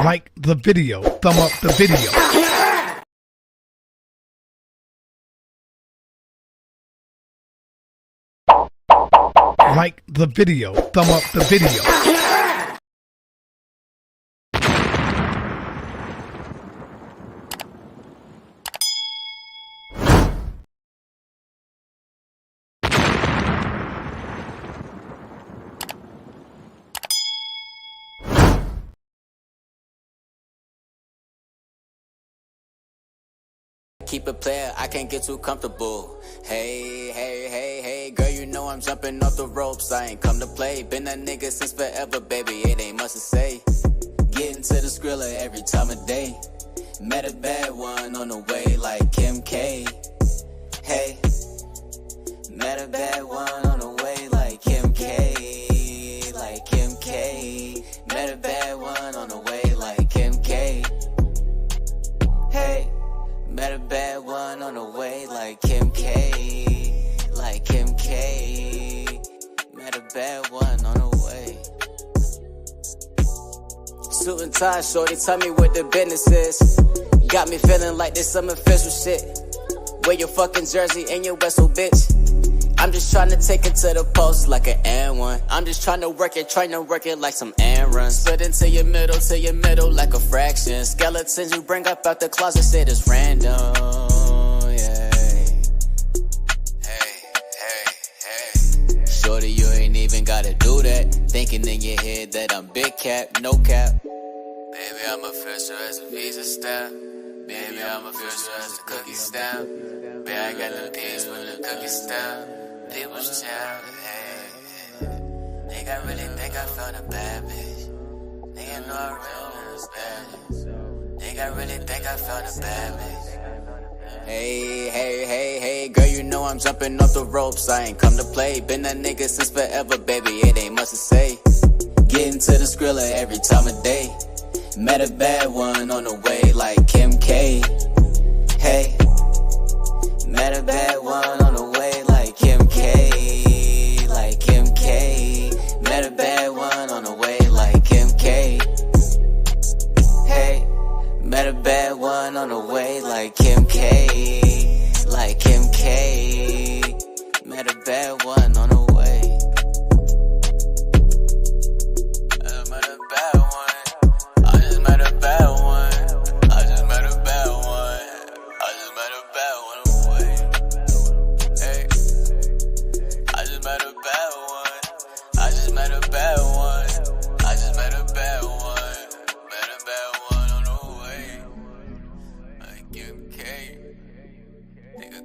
Like the video, thumb up the video. Like the video, thumb up the video. Keep it player, I can't get too comfortable. Hey, girl, you know I'm jumping off the ropes. I ain't come to play, been that nigga since forever, baby. It ain't much to say. Getting to the skrilla every time of day. Met a bad one on the way like Kim K. Hey, met a bad one on the way like Kim K. Like Kim K. Met a bad one on the way like Kim K. Hey. Met a bad one on the way like Kim K. Like Kim K. Met a bad one on the way. Suit and tie, shorty, tell me what the business is. Got me feeling like this some official shit. Wear your fucking jersey and your whistle, bitch. I'm just trying to take it to the post like an N1. I'm just trying to work it like some errands. Split into your middle like a fraction. Skeletons you bring up out the closet, said it's random. Yeah. Hey. Shorty, you ain't even gotta do that. Thinking in your head that I'm big cap, no cap. Baby, I'm official as a visa stamp. Baby, I'm official as a cookie stamp. Baby, I got the piece with the cookie stamp. People's child, hey. Nigga really think I found a bad bitch. Nigga know I really was bad. Nigga really think I found a bad bitch. Hey, girl, you know I'm jumping off the ropes. I ain't come to play, been that nigga since forever, baby. It ain't much to say. Getting to the skrilla every time of day. Met a bad one on the way like Kim K. Hey, met a bad one on the way like Kim K. Like Kim K. Met a bad one on the way like Kim K. Hey, met a bad one on the way like Kim K. Like Kim K. Met a bad one on the way.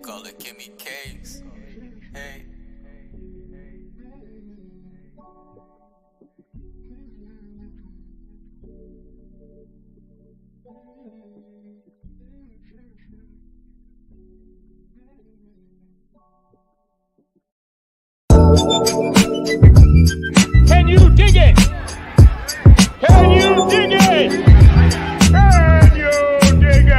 Call it Kimmy Cakes. Hey. Can you dig it? Can you dig it? Can you dig it?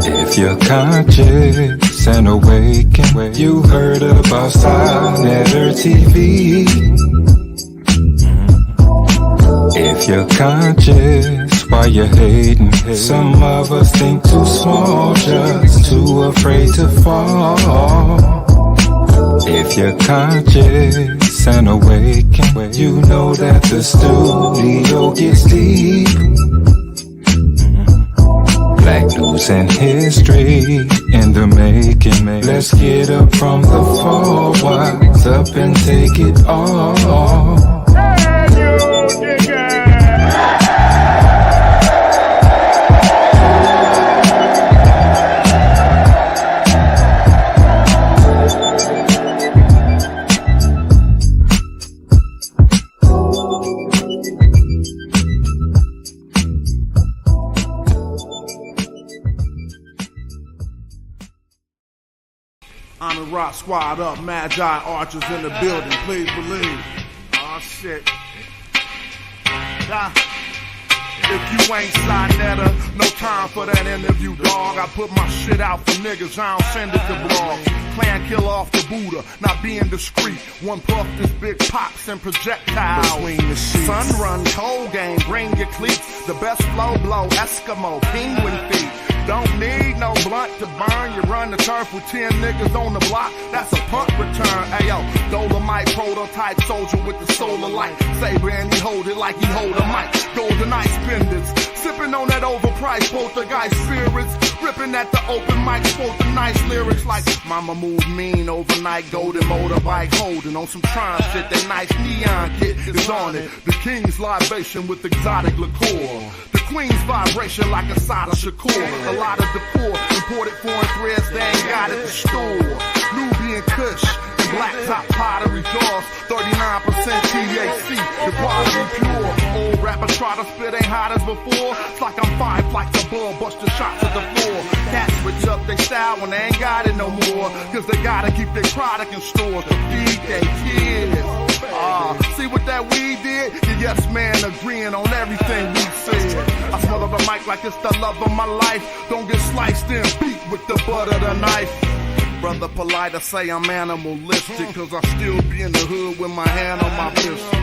If you're conscious and awakened, you heard about SaNeter TV. If you're conscious, why you hating? Some of us think too small, just too afraid to fall. If you're conscious and awakened, you know that the studio gets deep. Black news and history in the making. Let's get up from the fall, wise up and take it all. I'm in Rock Squad up, Magi Archers in the building, please believe. Oh shit. If you ain't SaNeter, no time for that interview, dog. I put my shit out for niggas, I don't send it to blogs. Plan kill off the Buddha, not being discreet. One puff this big pops and projectiles. Sun run, cold game, bring your cleats. The best flow blow, Eskimo, penguin feet. Don't need no blunt to burn. You run the turf with 10 niggas on the block. That's a punt return. Ayo, Dolomite prototype soldier with the solar light. Saber and he hold it like he hold a mic. Golden ice pendants. Sipping on that overpriced poltergeist spirits. Ripping at the open mic, spoke the nice lyrics like Mama moved mean overnight. Golden motorbike holding on some Tron shit. That nice neon kit is on it. The king's libation with exotic liqueur. The queen's vibration like a Sada Shakur. A lot of decor, imported foreign threads, they ain't got at the store. Nubian Kush and black top pottery jaws. 39% THC, the quality pure. Old rapper try to spit ain't hot as before. It's like I'm 5 flights above, bust the shots at the floor. Cats switch up their style when they ain't got it no more. Cause they gotta keep their product in stores to feed their kids. See what that weed did? Your yes man agreeing on everything we said. I smell the mic like it's the love of my life. Don't get sliced and beat with the butt of the knife. Brother polite, I say I'm animalistic, cause I still be in the hood with my hand on my pistol.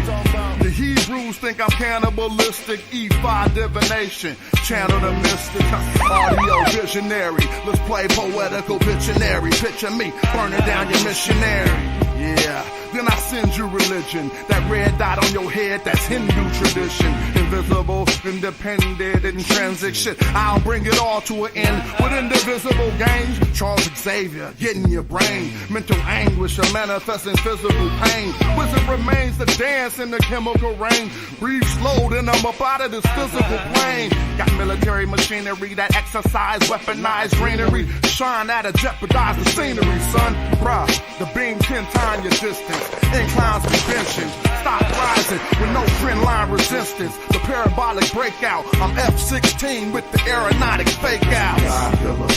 The Hebrews think I'm cannibalistic, E5 divination, channel the mystic, audio visionary. Let's play poetical Pictionary. Picture me burning down your missionary. Yeah, then I send you religion. That red dot on your head, that's Hindu tradition. Invisible, independent, intrinsic shit. I'll bring it all to an end with indivisible gains. Charles Xavier, getting your brain. Mental anguish or manifesting physical pain. Wizard remains to dance in the chemical rain. Breathe slow, then I'm up out of this physical plane. Got military machinery that exercise, weaponized greenery. Shine at a jeopardize the scenery, son. Bruh, the beam 10 times your distance. Inclines convention. Stop rising with no trend line resistance. The parabolic breakout. I'm F-16 with the aeronautic fake out. The God killer.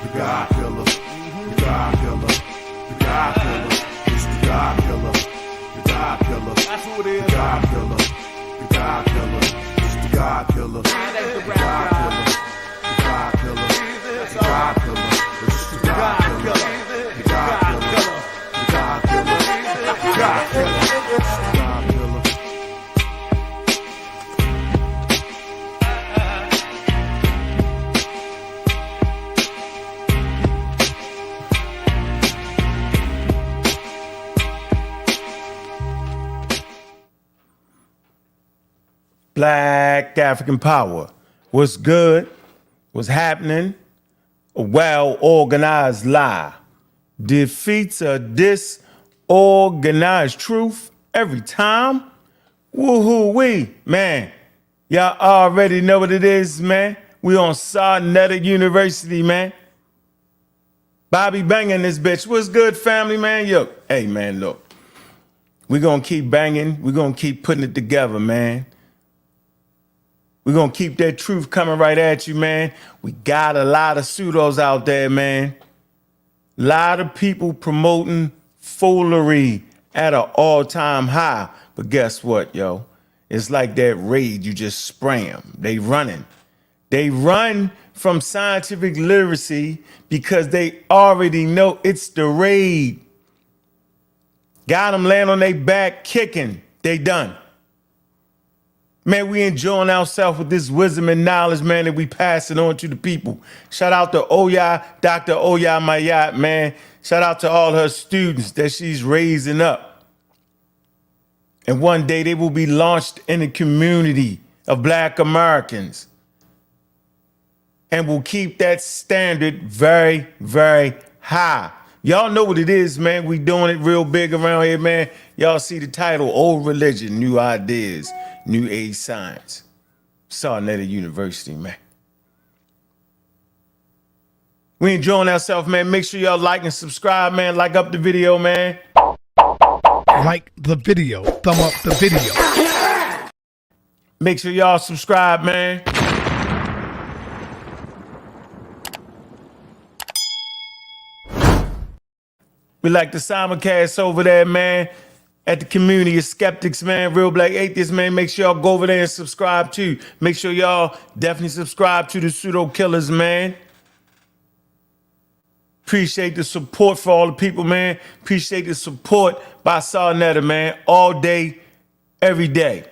The God killer. The God killer. It's the God killer. The God killer. That's who it is. The God killer. The God killer. It's the God killer. The God killer. The God killer. The God killer. It's the God killer. The God killer. The God killer. The God killer. Black African power. What's good? What's happening? A well-organized lie defeats a disorganized truth every time. Woohoo-wee, man. Y'all already know what it is, man. We on SaNeter University, man. Bobby banging this bitch. What's good, family, man? Yo, hey, man, look. We're going to keep banging. We're going to keep putting it together, man. We're going to keep that truth coming right at you, man. We got a lot of pseudos out there, man. A lot of people promoting foolery at an all-time high. But guess what, yo? It's like that raid, you just spray them. They running. They run from scientific literacy because they already know it's the raid. Got them laying on their back, kicking. They done. Man, we enjoying ourselves with this wisdom and knowledge, man, that we passing on to the people. Shout out to Oya, Dr. Oya Mayat, man. Shout out to all her students that she's raising up. And one day they will be launched in the community of Black Americans. And will keep that standard very, very high. Y'all know what it is, man. We doing it real big around here, man. Y'all see the title, Old Religion, New Ideas, New Age Science. SaNeter University, man. We enjoying ourselves, man. Make sure y'all like and subscribe, man. Like up the video, man. Like the video. Thumb up the video. Make sure y'all subscribe, man. We like the simulcast over there, man. at the community of skeptics, man, real black atheists, man. Make sure y'all go over there and subscribe too. Make sure y'all definitely subscribe to the Pseudo Killers, man. Appreciate the support for all the people, man. Appreciate the support by SaNeter, man, all day, every day.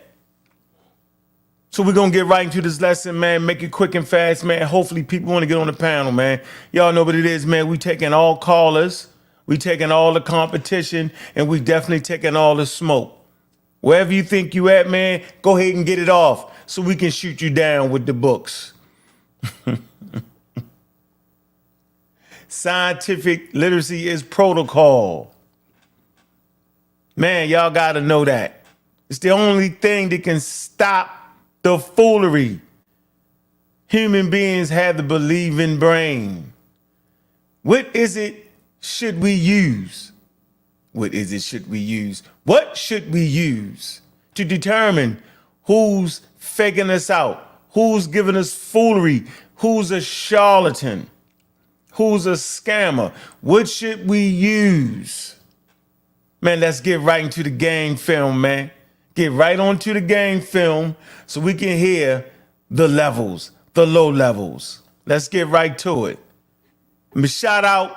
So we're going to get right into this lesson, man. Make it quick and fast, man. Hopefully people want to get on the panel, man. Y'all know what it is, man. We taking all callers. We taking all the competition, and we definitely taking all the smoke. Wherever you think you at, man, go ahead and get it off so we can shoot you down with the books. Scientific literacy is protocol. Man, y'all got to know that. It's the only thing that can stop the foolery. Human beings have the believing brain. What is it should we use? What is it should we use? What should we use to determine who's faking us out? Who's giving us foolery? Who's a charlatan? Who's a scammer? What should we use? Man, let's get right into the game film, man. Get right onto the game film so we can hear the levels, the low levels. Let's get right to it. Shout out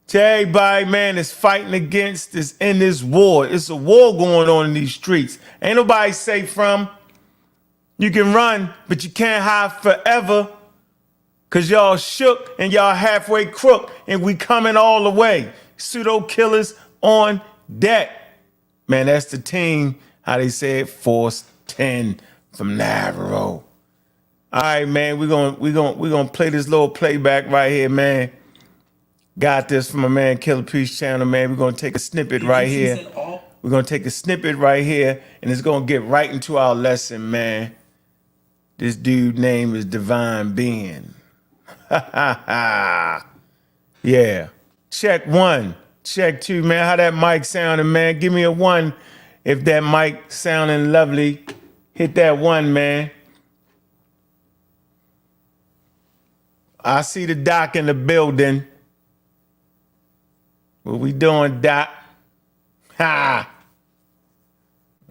to everybody, man, that's fighting against this in this war. It's a war going on in these streets. Ain't nobody safe from. You can run, but you can't hide forever. Cause y'all shook and y'all halfway crook and we coming all the way. Pseudo killers on deck. Man, that's the team, how they say it, Force 10 from Navarro. All right, man, we're gonna play this little playback right here, man. Got this from my man Killer Peace channel, man. We're gonna take a snippet right here. We're gonna take a snippet right here, and it's gonna get right into our lesson, man. This dude name is Divine Being. Yeah. Check 1. Check 2, man. How that mic sounding, man? Give me a 1 if that mic sounding lovely. Hit that 1, man. I see the doc in the building. What we doing, doc? Ha!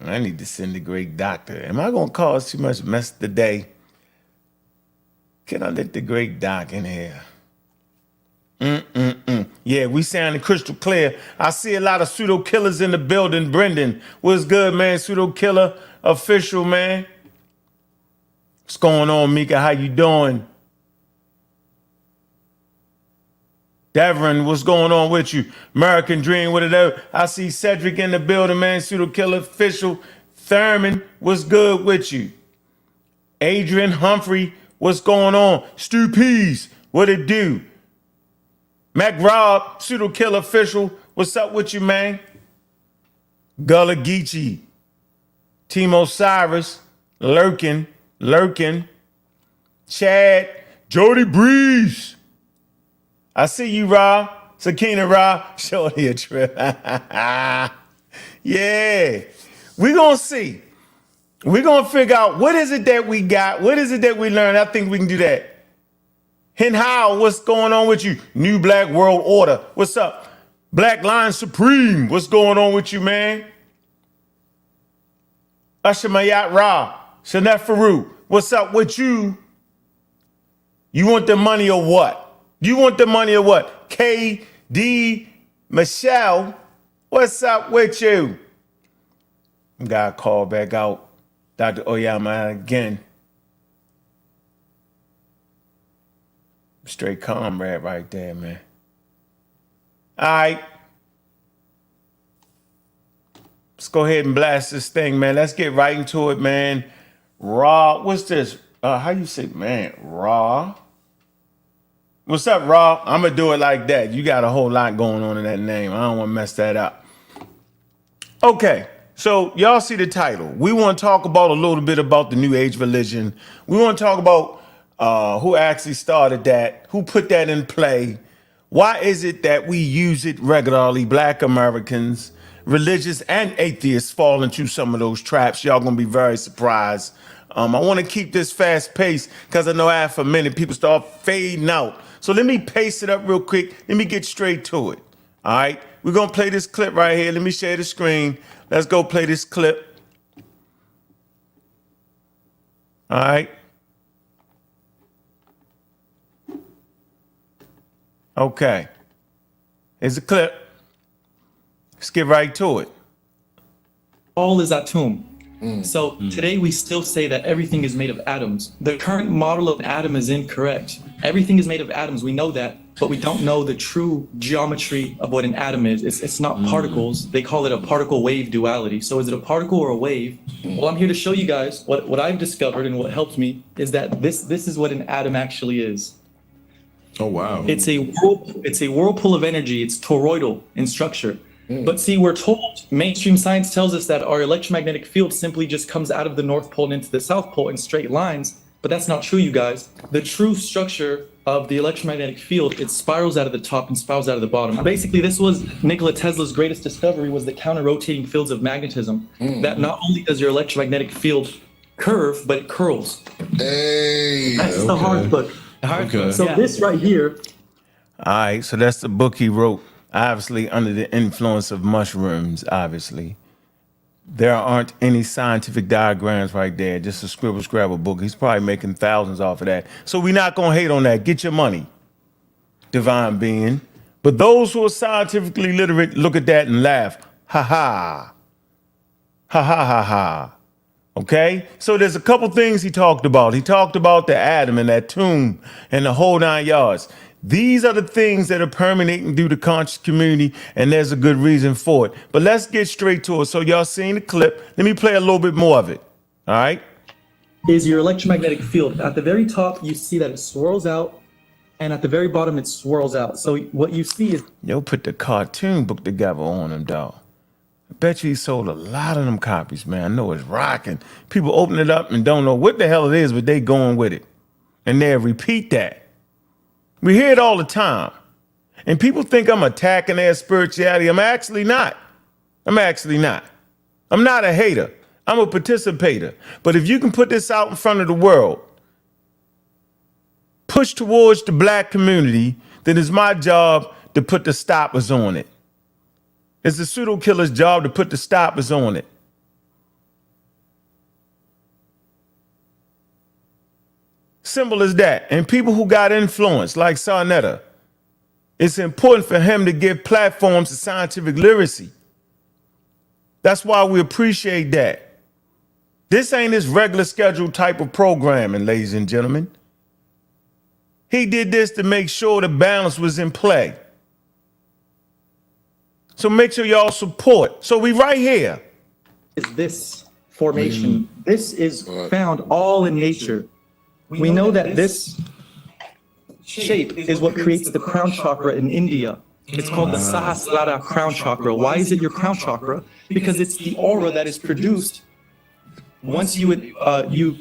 I need to send the great doctor. Am I gonna cause too much mess today? Can I let the great doc in here? Yeah, we sounding crystal clear. I see a lot of pseudo killers in the building. Brendan, what's good, man? Pseudo killer official, man. What's going on, Mika? How you doing? Devon, what's going on with you? American Dream, what it is? I see Cedric in the building, man. Pseudo killer official. Thurman, what's good with you? Adrian Humphrey, what's going on? Stu Pease, what it do? Mac Rob, Pseudo Killer Official, what's up with you, man? Gullah Geechee, Team Osiris, Lurkin, Chad, Jody Breeze. I see you, Rob. Sakina Rob, Shorty a trip. Yeah, we gonna see. We're going to figure out what is it that we got? What is it that we learned? I think we can do that. Hen How, what's going on with you? New Black World Order, what's up? Black Lion Supreme, what's going on with you, man? Usher Mayat Ra, Shanef Farouk, what's up with you? You want the money or what? You want the money or what? KD Michelle, what's up with you? Got called back out. Dr. Oyama again. Straight comrade right there, man. All right. Let's go ahead and blast this thing, man. Let's get right into it, man. Raw. What's this? How you say, man? Raw. What's up, Raw? I'm going to do it like that. You got a whole lot going on in that name. I don't want to mess that up. Okay. So y'all see the title. We want to talk about a little bit about the New Age religion. We want to talk about who actually started that, who put that in play. Why is it that we use it regularly? Black Americans, religious and atheists fall into some of those traps. Y'all going to be very surprised. I want to keep this fast paced because I know after a minute people start fading out. So let me pace it up real quick. Let me get straight to it. All right. we're going to play this clip right here. Let me share the screen. Let's go play this clip. All right. Okay. Here's a clip. Let's get right to it. All is atom. So today we still say that everything is made of atoms. The current model of an atom is incorrect. Everything is made of atoms. We know that, but we don't know the true geometry of what an atom is. It's not particles. They call it a particle wave duality. So is it a particle or a wave? Well, I'm here to show you guys what I've discovered, and what helps me is that this is what an atom actually is. Oh, wow. It's a whirlpool of energy. It's toroidal in structure. But see, we're told, mainstream science tells us that our electromagnetic field simply just comes out of the North Pole and into the South Pole in straight lines. But that's not true, you guys. The true structure of the electromagnetic field, it spirals out of the top and spirals out of the bottom. Basically, this was Nikola Tesla's greatest discovery, was the counter-rotating fields of magnetism. That not only does your electromagnetic field curve, but it curls. Hey, That's the hard book. So this right here. All right, so that's the book he wrote. Obviously, under the influence of mushrooms, obviously. There aren't any scientific diagrams right there, just a scribble-scrabble book. He's probably making thousands off of that. So we're not going to hate on that. Get your money, divine being. But those who are scientifically literate look at that and laugh. Ha-ha. Ha-ha-ha-ha. Okay? So there's a couple things he talked about. He talked about the atom and that tomb and the whole 9 yards. These are the things that are permeating through the conscious community, and there's a good reason for it. But let's get straight to it. So y'all seen the clip. Let me play a little bit more of it. All right? Is your electromagnetic field. At the very top, you see that it swirls out, and at the very bottom, it swirls out. So what you see is... Yo, put the cartoon book together on him, dog. I bet you he sold a lot of them copies, man. I know it's rocking. People open it up and don't know what the hell it is, but they going with it. And they'll repeat that. We hear it all the time. And people think I'm attacking their spirituality. I'm actually not. I'm not a hater. I'm a participator. But if you can put this out in front of the world, push towards the black community, then it's my job to put the stoppers on it. It's the pseudo killer's job to put the stoppers on it. Simple as that. And people who got influence, like SaNeter, it's important for him to give platforms to scientific literacy. That's why we appreciate that. This ain't his regular scheduled type of programming, ladies and gentlemen. He did this to make sure the balance was in play. So make sure y'all support. So we right here. Is this formation. This is found all in nature. We know that this shape is what creates the crown chakra in India. It's called the Sahasrara crown chakra. Why is it your crown chakra? Because it's the aura that is produced once you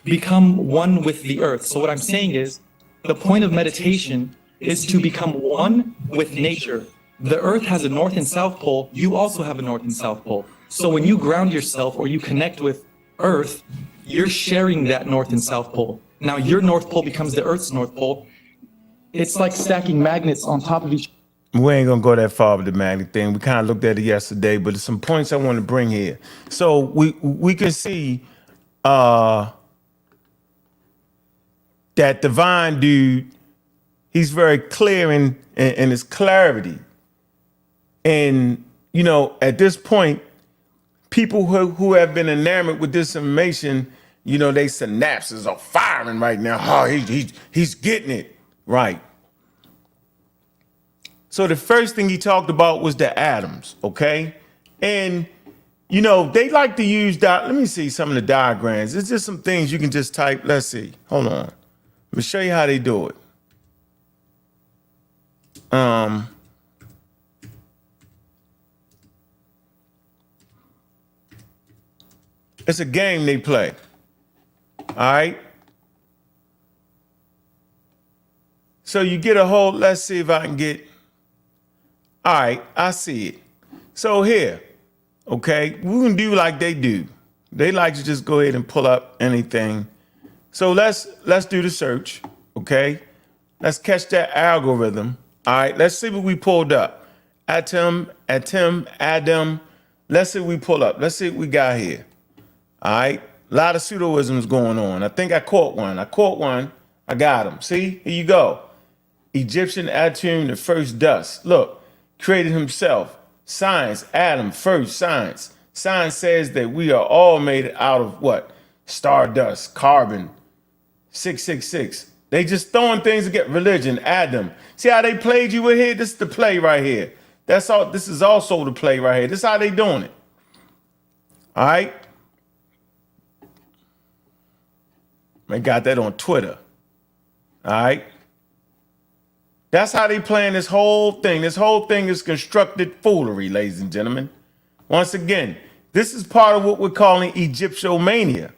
become one with the earth. So what I'm saying is, the point of meditation is to become one with nature. The earth has a north and south pole. You also have a north and south pole. So when you ground yourself or you connect with earth, you're sharing that north and south pole. Now your north pole becomes the earth's north pole. It's like stacking magnets on top of each other. We ain't gonna go that far with the magnet thing. We kind of looked at it yesterday, but there's some points I want to bring here. So we can see that divine dude, he's very clear in his clarity. And, you know, at this point, people who have been enamored with this information, you know, they synapses are firing right now. Oh, he's getting it right. So the first thing he talked about was the atoms, okay? And, you know, they like to use that. Let me see some of the diagrams. It's just some things you can just type. Let's see. Hold on. Let me show you how they do it. It's a game they play. All right. So you get a whole, let's see if I can get, all right, I see it. So here, okay, we can do like they do. They like to just go ahead and pull up anything. So let's do the search, okay? Let's catch that algorithm. All right, let's see what we pulled up. Atem, Adam. Let's see what we pull up. Let's see what we got here. All right. A lot of pseudoisms going on. I think I caught one. I got him. See? Here you go. Egyptian Atum, the first dust. Look, created himself. Science, Adam, first science. Science says that we are all made out of what? Stardust, carbon, 666. They just throwing things to get religion, Adam. See how they played you with here? This is the play right here. That's all. This is also the play right here. This is how they doing it. All right. They got that on Twitter. All right. That's how they playing this whole thing. This whole thing is constructed foolery, ladies and gentlemen. Once again, this is part of what we're calling Egyptomania.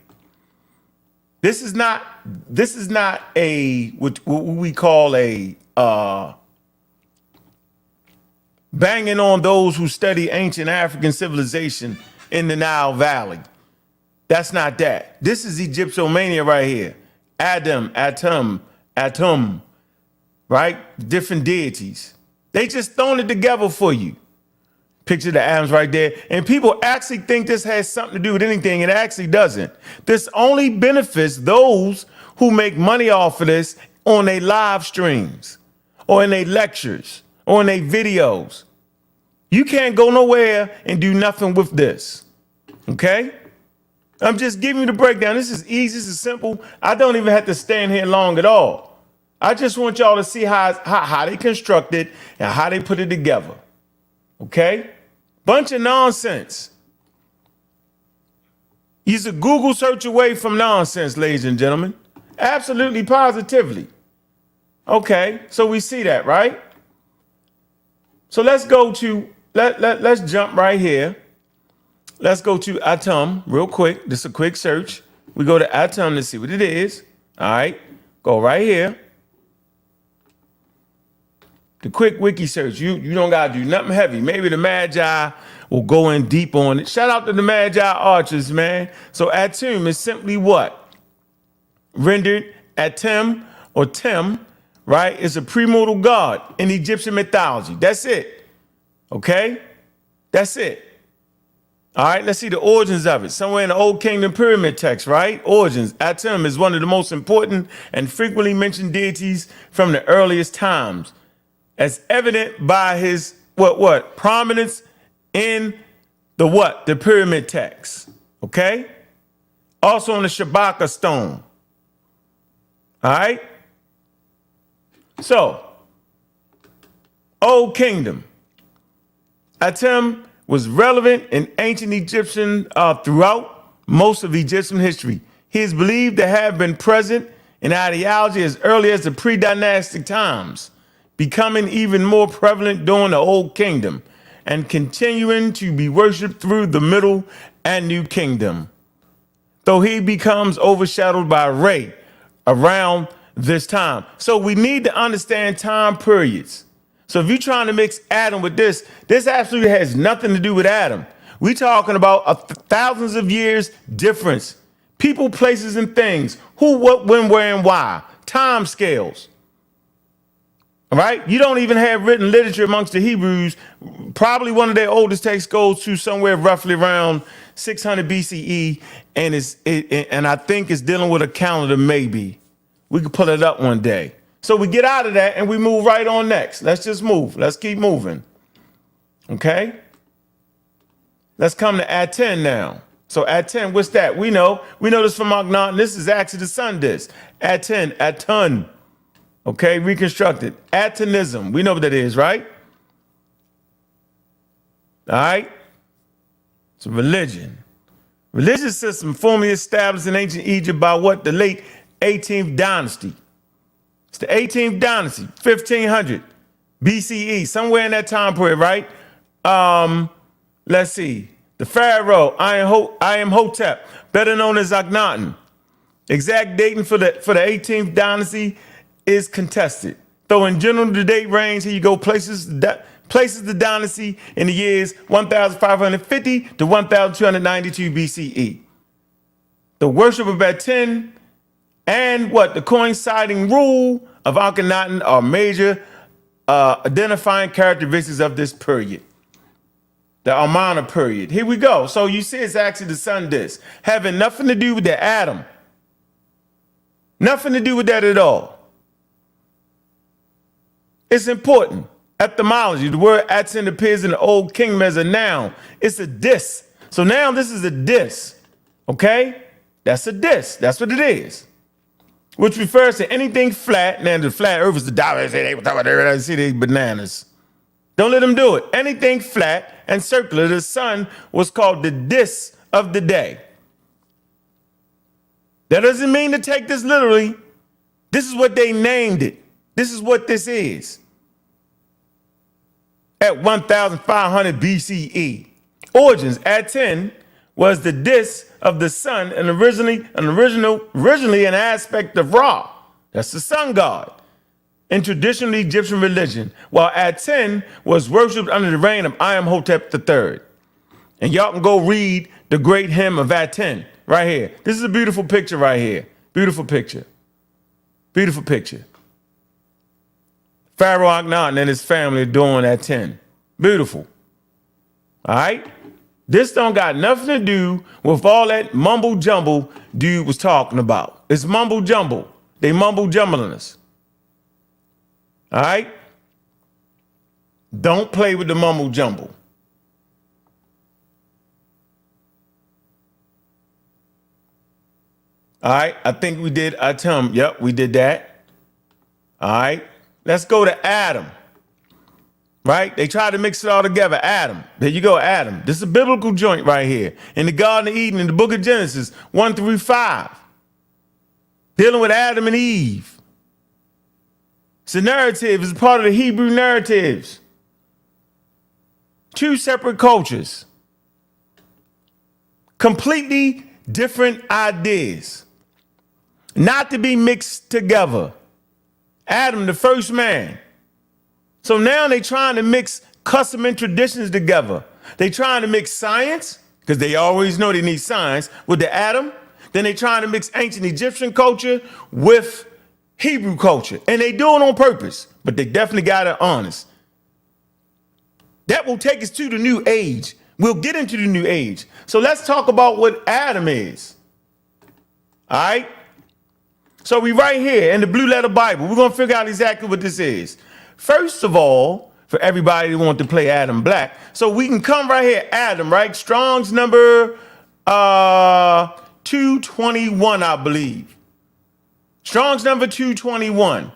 This is not a what we call a banging on those who study ancient African civilization in the Nile Valley. That's not that. This is Egyptomania right here. Adam, Atum, right? Different deities. They just thrown it together for you. Picture the atoms right there. And people actually think this has something to do with anything. It actually doesn't. This only benefits those who make money off of this on their live streams or in their lectures or in their videos. You can't go nowhere and do nothing with this. Okay? I'm just giving you the breakdown. This is easy. This is simple. I don't even have to stand here long at all. I just want y'all to see how they construct it and how they put it together. Okay? Bunch of nonsense. He's a Google search away from nonsense, ladies and gentlemen. Absolutely, positively. Okay, so we see that, right? So let's go to, let's jump right here. Let's go to Atum real quick. This is a quick search. We go to Atum to see what it is. All right, go right here. The quick wiki search. You don't gotta do nothing heavy. Maybe the Magi will go in deep on it. Shout out to the Magi archers, man. So Atum is simply what? Rendered Atem or Tem, right? Is a premortal god in Egyptian mythology. That's it. Okay? That's it. All right, let's see the origins of it. Somewhere in the Old Kingdom pyramid text, right? Origins. Atum is one of the most important and frequently mentioned deities from the earliest times, as evident by his prominence in the pyramid text. Okay? Also on the Shabaka stone. All right? So, Old Kingdom. Atum was relevant in ancient Egyptian throughout most of Egyptian history. He is believed to have been present in ideology as early as the pre-dynastic times, becoming even more prevalent during the Old Kingdom and continuing to be worshipped through the Middle and New Kingdom, though he becomes overshadowed by Re around this time. So we need to understand time periods. So if you're trying to mix Adam with this absolutely has nothing to do with Adam. We're talking about thousands of years difference. People, places, and things. Who, what, when, where, and why. Time scales. All right? You don't even have written literature amongst the Hebrews. Probably one of their oldest texts goes to somewhere roughly around 600 BCE, and I think it's dealing with a calendar maybe. We could pull it up one day. So we get out of that and we move right on next. Let's just move. Let's keep moving. Okay? Let's come to Aten now. So Aten, what's that? We know this from Akhenaten. This is actually the sun disk. Aten, Atun. Okay, reconstructed. Atonism. We know what that is, right? All right? It's a religion. Religious system formerly established in ancient Egypt by what? The late 18th dynasty. It's the 18th dynasty, 1500 BCE, somewhere in that time period, right? Let's see. The pharaoh, Imhotep, better known as Akhenaten. Exact dating for the 18th dynasty is contested. Though in general, the date range, here you go, places the dynasty in the years 1550 to 1292 BCE. The worship of Aten and the coinciding rule of Akhenaten are major identifying characteristics of this period. The Amana period. Here we go. So you see it's actually the sun disk, having nothing to do with the atom. Nothing to do with that at all. It's important. Etymology, the word atin appears in the Old Kingdom as a noun. It's a disk. So now this is a disk. Okay? That's a disk. That's what it is. Which refers to anything flat. Now the flat earth is the dollar. They were talking about everything. See these bananas. Don't let them do it. Anything flat and circular. The sun was called the disk of the day. That doesn't mean to take this literally. This is what they named it. This is what this is. At 1500 BCE. Origins, Aten was the disk of the sun and originally an aspect of Ra. That's the sun god. In traditional Egyptian religion, while Aten was worshipped under the reign of Imhotep III. And y'all can go read the great hymn of Aten right here. This is a beautiful picture right here. Beautiful picture. Beautiful picture. Pharaoh Akhenaten and his family doing Aten. Beautiful. All right? This don't got nothing to do with all that mumble jumble dude was talking about. It's mumble jumble. They mumble jumbling us. All right? Don't play with the mumble jumble. All right, I think we did Atum. Yep, we did that. All right, let's go to Adam. Right? They tried to mix it all together. Adam. There you go, Adam. This is a biblical joint right here. In the Garden of Eden, in the book of Genesis, 1-5. Dealing with Adam and Eve. It's a narrative. It's part of the Hebrew narratives. Two separate cultures. Completely different ideas. Not to be mixed together. Adam, the first man. So now they trying to mix custom and traditions together. They trying to mix science, because they always know they need science, with the atom. Then they trying to mix ancient Egyptian culture with Hebrew culture. And they do it on purpose, but they definitely got it honest. That will take us to the new age. We'll get into the new age. So let's talk about what Adam is. All right? So we right here in the Blue Letter Bible. We're going to figure out exactly what this is. First of all, for everybody who wants to play Adam Black, so we can come right here, Adam, right? Strong's number 221, I believe. Strong's number 221.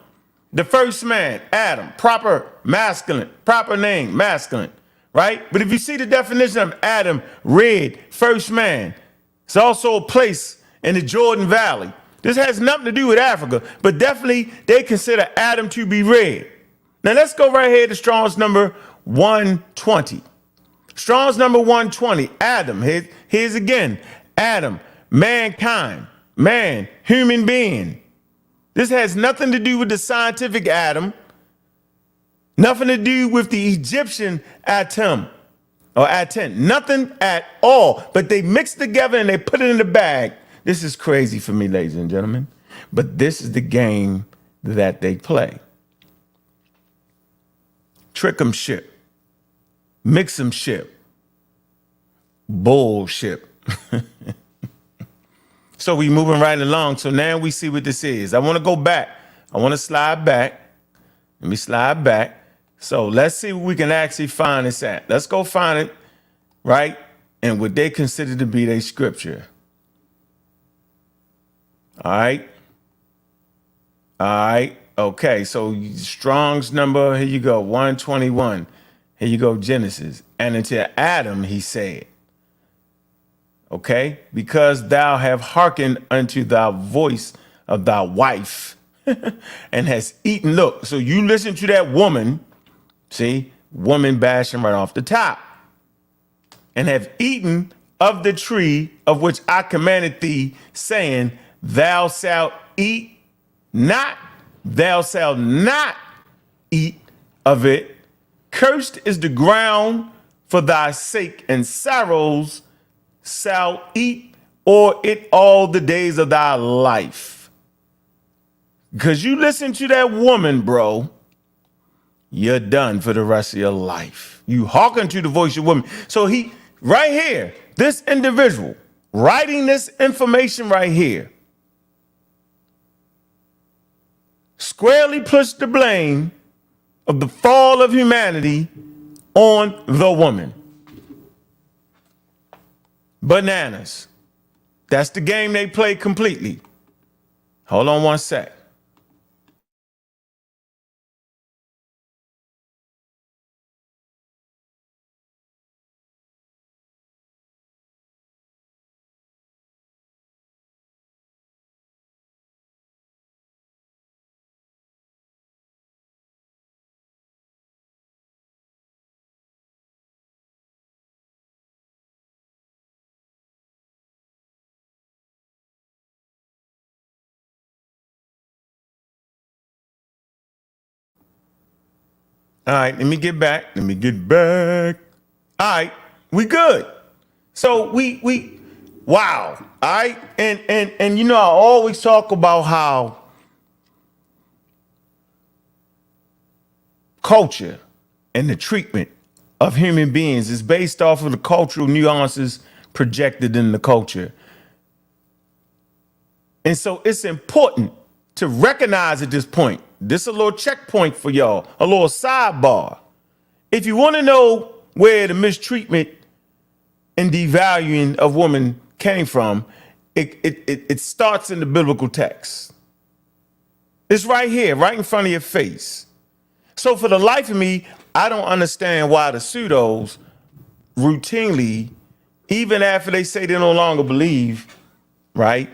The first man, Adam, proper masculine, proper name, masculine, right? But if you see the definition of Adam, red, first man, it's also a place in the Jordan Valley. This has nothing to do with Africa, but definitely they consider Adam to be red. Now let's go right here to Strong's number 120. Strong's number 120, Adam, here's again, Adam, mankind, man, human being. This has nothing to do with the scientific Adam, nothing to do with the Egyptian Atum or Aten, nothing at all, but they mixed together and they put it in the bag. This is crazy for me, ladies and gentlemen, but this is the game that they play. Trick 'em ship, mix 'em ship, bullshit. So we moving right along. So now we see what this is. I want to go back. I want to slide back. Let me slide back. So let's see what we can actually find this at. Let's go find it, right? And what they consider to be their scripture. All right. All right. Okay. So Strong's number, here you go, 121. Here you go, Genesis. And unto Adam, he said, okay, because thou have hearkened unto thy voice of thy wife and hast eaten. Look, so you listen to that woman, see, woman bashing right off the top, and have eaten of the tree of which I commanded thee, saying, thou shalt eat not, thou shalt not eat of it. Cursed is the ground for thy sake, and sorrows shalt eat or it all the days of thy life. Because you listen to that woman, bro. you're done for the rest of your life. You hearken to the voice of women. So he, right here, this individual writing this information right here, squarely puts the blame of the fall of humanity on the woman. Bananas. That's the game they play completely. Hold on one sec. All right, let me get back. All right, we good. So we wow. All right. And you know, I always talk about how culture and the treatment of human beings is based off of the cultural nuances projected in the culture. And so it's important to recognize at this point, this is a little checkpoint for y'all, a little sidebar. If you want to know where the mistreatment and devaluing of women came from, it starts in the biblical text. It's right here, right in front of your face. So for the life of me, I don't understand why the pseudos routinely, even after they say they no longer believe, right,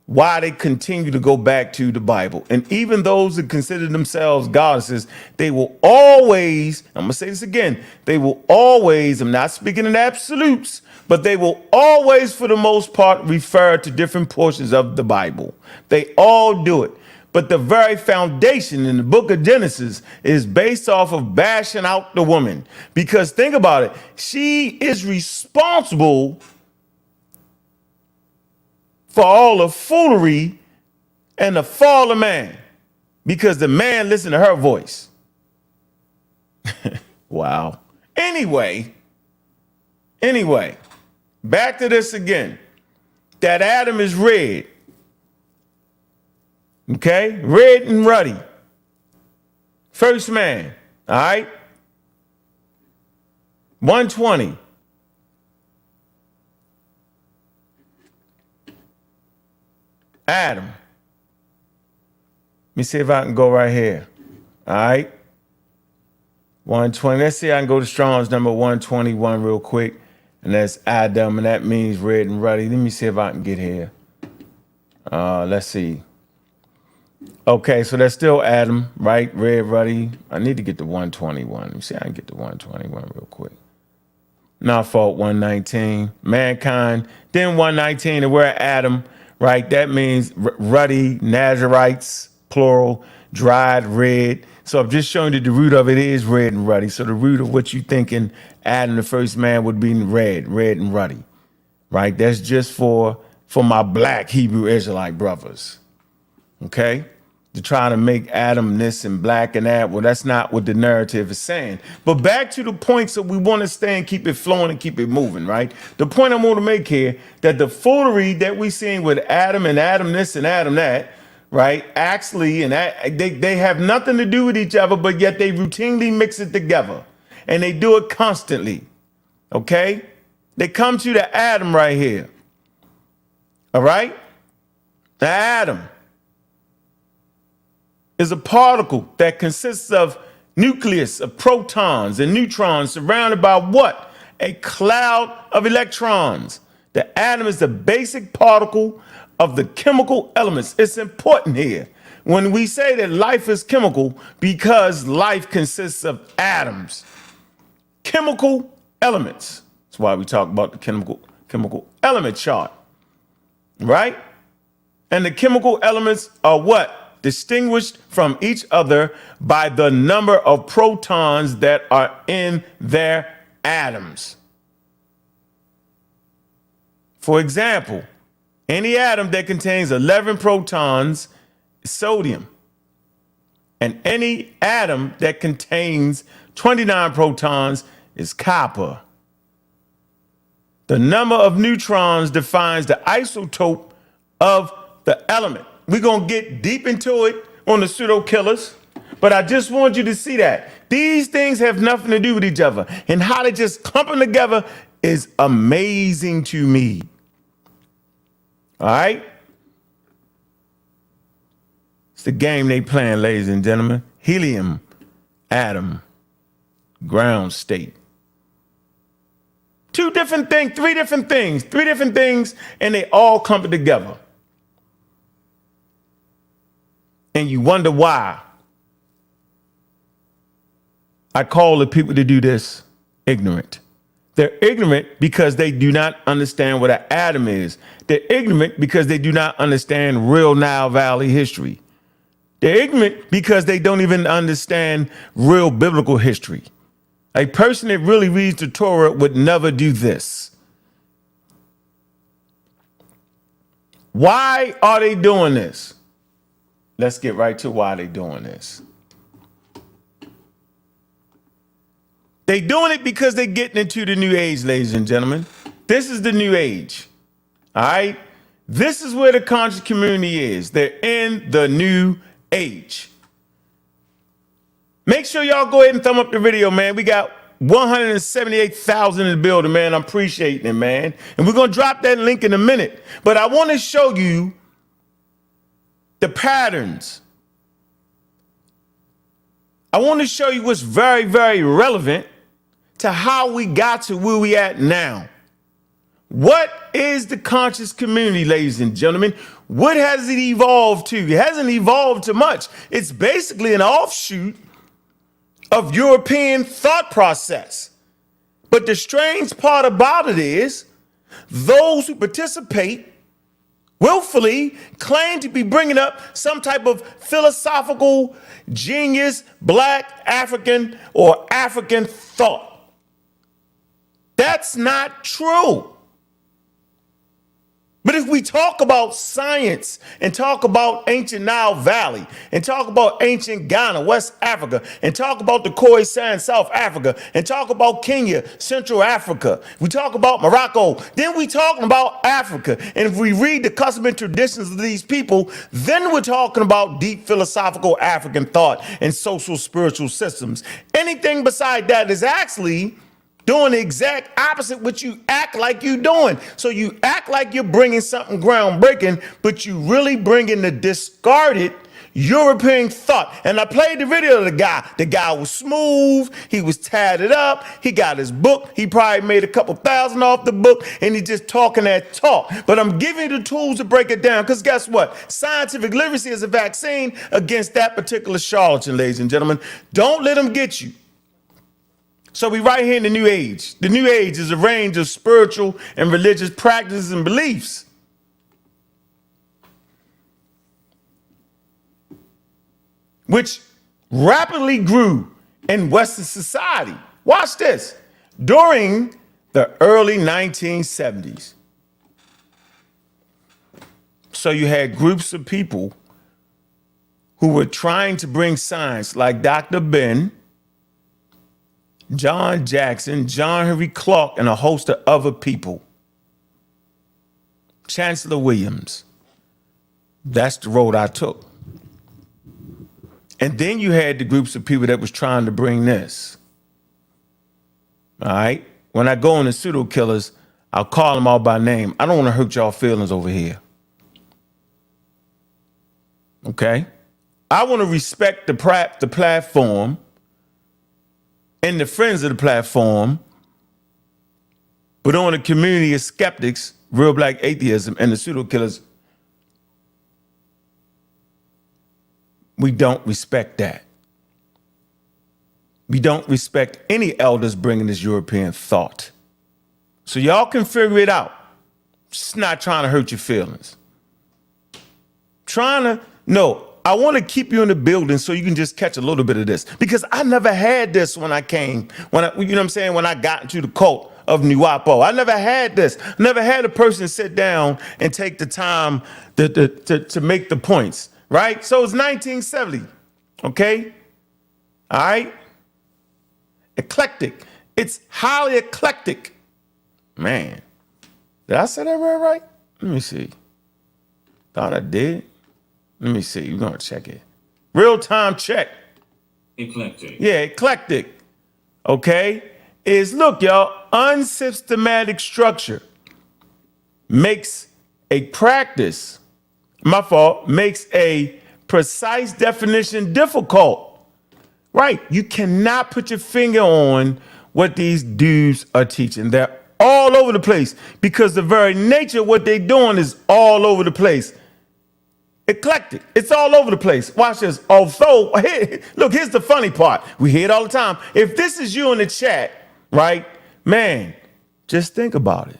why they continue to go back to the Bible. And even those that consider themselves goddesses, they will always, I'm going to say this again, they will always, I'm not speaking in absolutes, but they will always, for the most part, refer to different portions of the Bible. They all do it. But the very foundation in the book of Genesis is based off of bashing out the woman. Because think about it, she is responsible for all the foolery and the fall of man, because the man listened to her voice. Wow. Anyway, back to this again. That Adam is red. Okay? Red and ruddy. First man. All right? 120. Adam. Let me see if I can go right here. All right. 120. Let's see if I can go to Strong's number 121 real quick. And that's Adam, and that means red and ruddy. Let me see if I can get here. Let's see. Okay, so that's still Adam, right? Red, ruddy. I need to get to 121. Let me see if I can get to 121 real quick. Not fault 119. Mankind. Then 119, and we're at Adam. Right, that means ruddy, Nazarites, plural, dried, red. So I'm just showing you the root of it is red and ruddy. So the root of what you thinking Adam, the first man, would be red and ruddy. Right, that's just for my black Hebrew Israelite brothers. Okay, to try to make Adam this and black and that. Well, that's not what the narrative is saying. But back to the points that we want to stay and keep it flowing and keep it moving, right? The point I want to make here, that the foolery that we seen with Adam and Adam this and Adam that, right? Actually, and that, they have nothing to do with each other, but yet they routinely mix it together. And they do it constantly, okay? They come to the Adam right here, all right? The Adam is a particle that consists of nucleus of protons and neutrons surrounded by what? A cloud of electrons. The atom is the basic particle of the chemical elements. It's important here when we say that life is chemical, because life consists of atoms, chemical elements. That's why we talk about the chemical element chart, right? And the chemical elements are what? Distinguished from each other by the number of protons that are in their atoms. For example, any atom that contains 11 protons is sodium. And any atom that contains 29 protons is copper. The number of neutrons defines the isotope of the element. We're going to get deep into it on the pseudo killers, but I just want you to see that these things have nothing to do with each other, and how they just clumping together is amazing to me. All right? It's the game they playing, ladies and gentlemen. Helium, atom, ground state. Three different things, and they all clump together. And you wonder why. I call the people to do this ignorant. They're ignorant because they do not understand what an atom is. They're ignorant because they do not understand real Nile Valley history. They're ignorant because they don't even understand real biblical history. A person that really reads the Torah would never do this. Why are they doing this? Let's get right to why they're doing this. They doing it because they're getting into the new age, ladies and gentlemen. This is the new age. All right? This is where the conscious community is. They're in the new age. Make sure y'all go ahead and thumb up the video, man. We got 178,000 in the building, man. I'm appreciating it, man. And we're going to drop that link in a minute. But I want to show you the patterns. I want to show you what's very, very relevant to how we got to where we at now. What is the conscious community, ladies and gentlemen? What has it evolved to? It hasn't evolved to much. It's basically an offshoot of European thought process. But the strange part about it is those who participate willfully claim to be bringing up some type of philosophical genius, black African or African thought. That's not true. But if we talk about science and talk about ancient Nile Valley and talk about ancient Ghana, West Africa, and talk about the Khoisan, South Africa, and talk about Kenya, Central Africa, we talk about Morocco, then we talking about Africa. And if we read the custom and traditions of these people, then we're talking about deep philosophical African thought and social spiritual systems. Anything beside that is actually doing the exact opposite what you act like you doing. So you act like you're bringing something groundbreaking, but you really bringing the discarded European thought. And I played the video of the guy. The guy was smooth. He was tatted up. He got his book. He probably made a couple thousand off the book, and he's just talking that talk. But I'm giving you the tools to break it down, because guess what? Scientific literacy is a vaccine against that particular charlatan, ladies and gentlemen. Don't let them get you. So we right here in the new age. The new age is a range of spiritual and religious practices and beliefs. Which rapidly grew in Western society. Watch this. During the early 1970s. So you had groups of people who were trying to bring science, like Dr. Ben, John Jackson, John Henry Clark, and a host of other people. Chancellor Williams. That's the road I took. And then you had the groups of people that was trying to bring this. All right? When I go on the pseudo killers, I'll call them all by name. I don't want to hurt y'all feelings over here. Okay? I want to respect the platform and the friends of the platform, but on the community of skeptics, real black atheism, and the pseudo killers, we don't respect that. We don't respect any elders bringing this European thought. So y'all can figure it out. Just not trying to hurt your feelings. I want to keep you in the building so you can just catch a little bit of this, because I never had this when I came, when I got into the cult of Nuapo. I never had this. Never had a person sit down and take the time to make the points, right? So it's 1970. Okay? All right? Eclectic. It's highly eclectic. Man, did I say that right? Let me see. Thought I did. Let me see. We're going to check it. Real-time check. Eclectic. Yeah, eclectic. Okay? Is, look, y'all, unsystematic structure makes a practice, makes a precise definition difficult. Right? You cannot put your finger on what these dudes are teaching. They're all over the place because the very nature of what they're doing is all over the place. Eclectic. It's all over the place. Watch this. Although, look, here's the funny part. We hear it all the time. If this is you in the chat, right, man, just think about it.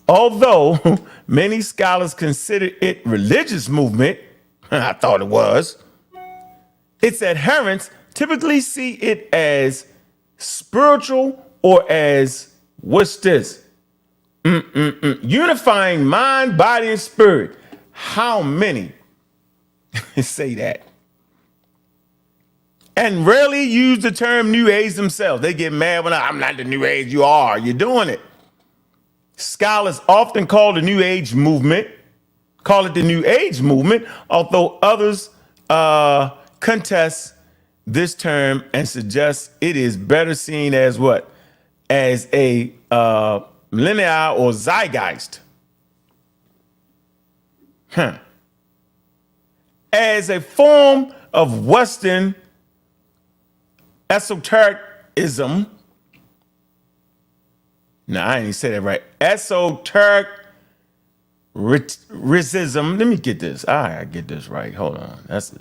Although many scholars consider it religious movement, I thought it was, its adherents typically see it as spiritual or as, what's this? Unifying mind, body, and spirit. How many say that? And rarely use the term New Age themselves. They get mad when I'm not the New Age. You are. You're doing it. Scholars often call the New Age movement, although others contest this term and suggest it is better seen as what? As a linear or zeitgeist. As a form of Western esotericism. No, I ain't say that right. Esotericism. Let me get this. I get this right. Hold on. That's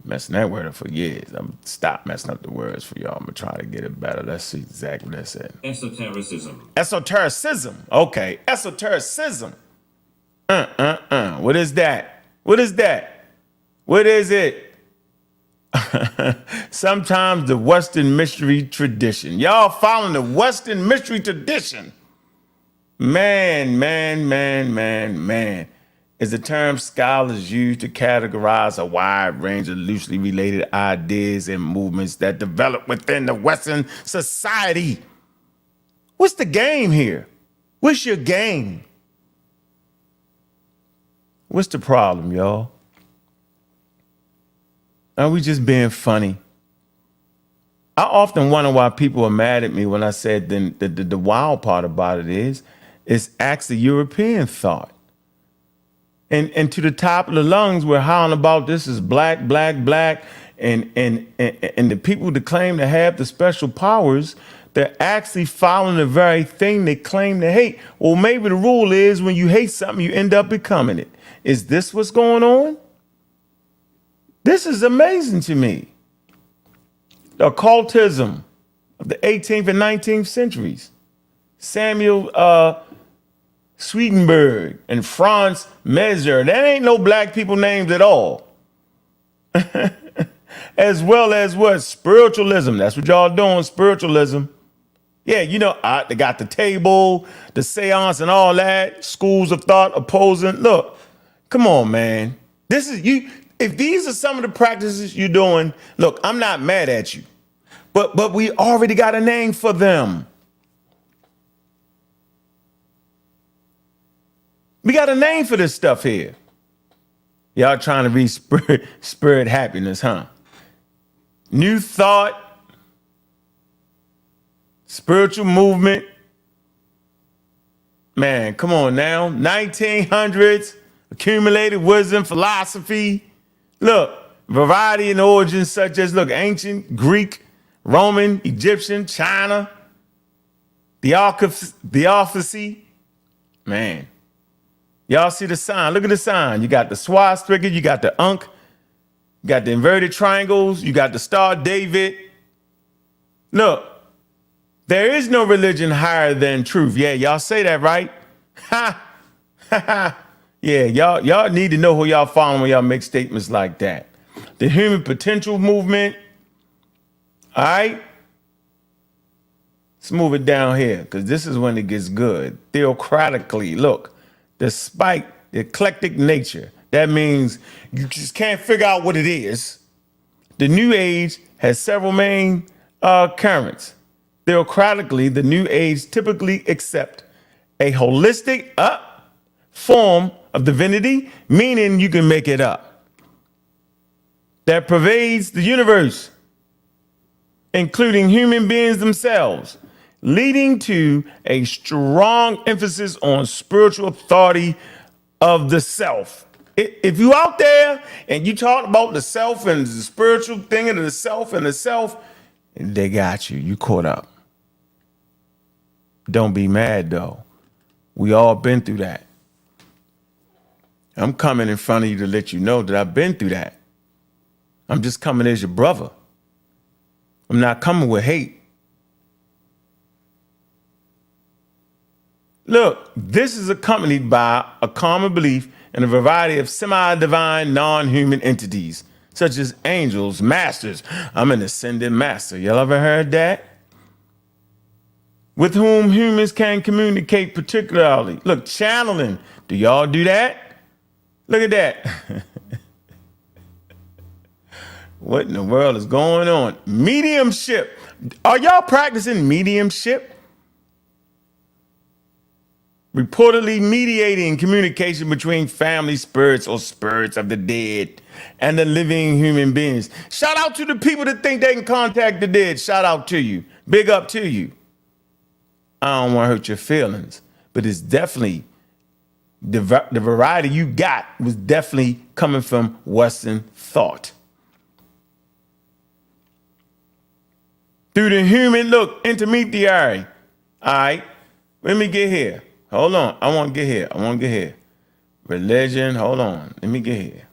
messing that word up for years. I'm stop messing up the words for y'all. I'm gonna try to get it better. Let's see exactly what that said. Esotericism. Esotericism. Okay. Esotericism. What is that? What is that? What is it? Sometimes the Western mystery tradition. Y'all following the Western mystery tradition. Man is a term scholars use to categorize a wide range of loosely related ideas and movements that develop within the Western society. What's the game here? What's your game? What's the problem, y'all? Are we just being funny? I often wonder why people are mad at me when I said the wild part about it is it's actually European thought. And to the top of the lungs, we're howling about this is black, and the people that claim to have the special powers, they're actually following the very thing they claim to hate. Well, maybe the rule is when you hate something, you end up becoming it. Is this what's going on? This is amazing to me. The occultism of the 18th and 19th centuries. Samuel Swedenborg and Franz Messer. That ain't no black people names at all. As well as what? Spiritualism. That's what y'all doing, spiritualism. Yeah, you know, they got the table, the seance and all that. Schools of thought opposing. Look, come on, man. This is you. If these are some of the practices you're doing, look, I'm not mad at you. But we already got a name for them. We got a name for this stuff here. Y'all trying to read spirit happiness, huh? New thought, spiritual movement. Man, come on now. 1900s, accumulated wisdom, philosophy. Look, variety in origins such as, look, ancient, Greek, Roman, Egyptian, China, Theosophy. Man. Y'all see the sign. Look at the sign. You got the swastika, you got the Ankh, you got the inverted triangles, you got the Star David. Look, there is no religion higher than truth. Yeah, y'all say that, right? Ha! Ha ha! Yeah, y'all need to know who y'all following when y'all make statements like that. The human potential movement. All right? Let's move it down here, because this is when it gets good. Theocratically, look. Despite the eclectic nature, That means you just can't figure out what it is. The New Age has several main currents. Theocratically, the New Age typically accept a holistic form of divinity, meaning you can make it up, that pervades the universe, including human beings themselves, leading to a strong emphasis on spiritual authority of the self. If you out there and you talk about the self and the spiritual thing and the self, they got you. You caught up. Don't be mad though. We all been through that. I'm coming in front of you to let you know that I've been through that. I'm just coming as your brother. I'm not coming with hate. Look, this is accompanied by a common belief in a variety of semi-divine, non-human entities, such as angels, masters. I'm an ascended master. Y'all ever heard that? With whom humans can communicate particularly. Look, channeling. Do y'all do that? Look at that. What in the world is going on? Mediumship. Are y'all practicing mediumship? Reportedly mediating communication between family spirits or spirits of the dead and the living human beings. Shout out to the people that think they can contact the dead. Shout out to you. Big up to you. I don't want to hurt your feelings, but it's definitely the variety you got was definitely coming from Western thought. Through the human intermediary. All right, let me get here. Hold on, I want to get here. Religion, hold on, let me get here.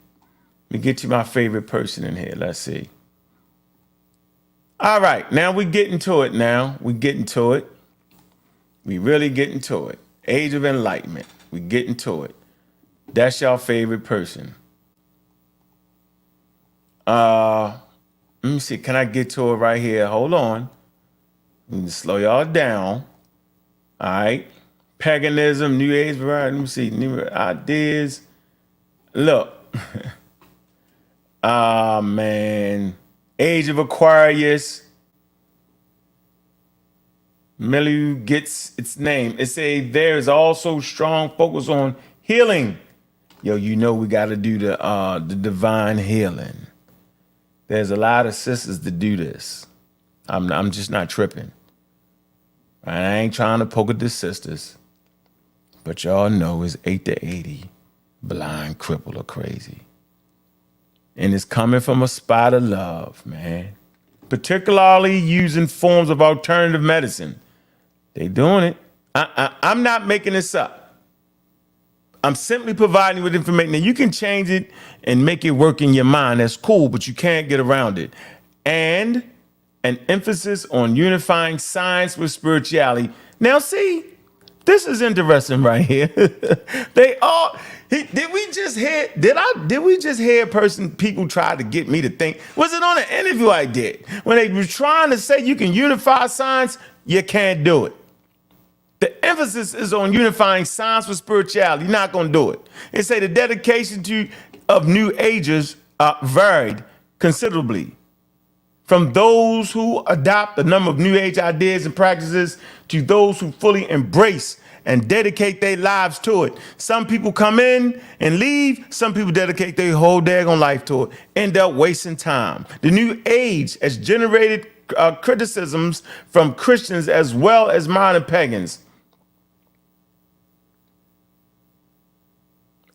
Let me get you my favorite person in here. Let's see. All right, now we getting to it now. We getting to it. We really getting to it. Age of Enlightenment. We getting to it. That's your favorite person. Let me see. Can I get to it right here? Hold on. Let me slow y'all down. All right. Paganism, New Age variety. Let me see. New ideas. Look. Man. Age of Aquarius. Milieu gets its name. It say there is also strong focus on healing. Yo, you know we got to do the divine healing. There's a lot of sisters that do this. I'm just not tripping. I ain't trying to poke at the sisters, but y'all know it's 8 to 80, blind, crippled, or crazy, and it's coming from a spot of love, man. Particularly using forms of alternative medicine. They doing it. I'm not making this up. I'm simply providing you with information. Now you can change it and make it work in your mind. That's cool, but you can't get around it. And an emphasis on unifying science with spirituality. Now see, this is interesting right here. Did we just hear people try to get me to think? Was it on an interview I did? When they were trying to say you can unify science, you can't do it. The emphasis is on unifying science with spirituality. You're not going to do it. They say the dedication of New Agers varied considerably. From those who adopt a number of New Age ideas and practices to those who fully embrace and dedicate their lives to it. Some people come in and leave. Some people dedicate their whole daggone life to it. End up wasting time. The New Age has generated criticisms from Christians as well as modern pagans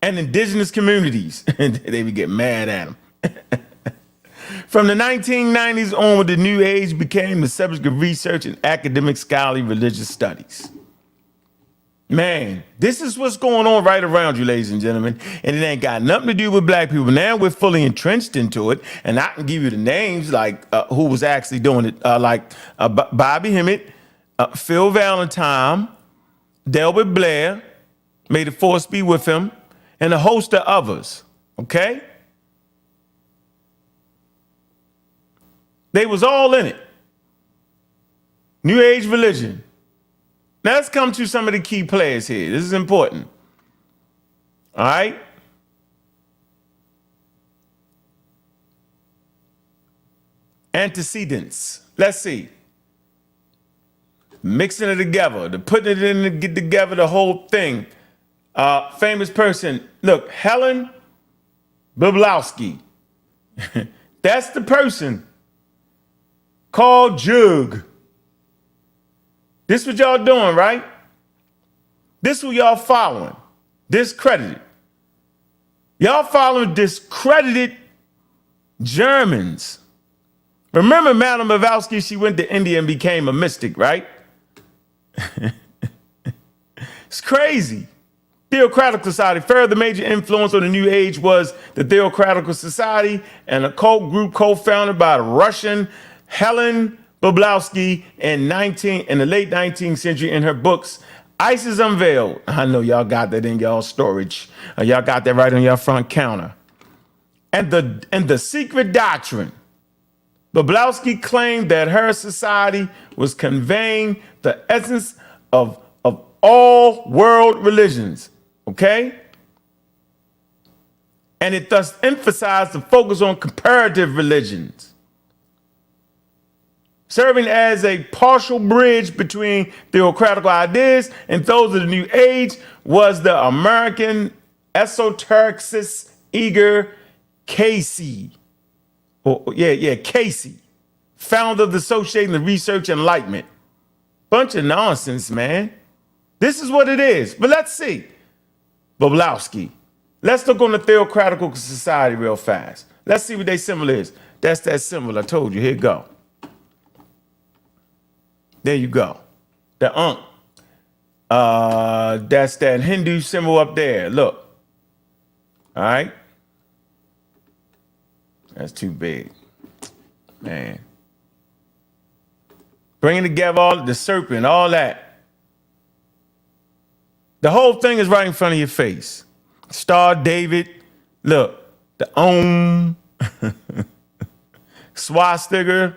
and indigenous communities. They would get mad at them. From the 1990s onward, the New Age became the subject of research in academic, scholarly, religious studies. Man, this is what's going on right around you, ladies and gentlemen. And it ain't got nothing to do with black people. Now we're fully entrenched into it. And I can give you the names like who was actually doing it. Bobby Hemmett, Phil Valentine, Delbert Blair, may the force be with him, and a host of others, okay? They was all in it. New Age religion. Now let's come to some of the key players here. This is important. All right. antecedents. Let's see. Mixing it together, the putting it in to get together the whole thing. Famous person. Look, Helen Blavatsky. That's the person called Jug. This what y'all doing, right? This who y'all following. Discredited. Y'all following discredited Germans. Remember Madame Blavatsky, she went to India and became a mystic, right? It's crazy. Theocratical Society. Further major influence on the New Age was the Theocratical Society, an occult group co-founded by the Russian Helen Blavatsky in the late 19th century. In her books, Isis Unveiled. I know y'all got that in y'all storage. Y'all got that right on your front counter. And the Secret Doctrine. Blavatsky claimed that her society was conveying the essence of all world religions, okay? And it thus emphasized the focus on comparative religions, serving as a partial bridge between theocratical ideas and those of the New Age was the American esotericist Edgar Cayce. Cayce, founder of the Association of Research and Enlightenment. Bunch of nonsense, man. This is what it is. But let's see. Blavatsky. Let's look on the Theocratical Society real fast. Let's see what their symbol is. That's that symbol I told you. Here you go. There you go. The Ankh. That's that Hindu symbol up there. Look. All right. That's too big. Man. Bringing together all the serpent, all that. The whole thing is right in front of your face. Star David. Look. The Om. Swastika.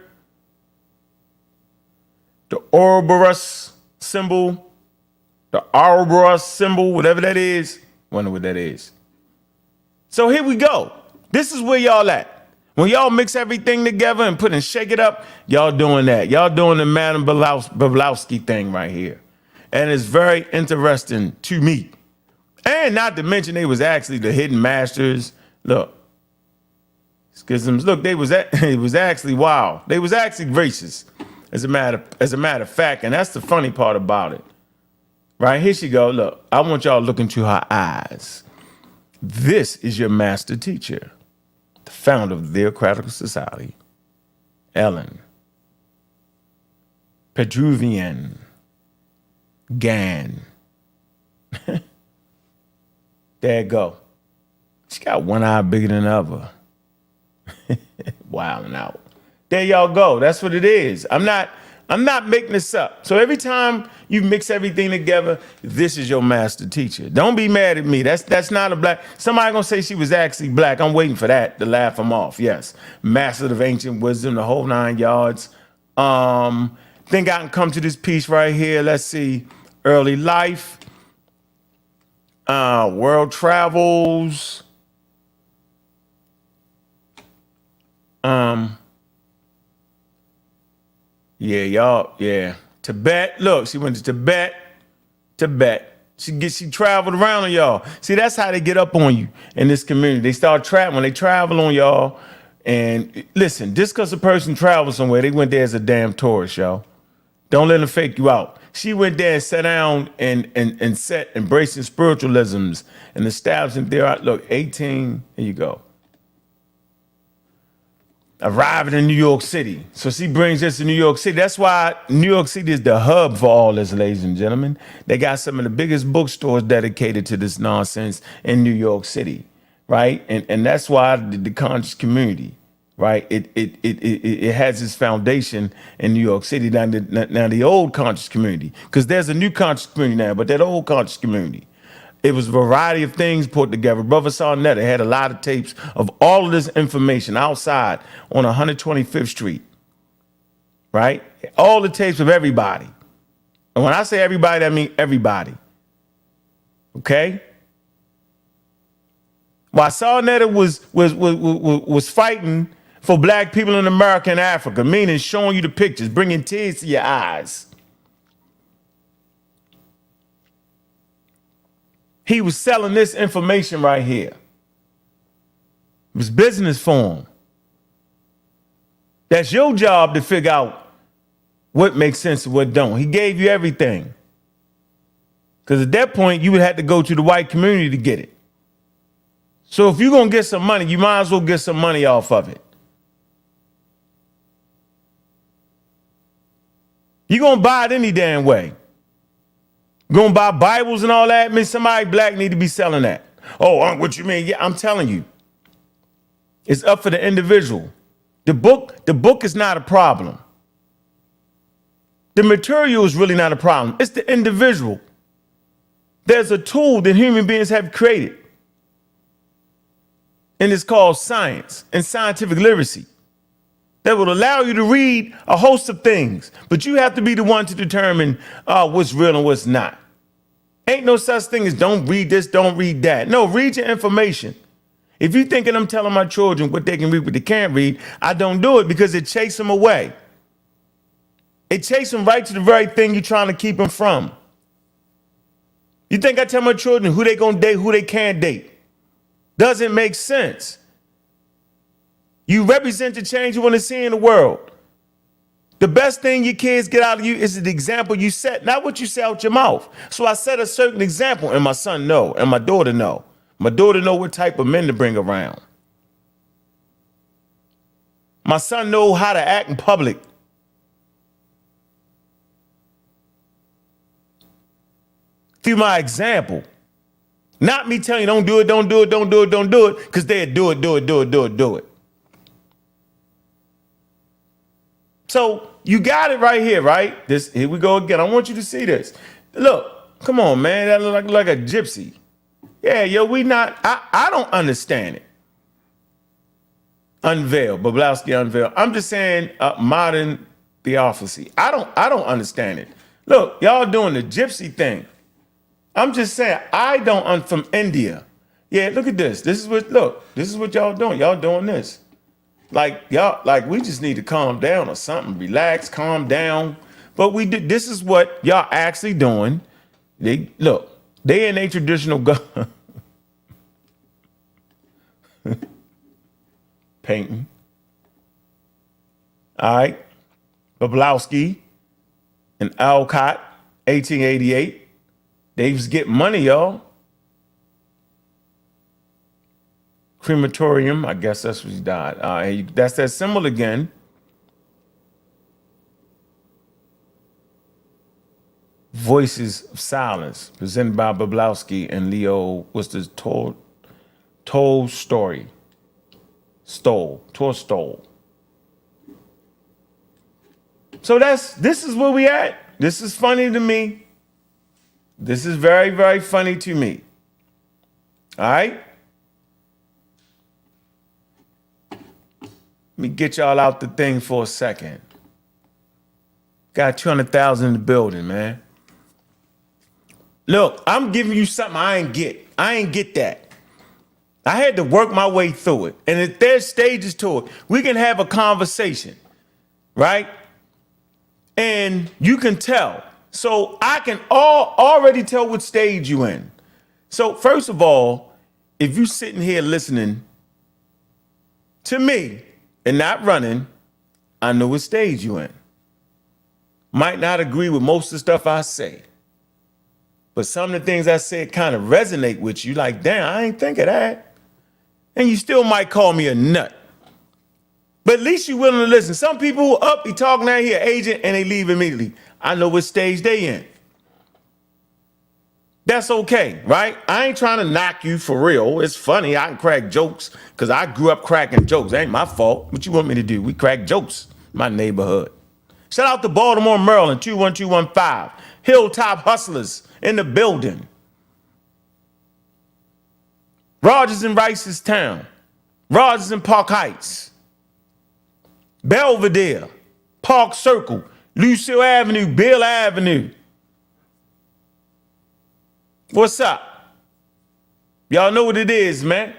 The Ouroboros symbol. The Ouroboros symbol, whatever that is. Wonder what that is. So here we go. This is where y'all at. When y'all mix everything together and put and shake it up, y'all doing that. Y'all doing the Madame Blavatsky thing right here. And it's very interesting to me. And not to mention they was actually the hidden masters. Look. Schisms. Look, it was actually wow. They was actually racist, as a matter of fact. And that's the funny part about it. Right, here she go. Look, I want y'all to look into her eyes. This is your master teacher, the founder of the Theocratical Society, Ellen Petruvian Gan. There you go. She got one eye bigger than the other. Wilding out. There y'all go. That's what it is. I'm not making this up. So every time you mix everything together, this is your master teacher. Don't be mad at me. That's not a black. Somebody gonna say she was actually black. I'm waiting for that to laugh them off. Yes, master of ancient wisdom, the whole 9 yards. Think I can come to this piece right here. Let's see, early life, world travels. Yeah, y'all, yeah. Tibet, look, she went to Tibet. She traveled around on y'all. See, that's how they get up on you in this community. They start traveling, when they travel on y'all. And listen, just because a person travels somewhere, they went there as a damn tourist, y'all. Don't let them fake you out. She went there and sat down and set embracing spiritualisms and establishing their, look, 18, here you go. Arriving in New York City. So she brings us to New York City. That's why New York City is the hub for all this, ladies and gentlemen. They got some of the biggest bookstores dedicated to this nonsense in New York City, right? And that's why the conscious community, right? It has its foundation in New York City. Now the old conscious community, because there's a new conscious community now, but that old conscious community, it was a variety of things put together. Brother SaNeter had a lot of tapes of all of this information outside on 125th Street, right? All the tapes of everybody. And when I say everybody, I mean everybody. Okay? While SaNeter was fighting for black people in America and Africa, meaning showing you the pictures, bringing tears to your eyes. He was selling this information right here. It was business for him. That's your job to figure out what makes sense and what don't. He gave you everything. Because at that point, you would have to go to the white community to get it. So if you're going to get some money, you might as well get some money off of it. You're going to buy it any damn way. Going to buy Bibles and all that? I mean, somebody black need to be selling that. Oh, what you mean? Yeah, I'm telling you. It's up for the individual. The book is not a problem. The material is really not a problem. It's the individual. There's a tool that human beings have created. And it's called science and scientific literacy that will allow you to read a host of things. But you have to be the one to determine what's real and what's not. Ain't no such thing as don't read this, don't read that. No, read your information. If you're thinking I'm telling my children what they can read, what they can't read, I don't do it because it chases them away. It chases them right to the very thing you're trying to keep them from. You think I tell my children who they gonna date, who they can't date? Doesn't make sense. You represent the change you want to see in the world. The best thing your kids get out of you is the example you set, not what you say out your mouth. So I set a certain example, and my son know, and my daughter know. My daughter know what type of men to bring around. My son know how to act in public. Through my example. Not me telling you don't do it, don't do it, don't do it, don't do it, because they'll do it, do it, do it, do it, do it. So you got it right here, right? Here we go again. I want you to see this. Look, come on, man. That look like a gypsy. Yeah, yo, I don't understand it. Unveil, Boblowski unveil. I'm just saying modern theosophy. I don't understand it. Look, y'all doing the gypsy thing. I'm just saying, I'm from India. Yeah, look at this. This is what y'all doing. Y'all doing this. Like we just need to calm down or something. Relax, calm down. But this is what y'all actually doing. They in a traditional painting. All right. Boblowski and Alcott, 1888. They was getting money, y'all. Crematorium, I guess that's what he died. That's that symbol again. Voices of Silence, presented by Boblowski and Leo, what's this, Tolstoy. So this is where we at. This is funny to me. This is very, very funny to me. All right? Let me get y'all out the thing for a second. Got 200,000 in the building, man. Look, I'm giving you something I ain't get that. I had to work my way through it. And if there's stages to it, we can have a conversation, right? And you can tell. So I can already tell what stage you in. So first of all, if you sitting here listening to me and not running, I know what stage you in. Might not agree with most of the stuff I say, but some of the things I said kind of resonate with you. Like, damn, I ain't think of that. And you still might call me a nut. But at least you're willing to listen. Some people up, be talking out here, agent, and they leave immediately. I know what stage they in. That's okay, right? I ain't trying to knock you for real. It's funny. I can crack jokes because I grew up cracking jokes. That ain't my fault. What you want me to do? We crack jokes in my neighborhood. Shout out to Baltimore, Maryland, 21215. Hilltop Hustlers in the building. Rogers and Rice's Town. Rogers and Park Heights. Belvedere. Park Circle. Lucille Avenue. Bill Avenue. What's up? Y'all know what it is, man.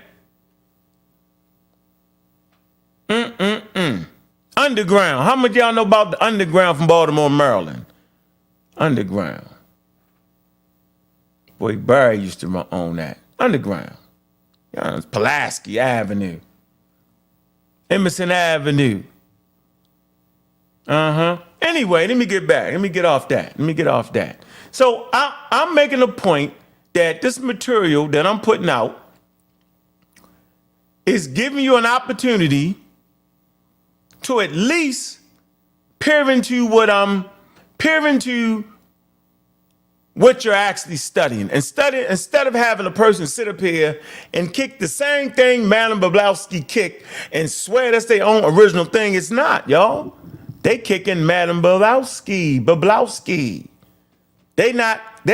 Underground. How much y'all know about the underground from Baltimore, Maryland? Underground. Boy, Barry used to own that. Underground. Yeah, it's Pulaski Avenue. Emerson Avenue. Anyway, let me get back. Let me get off that. So I'm making a point that this material that I'm putting out is giving you an opportunity to at least peer into what you're actually studying. Instead of having a person sit up here and kick the same thing Madam Boblowski kicked and swear that's their own original thing, it's not, y'all. They kicking Madam Boblowski. They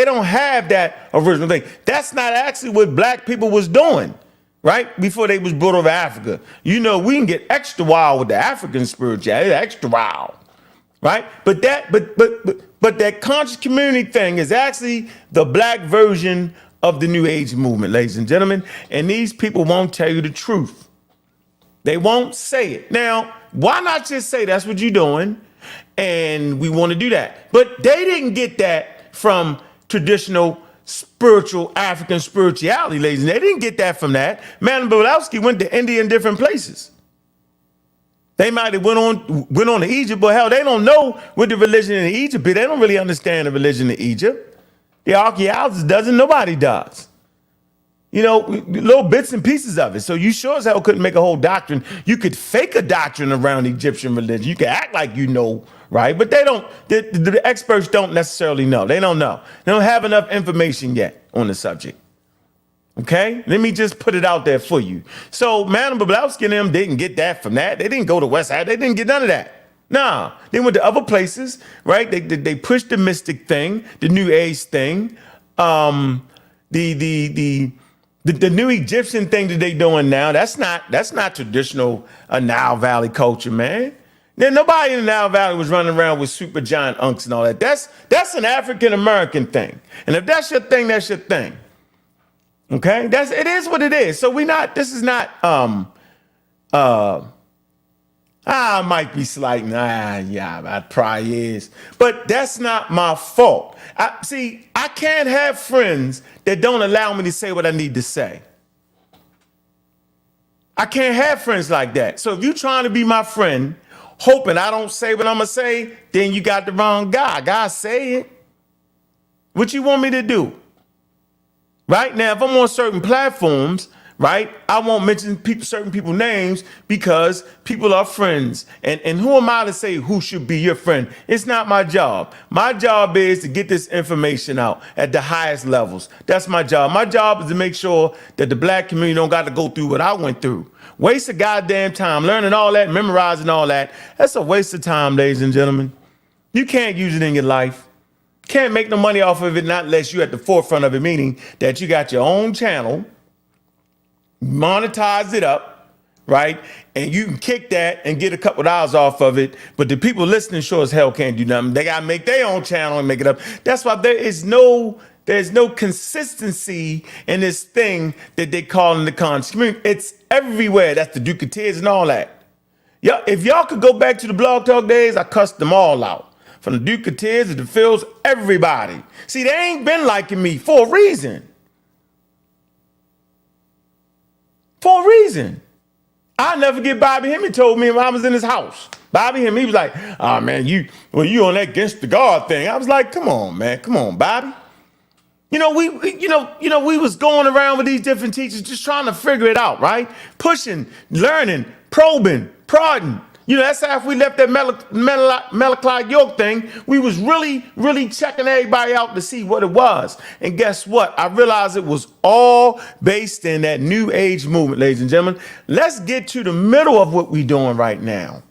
don't have that original thing. That's not actually what black people was doing, right? Before they was brought over Africa. You know, we can get extra wild with the African spirituality, extra wild, right? But that conscious community thing is actually the black version of the New Age movement, ladies and gentlemen. And these people won't tell you the truth. They won't say it. Now, why not just say that's what you're doing and we want to do that? But they didn't get that from traditional spiritual African spirituality, ladies. They didn't get that from that. Madam Blavatsky went to India and different places. They might have went on to Egypt, but hell, they don't know what the religion in Egypt is. They don't really understand the religion in Egypt. The archaeologist doesn't. Nobody does. You know, little bits and pieces of it. So you sure as hell couldn't make a whole doctrine. You could fake a doctrine around Egyptian religion. You could act like you know, right? But they don't. The experts don't necessarily know. They don't know. They don't have enough information yet on the subject. Okay? Let me just put it out there for you. So Madam Boblowski and them didn't get that from that. They didn't go to West Side. They didn't get none of that. Nah. They went to other places, right? They pushed the mystic thing, the New Age thing, the new Egyptian thing that they doing now. That's not traditional Nile Valley culture, man. Then nobody in the Nile Valley was running around with super giant unks and all that. That's an African American thing. And if that's your thing, that's your thing. Okay, it is what it is. So this is not might be slight. Yeah, it probably is. But that's not my fault. I can't have friends that don't allow me to say what I need to say. I can't have friends like that. So if you're trying to be my friend, hoping I don't say what I'm going to say, then you got the wrong guy. God say it. What you want me to do? Right now, if I'm on certain platforms, right, I won't mention certain people's names because people are friends. And who am I to say who should be your friend? It's not my job. My job is to get this information out at the highest levels. That's my job. My job is to make sure that the black community don't got to go through what I went through. Waste of goddamn time learning all that, memorizing all that. That's a waste of time, ladies and gentlemen. You can't use it in your life. Can't make no money off of it, not unless you're at the forefront of it, meaning that you got your own channel, monetize it up, right? And you can kick that and get a couple of dollars off of it. But the people listening sure as hell can't do nothing. They got to make their own channel and make it up. That's why there's no consistency in this thing that they call in the conscious community. It's everywhere. That's the Duke of Tears and all that. Yeah, if y'all could go back to the Blog Talk days, I cussed them all out. From the Duke of Tears to the Phils, everybody. See, they ain't been liking me for a reason. For a reason. I'll never forget Bobby Hemming told me when I was in his house. Bobby Hemming, he was like, oh man, you on that against the God thing. I was like, come on, man. Come on, Bobby. You know, we was going around with these different teachers just trying to figure it out, right? Pushing, learning, probing, prodding. You know, that's how if we left that Malachi York thing, we was really, really checking everybody out to see what it was. And guess what? I realized it was all based in that New Age movement, ladies and gentlemen. Let's get to the middle of what we're doing right now.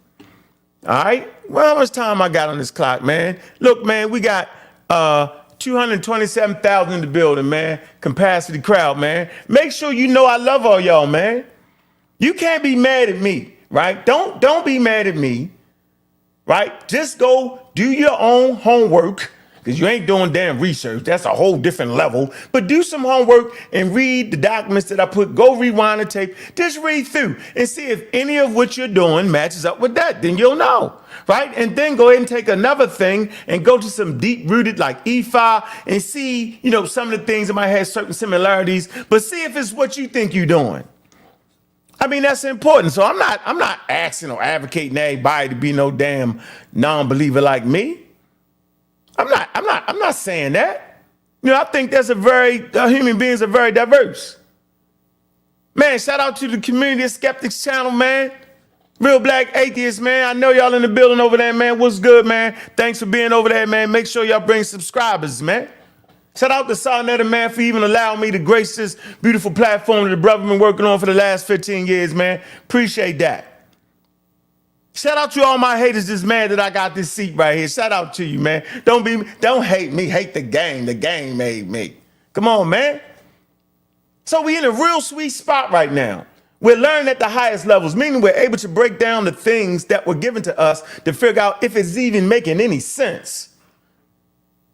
All right? Well, how much time I got on this clock, man? Look, man, we got 227,000 in the building, man. Capacity crowd, man. Make sure you know I love all y'all, man. You can't be mad at me. Right? Don't be mad at me. Right? Just go do your own homework. because you ain't doing damn research. That's a whole different level. But do some homework and read the documents that I put. Go rewind the tape. Just read through and see if any of what you're doing matches up with that. Then you'll know, right? And then go ahead and take another thing and go to some deep-rooted like EFI and see, you know, some of the things that might have certain similarities, but see if it's what you think you're doing. I mean, that's important. So I'm not asking or advocating everybody to be no damn non-believer like me. I'm not saying that. You know, I think human beings are very diverse. Man, shout out to the Community of Skeptics channel, man. Real Black Atheists, man. I know y'all in the building over there, man. What's good, man? Thanks for being over there, man. Make sure y'all bring subscribers, man. Shout out to SaNeter, man, for even allowing me to grace this beautiful platform that the brother been working on for the last 15 years, man. Appreciate that. Shout out to all my haters just mad that I got this seat right here. Shout out to you, man. Don't hate me. Hate the game. The game made me. Come on, man. So we in a real sweet spot right now. We're learning at the highest levels, meaning we're able to break down the things that were given to us to figure out if it's even making any sense.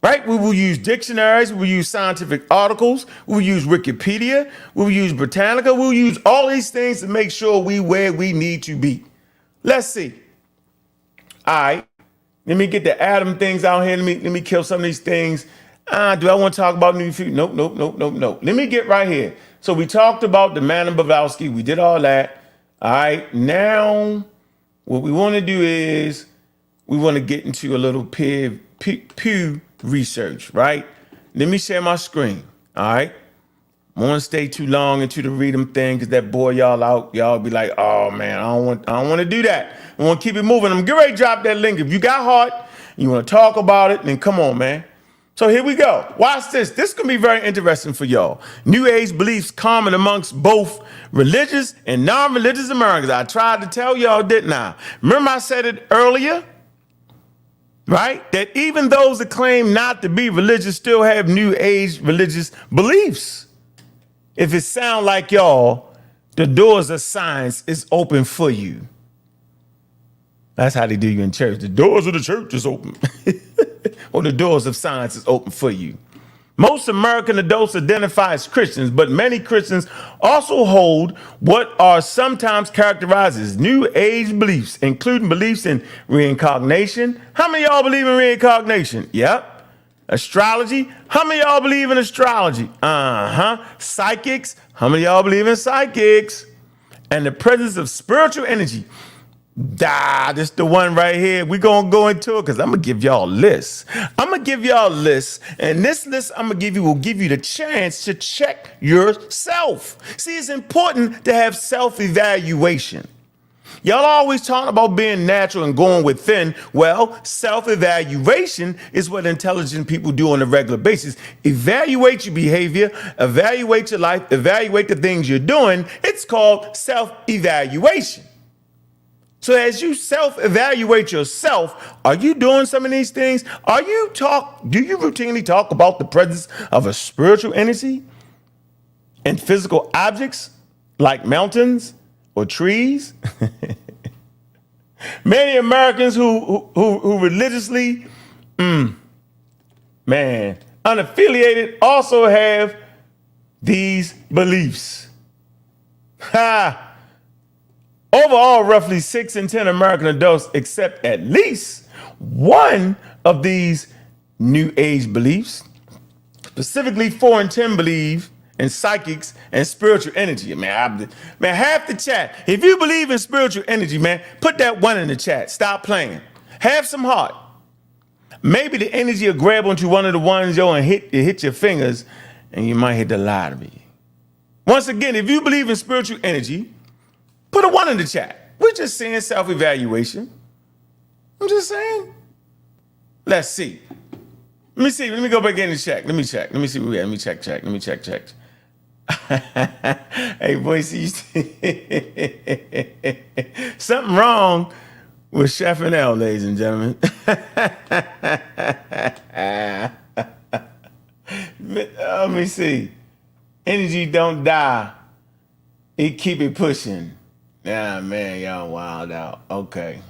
Right? We will use dictionaries, we will use scientific articles, we will use Wikipedia, we will use Britannica, we'll use all these things to make sure we where we need to be. Let's see. All right. Let me get the atom things out here. Let me kill some of these things. Do I want to talk about new future? Nope. Let me get right here. So we talked about the man of Blavatsky. We did all that. All right. Now, what we want to do is we want to get into a little Pew research, right? Let me share my screen, all right? I don't want to stay too long into the read them thing because that bore y'all out. Y'all be like, oh man, I don't want to do that. I want to keep it moving. I'm getting ready to drop that link. If you got heart, you want to talk about it, then come on, man. So here we go. Watch this. This is going to be very interesting for y'all. New Age beliefs common amongst both religious and non-religious Americans. I tried to tell y'all, didn't I? Remember I said it earlier? Right? That even those that claim not to be religious still have New Age religious beliefs. If it sound like y'all, the doors of science is open for you. That's how they do you in church. The doors of the church is open. Or the doors of science is open for you. Most American adults identify as Christians, but many Christians also hold what are sometimes characterized as New Age beliefs, including beliefs in reincarnation. How many of y'all believe in reincarnation? Yep. Astrology. How many of y'all believe in astrology? Psychics. How many of y'all believe in psychics? And the presence of spiritual energy. This the one right here. We're going to go into it because I'm going to give y'all a list. I'm going to give y'all a list. And this list I'm going to give you will give you the chance to check yourself. See, it's important to have self-evaluation. Y'all always talking about being natural and going within. Well, self-evaluation is what intelligent people do on a regular basis. Evaluate your behavior, evaluate your life, evaluate the things you're doing. It's called self-evaluation. So as you self-evaluate yourself, are you doing some of these things? Do you routinely talk about the presence of a spiritual energy and physical objects like mountains or trees? Many Americans who religiously, unaffiliated also have these beliefs. Overall, roughly 6 in 10 American adults accept at least one of these New Age beliefs. Specifically, 4 in 10 believe in psychics and spiritual energy. Man, half the chat. If you believe in spiritual energy, man, put that 1 in the chat. Stop playing. Have some heart. Maybe the energy will grab onto one of the ones, and hit your fingers, and you might hit the lottery. Once again, if you believe in spiritual energy, put a 1 in the chat. We're just saying self-evaluation. I'm just saying. Let's see. Let me see. Let me go back in and check. Let me check. Let me see where we at. Let me check. Let me check. Hey, boy, see, something wrong with Chef and L, ladies and gentlemen. Let me see. Energy don't die. It keep it pushing. Yeah, man, y'all wild out. Okay.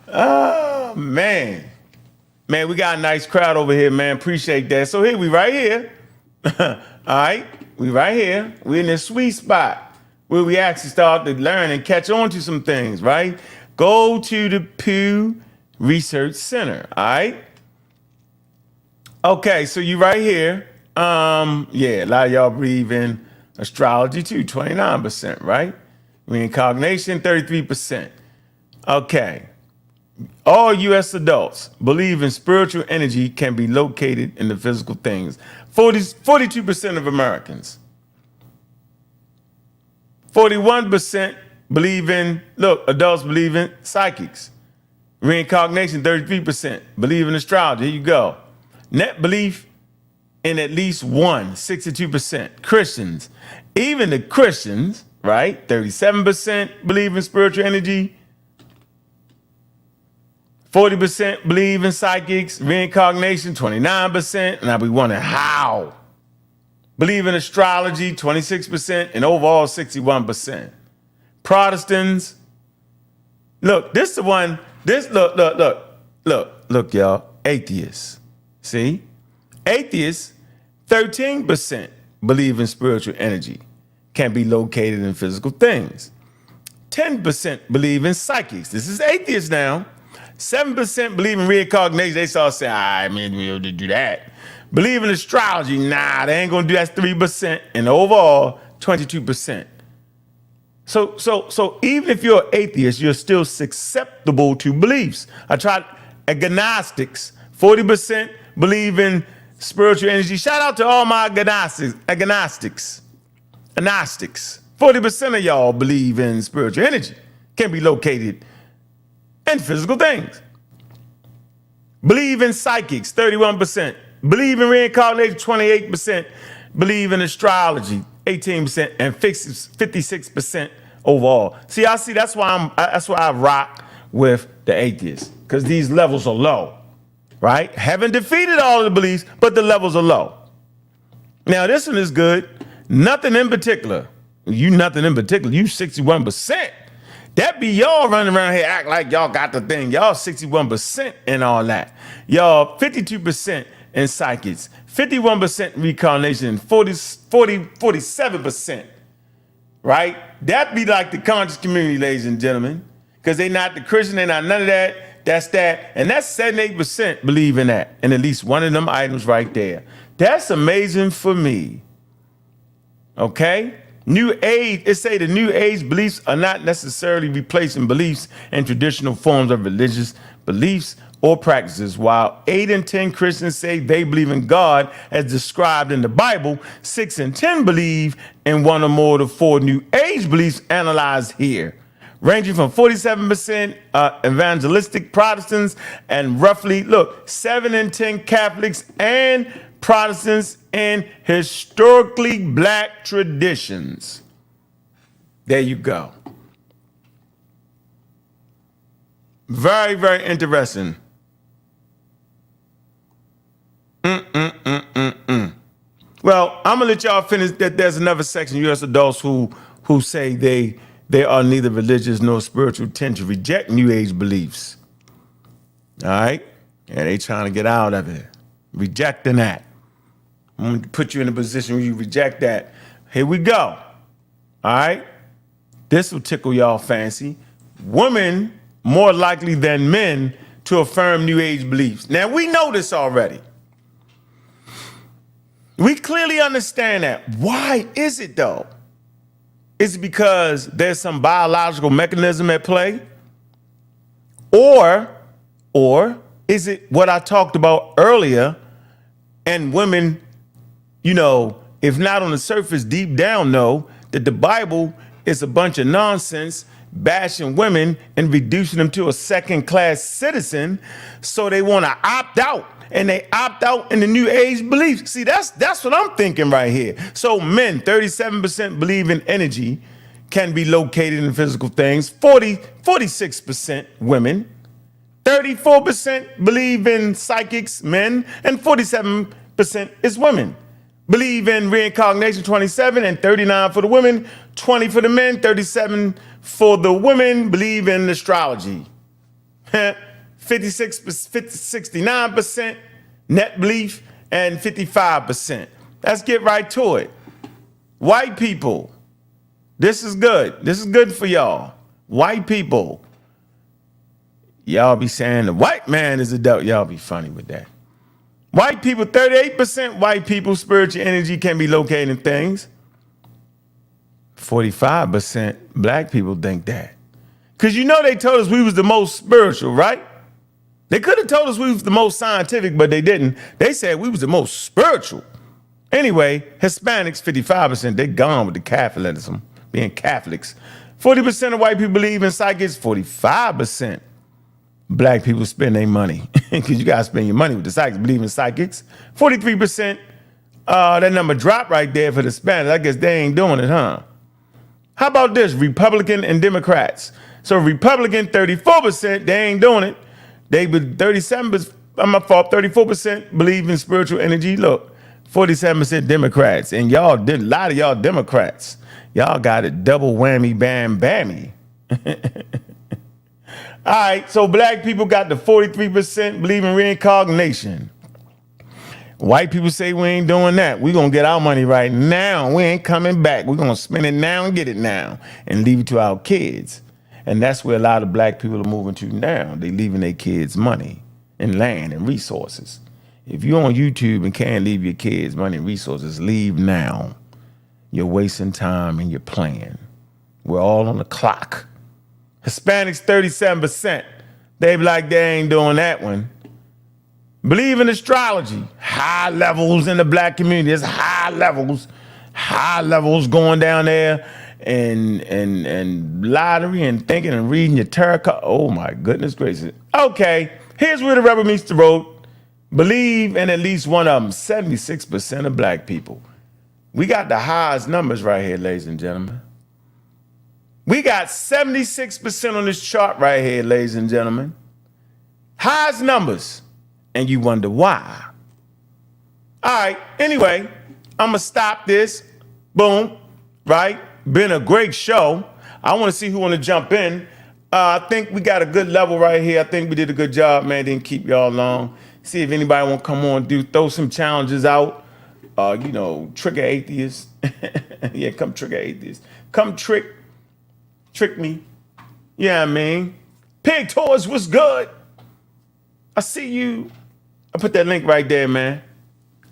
Oh, man. Man, we got a nice crowd over here, man. Appreciate that. So here we right here. All right, we right here. We in this sweet spot where we actually start to learn and catch on to some things, right? Go to the Pew Research Center, all right? Okay, so you right here. Yeah, a lot of y'all believe in astrology too, 29%, right? Reincarnation, 33%. Okay. All U.S. adults believe in spiritual energy can be located in the physical things. 42% of Americans. 41% believe in, adults believe in psychics. Reincarnation, 33%. Believe in astrology. Here you go. Net belief in at least one, 62%. Christians. Even the Christians, right? 37% believe in spiritual energy. 40% believe in psychics, reincarnation, 29%. Now we wonder how. Believe in astrology, 26%, and overall 61%. Protestants. Look, this is the one, look, y'all. Atheists. See? Atheists, 13% believe in spiritual energy can be located in physical things. 10% believe in psychics. This is atheists now. 7% believe in reincarnation. They start saying, I mean, we able to do that. Believe in astrology. Nah, they ain't gonna do that. 3%. And overall, 22%. So even if you're an atheist, you're still susceptible to beliefs. I tried agnostics. 40% believe in spiritual energy. Shout out to all my agnostics. 40% of y'all believe in spiritual energy. Can be located in physical things. Believe in psychics, 31%. Believe in reincarnation, 28%. Believe in astrology, 18%, and 56% overall. See, that's why I rock with the atheists, because these levels are low, right? Haven't defeated all of the beliefs, but the levels are low. Now, this one is good. Nothing in particular. You nothing in particular. You 61%. That be y'all running around here act like y'all got the thing. Y'all 61% in all that. Y'all 52% in psychics, 51% in reincarnation, and 47%, right? That be like the conscious community, ladies and gentlemen, because they not the Christian, they not none of that. That's that. And that's 78% believe in that. And at least one of them items right there. That's amazing for me. Okay? New Age, it say the New Age beliefs are not necessarily replacing beliefs in traditional forms of religious beliefs or practices. While 8 in 10 Christians say they believe in God as described in the Bible, 6 in 10 believe in one or more of the 4 New Age beliefs analyzed here, ranging from 47% evangelistic Protestants and roughly, 7 in 10 Catholics and Protestants in historically black traditions. There you go. Very, very interesting. Well, I'm gonna let y'all finish. That there's another section, U.S. adults who say they are neither religious nor spiritual, tend to reject New Age beliefs. All right? And they trying to get out of it. Rejecting that. I'm going to put you in a position where you reject that. Here we go. All right? This will tickle y'all fancy. Women more likely than men to affirm New Age beliefs. Now, we know this already. We clearly understand that. Why is it, though? Is it because there's some biological mechanism at play? Or is it what I talked about earlier, and women, if not on the surface, deep down know that the Bible is a bunch of nonsense, bashing women and reducing them to a second-class citizen, so they want to opt out, and they opt out in the New Age beliefs. See, that's what I'm thinking right here. So men, 37% believe in energy can be located in physical things, 46% women, 34% believe in psychics, men, and 47% is women. Believe in reincarnation, 27, and 39 for the women, 20 for the men, 37 for the women. Believe in astrology, 69% net belief, and 55%. Let's get right to it. White people, this is good. This is good for y'all. White people, y'all be saying the white man is a devil. Y'all be funny with that. White people, 38% white people, spiritual energy can be located in things. 45% black people think that. Because you know they told us we was the most spiritual, right? They could have told us we was the most scientific, but they didn't. They said we was the most spiritual. Anyway, Hispanics, 55%, they gone with the Catholicism, being Catholics. 40% of white people believe in psychics, 45%. Black people spend their money, because you got to spend your money with the psychics, believe in psychics. 43%, that number dropped right there for the Hispanics. I guess they ain't doing it, huh? How about this, Republican and Democrats? So Republican, 34%, they ain't doing it. They been 37%, I'm my fault, 34% believe in spiritual energy. Look, 47% Democrats. And y'all did, a lot of y'all Democrats. Y'all got it double whammy, bam, bammy. All right, so black people got the 43% believe in reincarnation. White people say we ain't doing that. We gonna get our money right now. We ain't coming back. We gonna spend it now and get it now and leave it to our kids. And that's where a lot of black people are moving to now. They leaving their kids money and land and resources. If you're on YouTube and can't leave your kids money and resources, leave now. You're wasting time and you're playing. We're all on the clock. Hispanics, 37%. They be like, they ain't doing that one. Believe in astrology. High levels in the black community. There's high levels going down there and lottery and thinking and reading your tarot card. Oh my goodness gracious. Okay, here's where the rubber meets the road. Believe in at least one of them. 76% of black people. We got the highest numbers right here, ladies and gentlemen. We got 76% on this chart right here, ladies and gentlemen. Highest numbers. And you wonder why. All right, anyway, I'm gonna stop this. Boom, right? Been a great show. I wanna see who wanna jump in. I think we got a good level right here. I think we did a good job, man. Didn't keep y'all long. See if anybody wanna come on, throw some challenges out. Trigger atheists. Yeah, come trigger atheists. Come trick me. Yeah, I mean. Pig Toys, what's good? I see you. I put that link right there, man.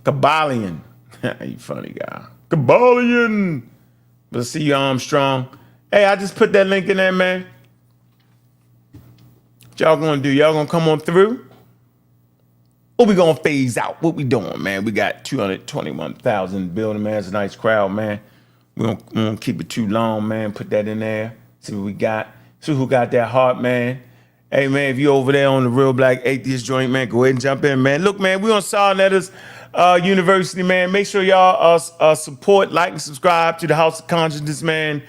Kabbalion. You funny guy. Kabbalion. But I see you, Armstrong. Hey, I just put that link in there, man. What y'all gonna do? Y'all gonna come on through? Or we gonna phase out? What we doing, man? We got 221,000 building, man. It's a nice crowd, man. We don't keep it too long, man. Put that in there. See what we got. See who got that heart, man. Hey, man, if you over there on the Real Black Atheist joint, man, go ahead and jump in, man. Look, man, we on SaNeter's University, man. Make sure y'all support, like, and subscribe to the House of Consciousness, man.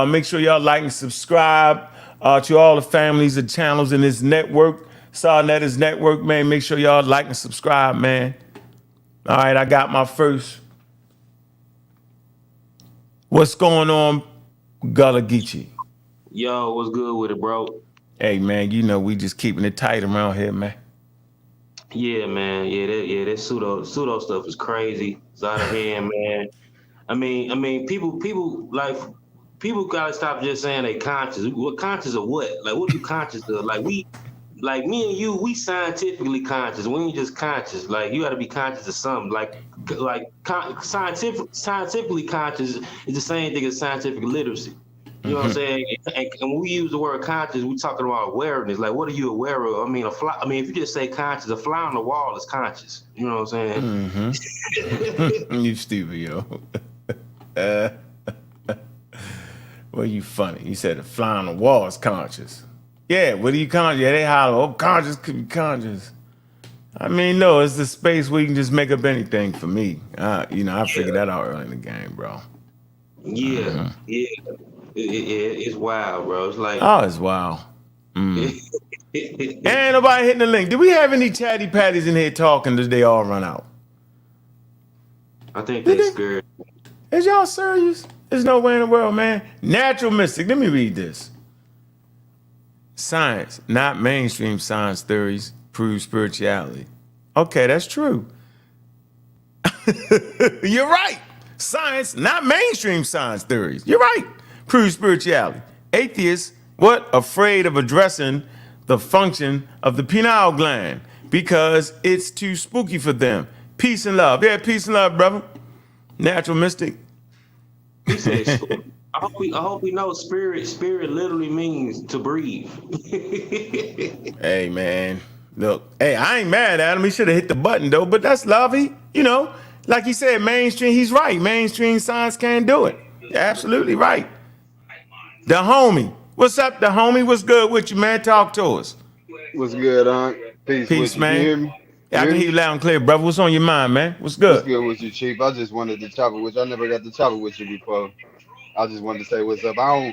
Make sure y'all like and subscribe to all the families and channels in this network, SaNeter's network, man. Make sure y'all like and subscribe, man. All right, I got my first. What's going on, Gullah Geechee? Yo, what's good with it, bro? Hey, man, you know we just keeping it tight around here, man. Yeah, man. That pseudo stuff is crazy. It's out of hand, man. I mean, people gotta stop just saying they conscious. What conscious of what? Like, what are you conscious of? Like me and you, we scientifically conscious. We ain't just conscious. Like, you gotta be conscious of something. Scientifically conscious is the same thing as scientific literacy. You know what I'm saying? And when we use the word conscious, we talking about awareness. Like, what are you aware of? I mean, if you just say conscious, a fly on the wall is conscious. You know what I'm saying? You stupid, yo. Well, you funny. You said a fly on the wall is conscious. Yeah, what are you conscious? Yeah, they holler, oh, conscious could be conscious. I mean, no, it's the space where you can just make up anything for me. I figured that out early in the game, bro. Yeah, yeah. It's wild, bro. It's like, oh, it's wild. Ain't nobody hitting the link. Do we have any chatty patties in here talking? Did they all run out? I think they're scared. Is y'all serious? There's no way in the world, man. Natural mystic. Let me read this. Science, not mainstream science theories, prove spirituality. Okay, that's true. You're right. Science, not mainstream science theories. You're right. Prove spirituality. Atheists, what? Afraid of addressing the function of the pineal gland because it's too spooky for them. Peace and love. Yeah, peace and love, brother. Natural mystic. He said, I hope we know spirit literally means to breathe. Hey, man. Look, hey, I ain't mad at him. He should have hit the button, though, but that's lovey. You know, like he said, mainstream, he's right. Mainstream science can't do it. You're absolutely right. The homie. What's up, the homie? What's good with you, man? Talk to us. What's good, Ankh? Peace, man. Can you hear me? Yeah, I can hear you loud and clear, brother. What's on your mind, man? What's good? What's good with you, Chief? I just wanted to chop it with you. I never got to chop it with you before. I just wanted to say what's up. I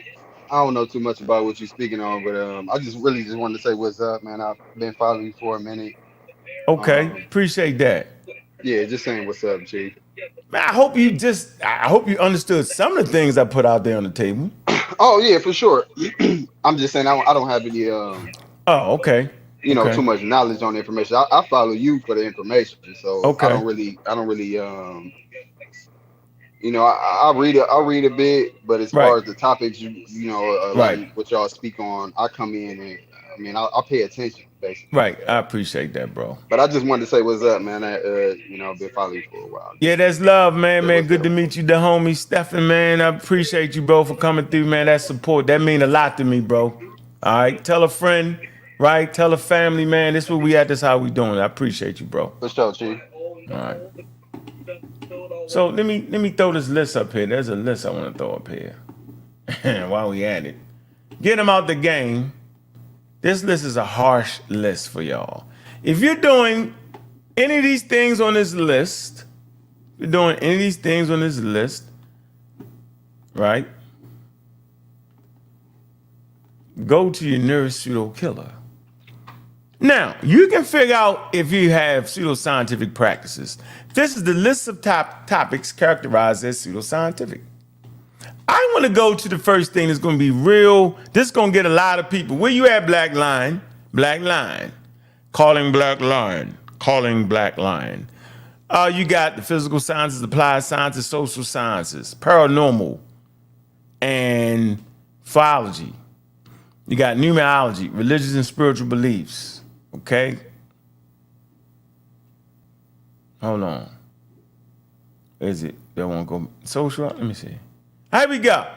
don't know too much about what you're speaking on, but I just wanted to say what's up, man. I've been following you for a minute. Okay, appreciate that. Yeah, just saying what's up, Chief. Man, I hope you understood some of the things I put out there on the table. Oh yeah, for sure. I'm just saying I don't have any oh, okay. Too much knowledge on the information. I follow you for the information, so okay. I don't really I read a bit, but as far as the topics, like what y'all speak on, I come in and I pay attention basically. Right, I appreciate that, bro. But I just wanted to say what's up, man. I've been following you for a while. Yeah, that's love, man. Man, good to meet you, the homie Stephen, man. I appreciate you, bro, for coming through, man. That support, that mean a lot to me, bro. All right, tell a friend, right? Tell a family, man. This is what we at. This is how we doing. I appreciate you, bro. For sure, Chief. All right. So let me throw this list up here. There's a list I want to throw up here. While we at it, get them out the game. This list is a harsh list for y'all. If you're doing any of these things on this list, right? Go to your nearest pseudo killer. Now, you can figure out if you have pseudoscientific practices. This is the list of topics characterized as pseudoscientific. I want to go to the first thing that's going to be real. This is going to get a lot of people. Where you at, Black Lion? Black Lion. Calling Black Lion. Calling Black Lion. You got the physical sciences, applied sciences, social sciences, paranormal, and philology. You got numerology, religious and spiritual beliefs. Okay? Hold on. Is it? They want to go social? Let me see. Here we go.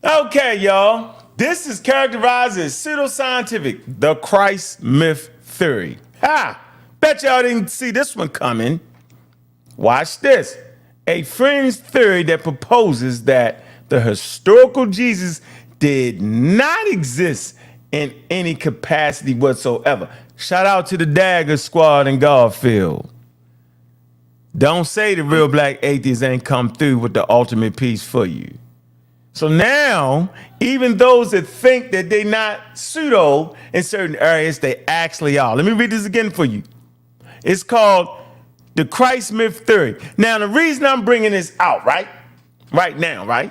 Okay, y'all. This is characterized as pseudoscientific, the Christ myth theory. Bet y'all didn't see this one coming. Watch this. A fringe theory that proposes that the historical Jesus did not exist in any capacity whatsoever. Shout out to the Dagger Squad in Garfield. Don't say the real black atheists ain't come through with the ultimate peace for you. So now, even those that think that they're not pseudo in certain areas, they actually are. Let me read this again for you. It's called the Christ myth theory. Now, the reason I'm bringing this out right now,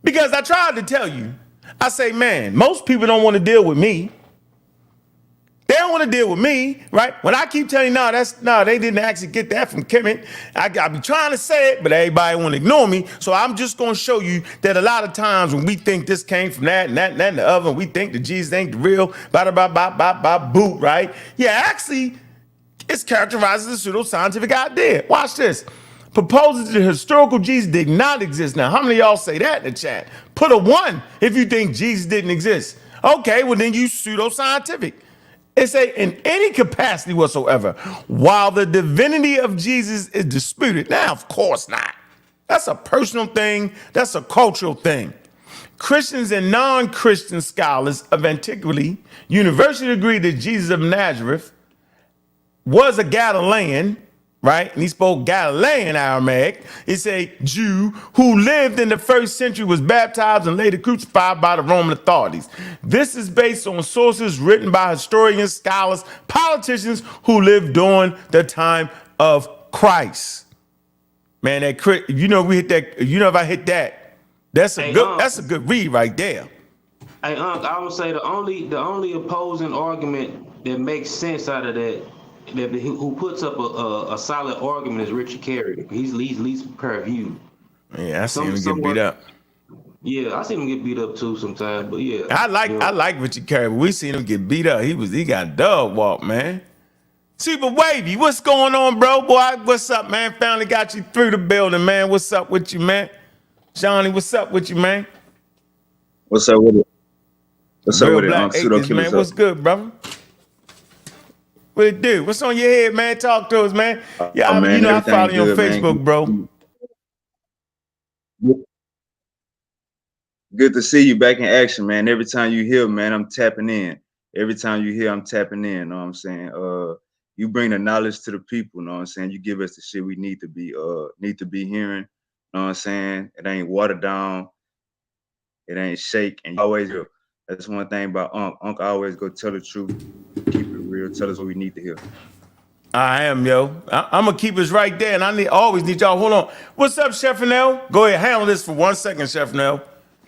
because I tried to tell you, I say, man, most people don't want to deal with me. They don't want to deal with me, right? When I keep telling you, they didn't actually get that from Kemet. I be trying to say it, but everybody want to ignore me. So I'm just going to show you that a lot of times when we think this came from that and that and that and the other, and we think that Jesus ain't the real, boot, right? Yeah, actually, it's characterized as a pseudoscientific idea. Watch this. Proposes that the historical Jesus did not exist. Now, how many of y'all say that in the chat? Put a 1 if you think Jesus didn't exist. Okay, well then you pseudoscientific. It say in any capacity whatsoever, while the divinity of Jesus is disputed. Now, of course not. That's a personal thing. That's a cultural thing. Christians and non-Christian scholars of antiquity universally agree that Jesus of Nazareth was a Galilean, right? And he spoke Galilean Aramaic. It's a Jew who lived in the 1st century, was baptized and later crucified by the Roman authorities. This is based on sources written by historians, scholars, politicians who lived during the time of Christ. Man, if I hit that, that's a good read right there. Hey, I would say the only opposing argument that makes sense out of that who puts up a solid argument is Richard Carey. He's least per view. Yeah, I seen him get beat up. Yeah, I seen him get beat up too sometimes, but yeah. I like Richard Carey, but we seen him get beat up. He got dog walk, man. Super Wavy, what's going on, bro? Boy, what's up, man? Finally got you through the building, man. What's up with you, man? Johnny, what's up with you, man? What's up with it? What's up with it? Black Pseudo Acres, man. up. What's good, brother? What it do? What's on your head, man? Talk to us, man. Yeah, man, you know I follow you on good, Facebook, man. bro. Good to see you back in action, man. Every time you hear, man, I'm tapping in. Every time you hear, I'm tapping in. Know what I'm saying? You bring the knowledge to the people. Know what I'm saying? You give us the shit we need to be hearing. Know what I'm saying? It ain't watered down. It ain't shake. And you always go. That's one thing about Ankh. Ankh always go tell the truth, keep it real, tell us what we need to hear. I am, yo. I'm gonna keep us right there, and I always need y'all. Hold on. What's up, Chef Nell? Go ahead, handle this for 1 second, Chef Nell.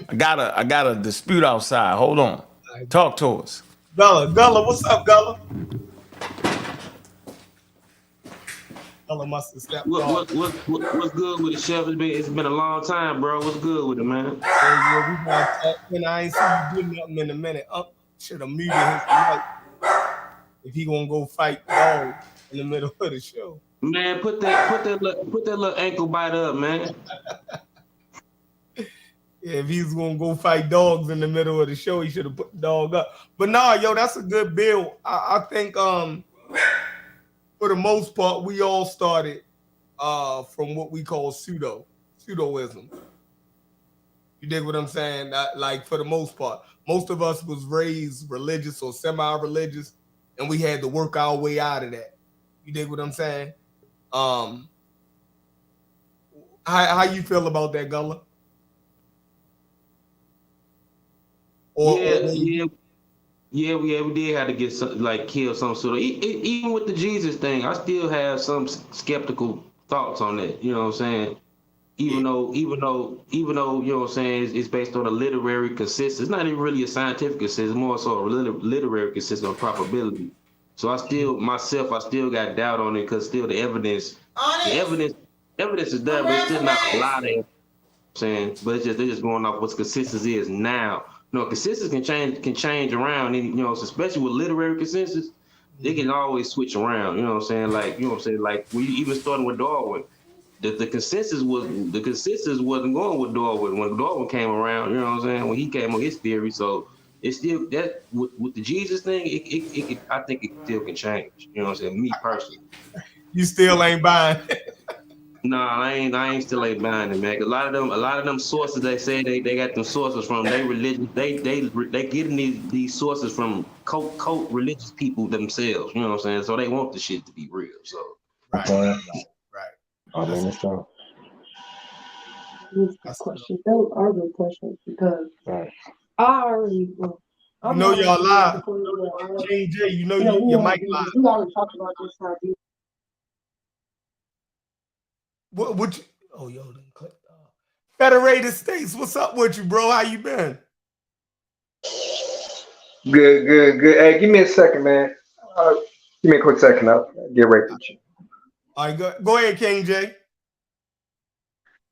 I got a dispute outside. Hold on. Talk to us. Gullah, what's up, Gullah? Gullah must have stepped off. What's good with it, Chef? It's been a long time, bro. What's good with it, man? Yeah, we gonna talk. And I ain't seen you do nothing in a minute. Should have muted his mic if he gonna go fight dog in the middle of the show. Man, put that little ankle bite up, man. Yeah, if he's gonna go fight dogs in the middle of the show, he should have put the dog up. But nah, yo, that's a good build. I think for the most part, we all started from what we call pseudoism. You dig what I'm saying? Like for the most part, most of us was raised religious or semi-religious, and we had to work our way out of that. You dig what I'm saying? How you feel about that, Gullah? We did have to get kill some sort of. Even with the Jesus thing, I still have some skeptical thoughts on that. You know what I'm saying? Even though, you know what I'm saying, it's based on a literary consensus. It's not even really a scientific consensus, more so a literary consensus on probability. So I still got doubt on it because still the evidence is there, but it's still not a lot of it. Saying, but they're just going off what consensus is now. You know, consensus can change around, and you know, especially with literary consensus, they can always switch around. You know what I'm saying? Like we even starting with Darwin. The consensus wasn't going with Darwin when Darwin came around. You know what I'm saying? When he came on his theory, so it's still that with the Jesus thing. I think it still can change. You know what I'm saying? Me personally, you still ain't buying. Nah, I ain't still ain't buying it, man. A lot of them sources they say they got them sources from. They religion. They getting these sources from cult religious people themselves. You know what I'm saying? So they want the shit to be real. So right. I mean, it's true. Question. Those are good questions because I already. You know y'all live. JJ, you know your mic live. We already talked about this. What you, oh, yo, didn't click. Federated States, what's up with you, bro? How you been? Good. Hey, give me a second, man. Give me a quick second. I'll get right with you. All right, go ahead, King J.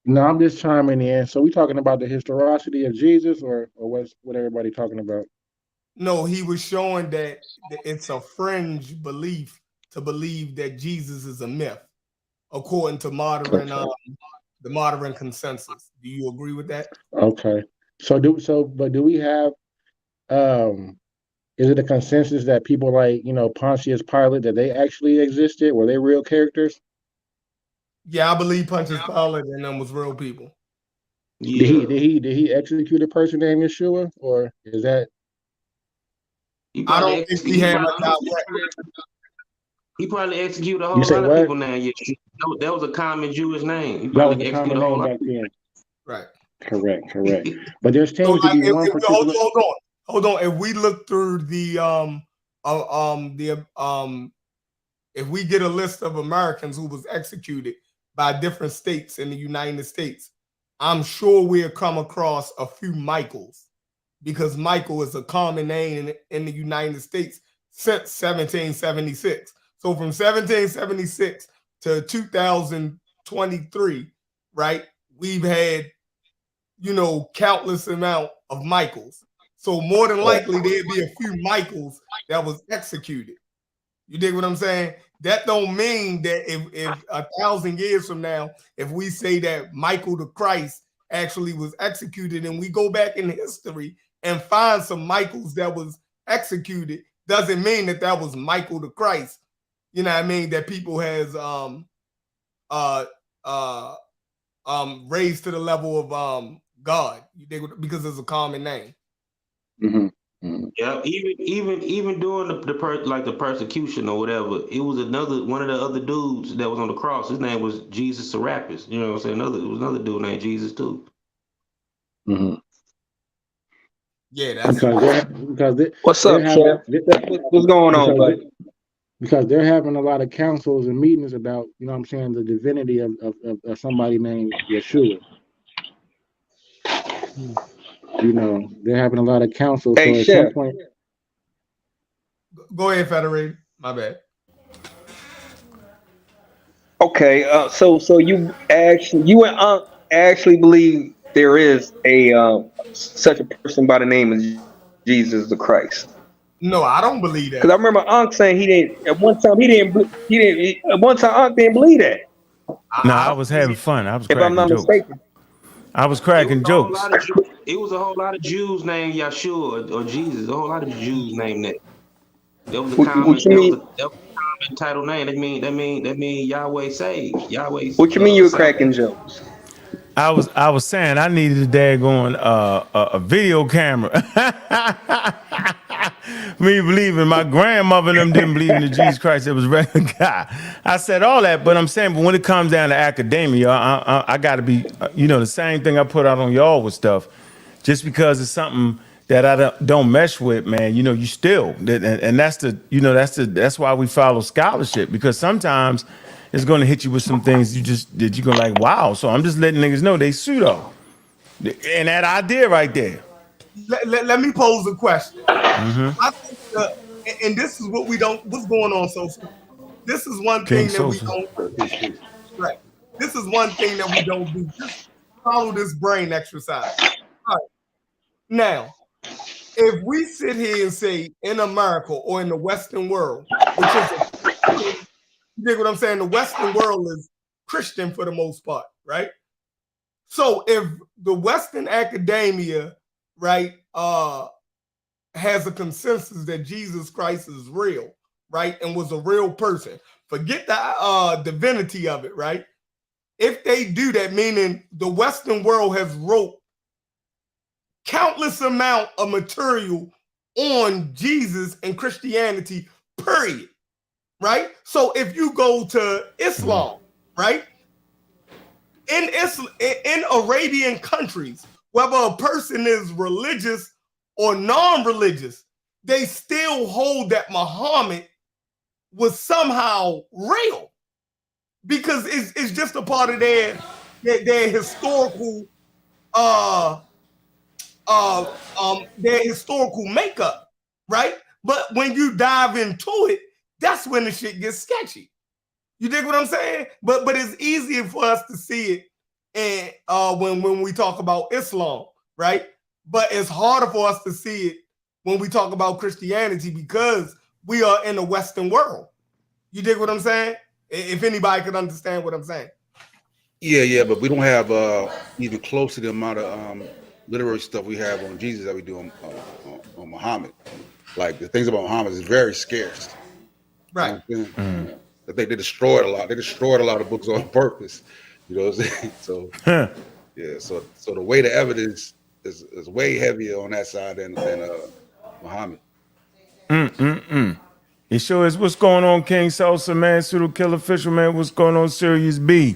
No, I'm just chiming in. So we talking about the historicity of Jesus, or what everybody talking about? No, he was showing that it's a fringe belief to believe that Jesus is a myth, according to the modern consensus. Do you agree with that? Okay. But do we have is it a consensus that people like, Pontius Pilate, that they actually existed? Were they real characters? Yeah, I believe Pontius Pilate and them was real people. Yeah. Did he execute a person named Yeshua, or is that? I don't think he had a He probably executed a whole lot of people now. Yeah, that was a common Jewish name. He that was a common name back then. Right. Correct. But there seems to be one particular. Hold on. If we look through if we get a list of Americans who was executed by different states in the United States, I'm sure we'll come across a few Michaels because Michael is a common name in the United States since 1776. So from 1776 to 2023, right, we've had, countless amount of Michaels. So more than likely there'd be a few Michaels that was executed. You dig what I'm saying? That don't mean that if 1,000 years from now, if we say that Michael the Christ actually was executed and we go back in history and find some Michaels that was executed, doesn't mean that that was Michael the Christ. You know what I mean? That people has raised to the level of God. You dig what, because it's a common name. Mm-hmm. Yeah, even during the persecution or whatever, it was one of the other dudes that was on the cross. His name was Jesus Serapis. You know what I'm saying? It was another dude named Jesus too. Mm-hmm. Yeah, that's what's up, champ? What's going on, buddy? Because they're having a lot of councils and meetings about, the divinity of somebody named Yeshua. They're having a lot of councils. Hey, so at Chef. some point, go ahead, Federated. My bad. Okay, so you and Ankh actually believe there is a such a person by the name of Jesus the Christ? No, I don't believe that. Because I remember Ankh saying he didn't at one time. At one time Ankh didn't believe that. No, I was having fun. I was If I'm cracking not jokes. mistaken. I was cracking jokes. It was a whole lot of Jews named Yeshua or Jesus. A whole lot of Jews named that. That was a common. That was a common title name. That mean Yahweh saved. Yahweh. What you mean you were cracking jokes? I was saying I needed a daggone a video camera. Me believing my grandmother and them didn't believe in the Jesus Christ. It was regular guy. I said all that, but I'm saying, but when it comes down to academia, I got to be, the same thing I put out on y'all with stuff. Just because it's something that I don't mesh with, man, you still, and that's that's why we follow scholarship, because sometimes it's going to hit you with some things that you're going to like, wow. So I'm just letting niggas know they pseudo. And that idea right there. Let me pose a question. Mm-hmm. I think and this is what's going on, social. This is one King thing that we social. don't right. This is one thing that we don't do. Just follow this brain exercise. All right. Now, if we sit here and say in America or in the Western world, which is you dig what I'm saying? The Western world is Christian for the most part, right? So if the Western academia, right, has a consensus that Jesus Christ is real, right, and was a real person, forget the divinity of it, right? If they do that, meaning the Western world has wrote countless amount of material on Jesus and Christianity, period, right? So if you go to Islam, right, in Arabian countries, whether a person is religious or non-religious, they still hold that Muhammad was somehow real, because it's just a part of their historical their historical makeup, right? But when you dive into it, that's when the shit gets sketchy. You dig what I'm saying? But it's easier for us to see it and when we talk about Islam, right? But it's harder for us to see it when we talk about Christianity, because we are in the Western world. You dig what I'm saying? If anybody could understand what I'm saying. Yeah, but we don't have even close to the amount of literary stuff we have on Jesus that we do on Muhammad. Like the things about Muhammad is very scarce. Right. They destroyed a lot. They destroyed a lot of books on purpose. You know what I'm saying? So yeah, so the weight of evidence is way heavier on that side than Muhammad. It sure is. What's going on, King Sosa, man? Pseudo Killer Official, man. What's going on, Sirius B?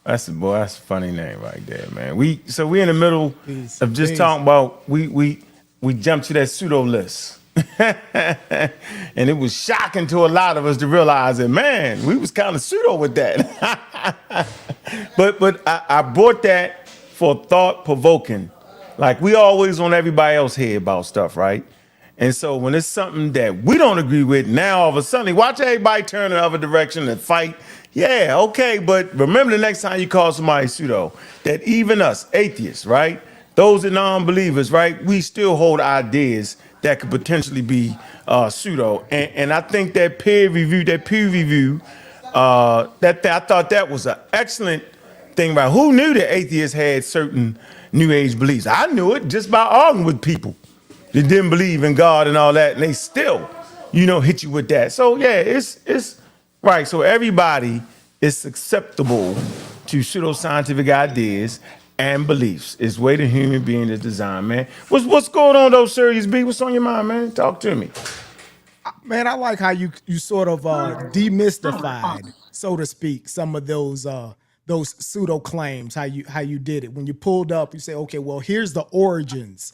That's a funny name right there, man. We in the middle of just talking about we jumped to that pseudo list. And it was shocking to a lot of us to realize that, man, we was kind of pseudo with that. but I brought that for thought provoking, Like we always on everybody else head about stuff, right? And so when it's something that we don't agree with, now all of a sudden, watch everybody turn the other direction and fight. Yeah, okay, but remember the next time you call somebody pseudo, that even us, atheists, right? Those are non-believers, right? We still hold ideas that could potentially be pseudo. And I think that peer review, I thought that was an excellent thing about who knew that atheists had certain New Age beliefs. I knew it just by arguing with people that didn't believe in God and all that, and they still, hit you with that. So yeah, it's right. So everybody is susceptible to pseudoscientific ideas and beliefs. It's the way the human being is designed, man. What's going on though, Serious B? What's on your mind, man? Talk to me. Man, I like how you sort of demystified, so to speak, some of those pseudo claims. How you did it when you pulled up. You say, okay, well, here's the origins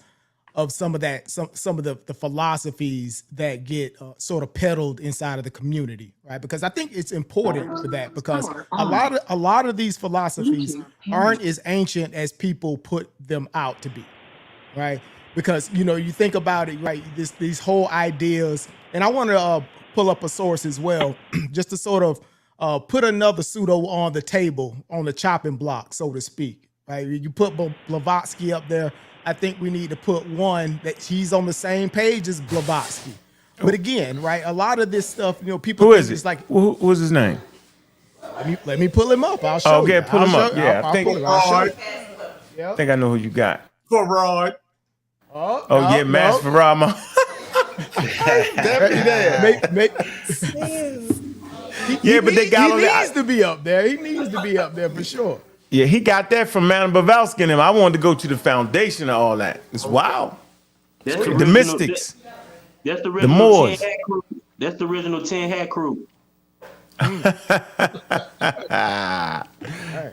of some of that, some of the philosophies that get sort of peddled inside of the community, right? Because I think it's important for that, because a lot of these philosophies aren't as ancient as people put them out to be, right? Because you think about it, right? These whole ideas, and I want to pull up a source as well, just to sort of put another pseudo on the table, on the chopping block, so to speak, right? You put Blavatsky up there. I think we need to put one that he's on the same page as Blavatsky. But again, right, a lot of this stuff, people Who is it? It's like, who's his name? Let me pull him up. I'll show you. Okay, pull him up. Yeah, I think I know who you got. Farad. Yeah, Mass Farad. But they got he needs to be up there. He needs to be up there for sure. Yeah, he got that from Madame Blavatsky and him. I wanted to go to the foundation of all that. It's wild. That's the mystics. That's the original Moors. 10 hat crew. That's the original 10 hat crew.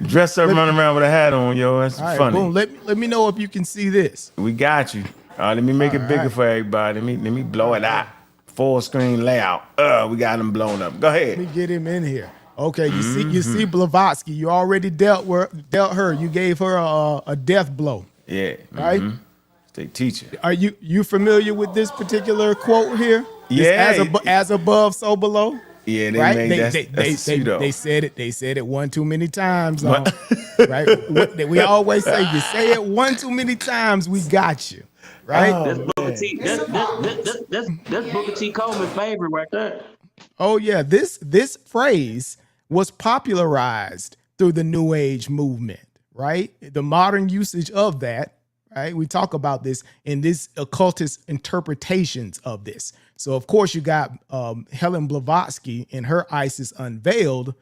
Dress up, running around with a hat on, yo. That's funny. Boom. Let me know if you can see this. We got you. All right, let me make it bigger for everybody. Let me blow it out. Full screen layout. We got him blown up. Go ahead. Let me get him in here. Okay, you see Blavatsky. You already dealt her. You gave her a death blow. Yeah. Right? State teacher. Are you familiar with this particular quote here? Yeah. As above, so below. Yeah, they said it. They said it one too many times. Right? We always say, you say it one too many times, we got you. Right? That's Booker T. That's Booker T. Coleman's favorite right there. Oh yeah, this phrase was popularized through the New Age movement, right? The modern usage of that, right? We talk about this in these occultist interpretations of this. So of course you got Helen Blavatsky and her Isis Unveiled,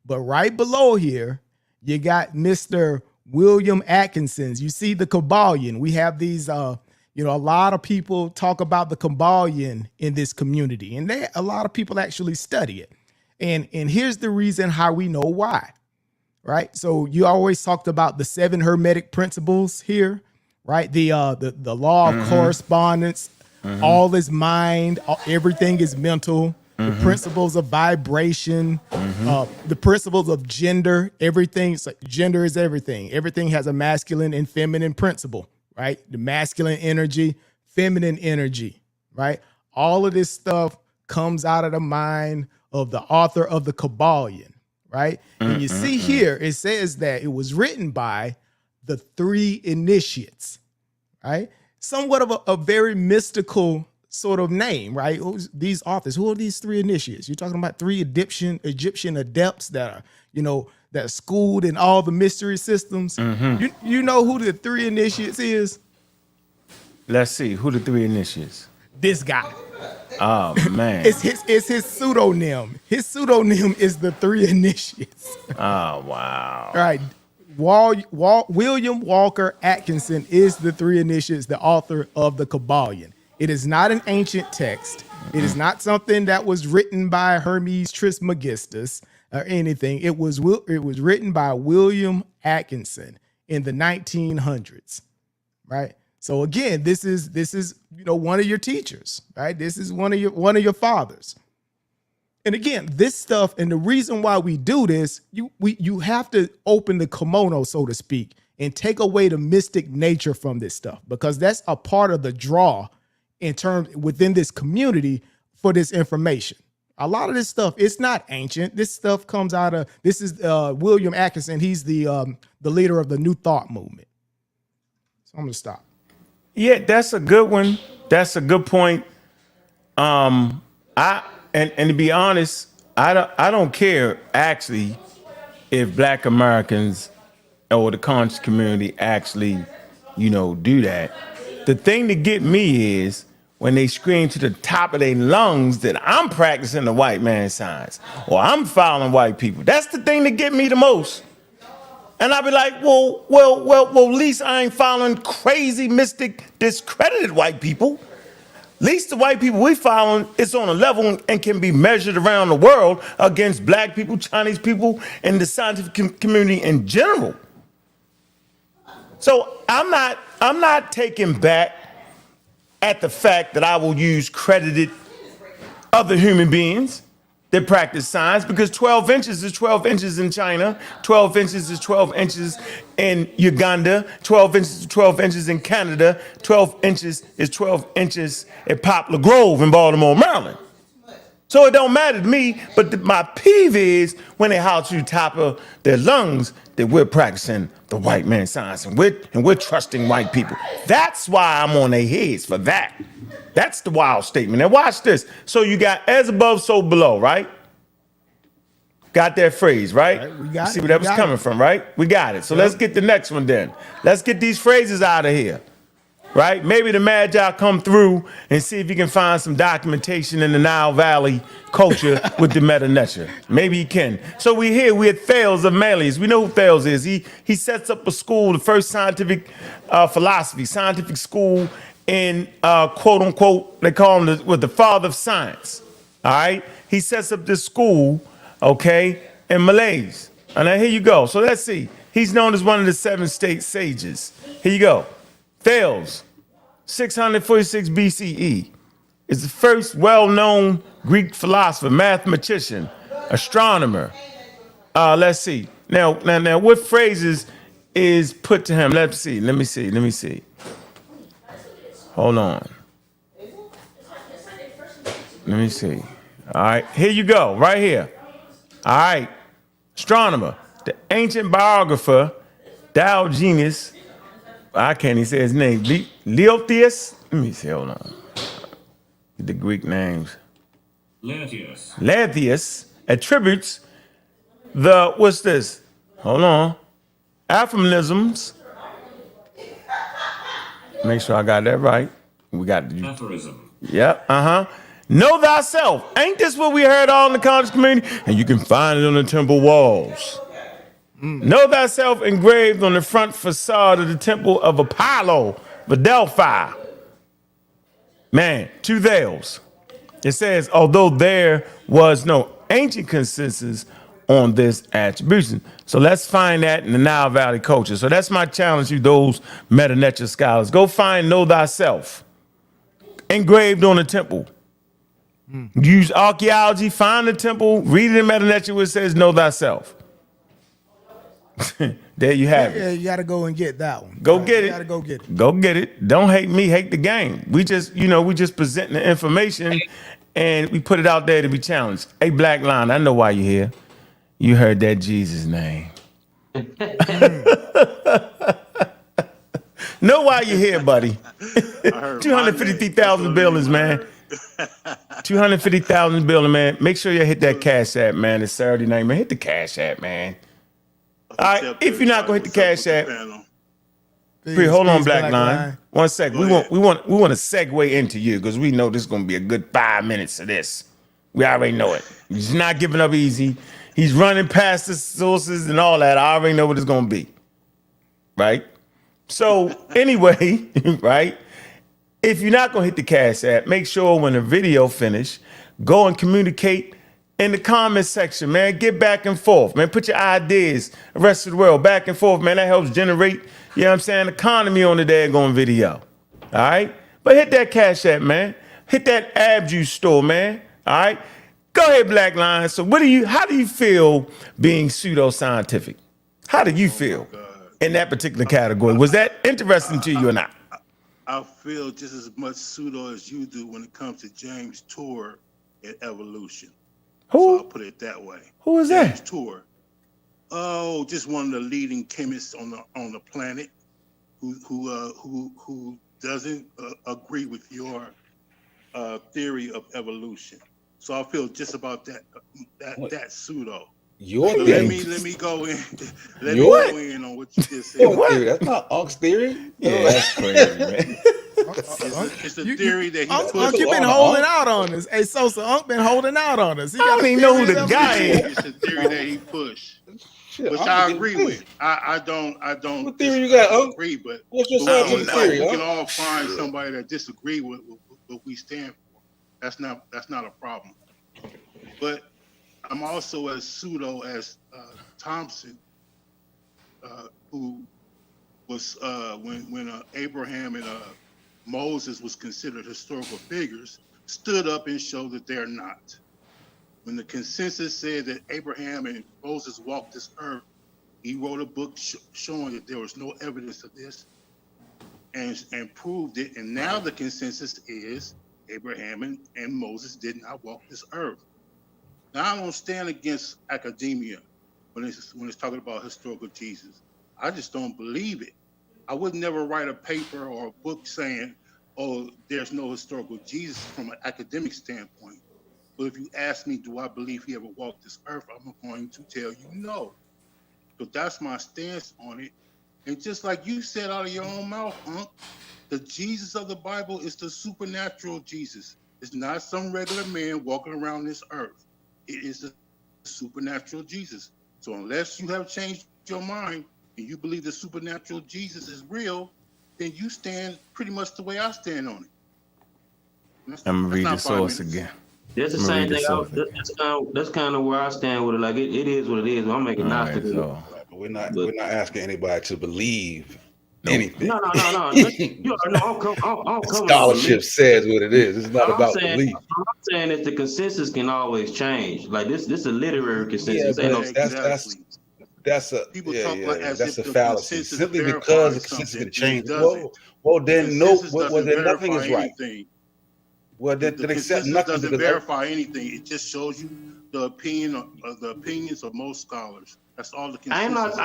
but right below here you got Mr. William Atkinson. You see the Kabbalion. We have these a lot of people talk about the Kabbalion in this community, and a lot of people actually study it. And here's the reason how we know why, right? So you always talked about the 7 Hermetic principles here, right? The law of correspondence, all is mind, everything is mental, the principles of vibration, the principles of gender, everything. So gender is everything. Everything has a masculine and feminine principle. Right? The masculine energy, feminine energy, right? All of this stuff comes out of the mind of the author of the Kabbalion, right? And you see here, it says that it was written by the 3 initiates, right? Somewhat of a very mystical sort of name, right? These authors, who are these 3 initiates? You're talking about 3 Egyptian adepts that are, that are schooled in all the mystery systems. You know who the 3 initiates is? Let's see. Who the 3 initiates? This guy. Oh, man. It's his pseudonym. His pseudonym is the 3 initiates. Oh, wow. All right. William Walker Atkinson is the 3 initiates, the author of the Kabbalion. It is not an ancient text. It is not something that was written by Hermes Trismegistus or anything. It was written by William Atkinson in the 1900s, right? So again, this is one of your teachers, right? This is one of your fathers. And again, this stuff, and the reason why we do this, you have to open the kimono, so to speak, and take away the mystic nature from this stuff, because that's a part of the draw in terms within this community for this information. A lot of this stuff, it's not ancient. This stuff comes out of, this is William Atkinson. He's the leader of the New Thought movement. So I'm gonna stop. Yeah, that's a good one. That's a good point. And to be honest, I don't care actually if Black Americans or the conscious community actually, do that. The thing to get me is when they scream to the top of their lungs that I'm practicing the white man science or I'm following white people. That's the thing that get me the most. And I'll be like, well, at least I ain't following crazy, mystic, discredited white people. At least the white people we following is on a level and can be measured around the world against Black people, Chinese people, and the scientific community in general. So I'm not taken back at the fact that I will use credited other human beings that practice science, because 12 inches is 12 inches in China, 12 inches is 12 inches in Uganda, 12 inches is 12 inches in Canada, 12 inches is 12 inches at Poplar Grove in Baltimore, Maryland. So it don't matter to me, but my peeve is when they holler to the top of their lungs that we're practicing the white man science and we're trusting white people. That's why I'm on their heads for that. That's the wild statement. Now watch this. So you got as above, so below, right? Got that phrase, right? We got See where that was coming from, right? We got it. So let's get the next one then. Let's get these phrases out of here. Right? Maybe the Magi come through and see if you can find some documentation in the Nile Valley culture with the meta nature. Maybe he can. So we're at Thales of Malleus. We know who Thales is. He sets up a school, the first scientific philosophy, scientific school in quote unquote, they call him the father of science. All right? He sets up this school, okay, in Malays. And now here you go. So let's see. He's known as one of the 7 state sages. Here you go. Thales, 646 BCE, is the first well-known Greek philosopher, mathematician, astronomer. Let's see. Now, what phrases is put to him? Let me see. Hold on. Let me see. All right, here you go, right here. All right, astronomer, the ancient biographer, Diogenes. I can't even say his name. Leotheus? Let me see, hold on. Get the Greek names. Leotheus attributes the, what's this? Hold on. Aphorisms. Make sure I got that right. We got the Aphorism. Yep, Know thyself. Ain't this what we heard all in the conscious community? And you can find it on the temple walls. Know thyself engraved on the front facade of the temple of Apollo, the Delphi. Man, 2 Thales. It says, although there was no ancient consensus on this attribution. So let's find that in the Nile Valley culture. So that's my challenge to those meta-nature scholars. Go find know thyself engraved on the temple. Use archaeology, find the temple, read it in meta-nature where it says know thyself. There you have it. Yeah, you got to go and get that one. Go get it. You got to go get it. Go get it. Don't hate me, hate the game. We just presenting the information and we put it out there to be challenged. Hey, Black Line, I know why you're here. You heard that Jesus name. Know why you're here, buddy. 253,000 buildings, man. 250,000 building, man. Make sure you hit that Cash App, man. It's Saturday night, man. Hit the Cash App, man. All right, if you're not gonna hit the Cash App, hold on, Black Line. 1 sec. We want to segue into you because we know this is gonna be a good 5 minutes of this. We already know it. He's not giving up easy. He's running past the sources and all that. I already know what it's gonna be. Right? So anyway, right? If you're not gonna hit the Cash App, make sure when the video finish, go and communicate in the comment section, man. Get back and forth, man. Put your ideas, the rest of the world, back and forth, man. That helps generate, you know what I'm saying, economy on the daggone video. All right? But hit that Cash App, man. Hit that Ab Juice store, man. All right? Go ahead, Black Lion. So how do you feel being pseudo-scientific? How do you feel? in that particular category. Was that interesting to you or not? I feel just as much pseudo as you do when it comes to James Tour and evolution. Who? So I'll put it that way. Who is James that? Tour. Oh, just one of the leading chemists on the planet who doesn't agree with your theory of evolution. So I feel just about that pseudo. Your so theory. let me go in. Let Your- me go in on what you just said. Your theory. That's not Unks theory. Yeah, that's crazy, man. It's a theory that he Unc, puts you been on. holding out on us. Hey, Sosa, Unc been holding out on us. He I don't even know who the guy is. It's a theory that he pushed, which I agree with. I don't. What theory you got, Unc? Disagree, but What's your scientific theory? we can all find somebody that disagree with what we stand for. That's not a problem. But I'm also as pseudo as Thompson, who was when Abraham and Moses was considered historical figures, stood up and showed that they're not. When the consensus said that Abraham and Moses walked this earth, he wrote a book showing that there was no evidence of this, and proved it. And now the consensus is Abraham and Moses did not walk this earth. Now I don't stand against academia when it's talking about historical Jesus. I just don't believe it. I would never write a paper or a book saying, oh, there's no historical Jesus from an academic standpoint. But if you ask me, do I believe he ever walked this earth, I'm going to tell you no. So that's my stance on it. And just like you said out of your own mouth, the Jesus of the Bible is the supernatural Jesus. It's not some regular man walking around this earth. It is the supernatural Jesus. So unless you have changed your mind and you believe the supernatural Jesus is real, then you stand pretty much the way I stand on it. I'm gonna read the source again. That's the same thing. That's kind of where I stand with it. Like it is what it is. I'm making Gnostic. We're not asking anybody to believe anything. No. I'm coming Scholarship says what it is. It's not about belief. I'm saying is the consensus can always change. Like this is a literary consensus. Yeah, that's a people talk like as that's if a the fallacy. consensus Simply because the consensus can change. Well, then then nothing is right. Well, then accept nothing doesn't verify anything. It just shows you the opinions of most scholars. That's all the consensus is.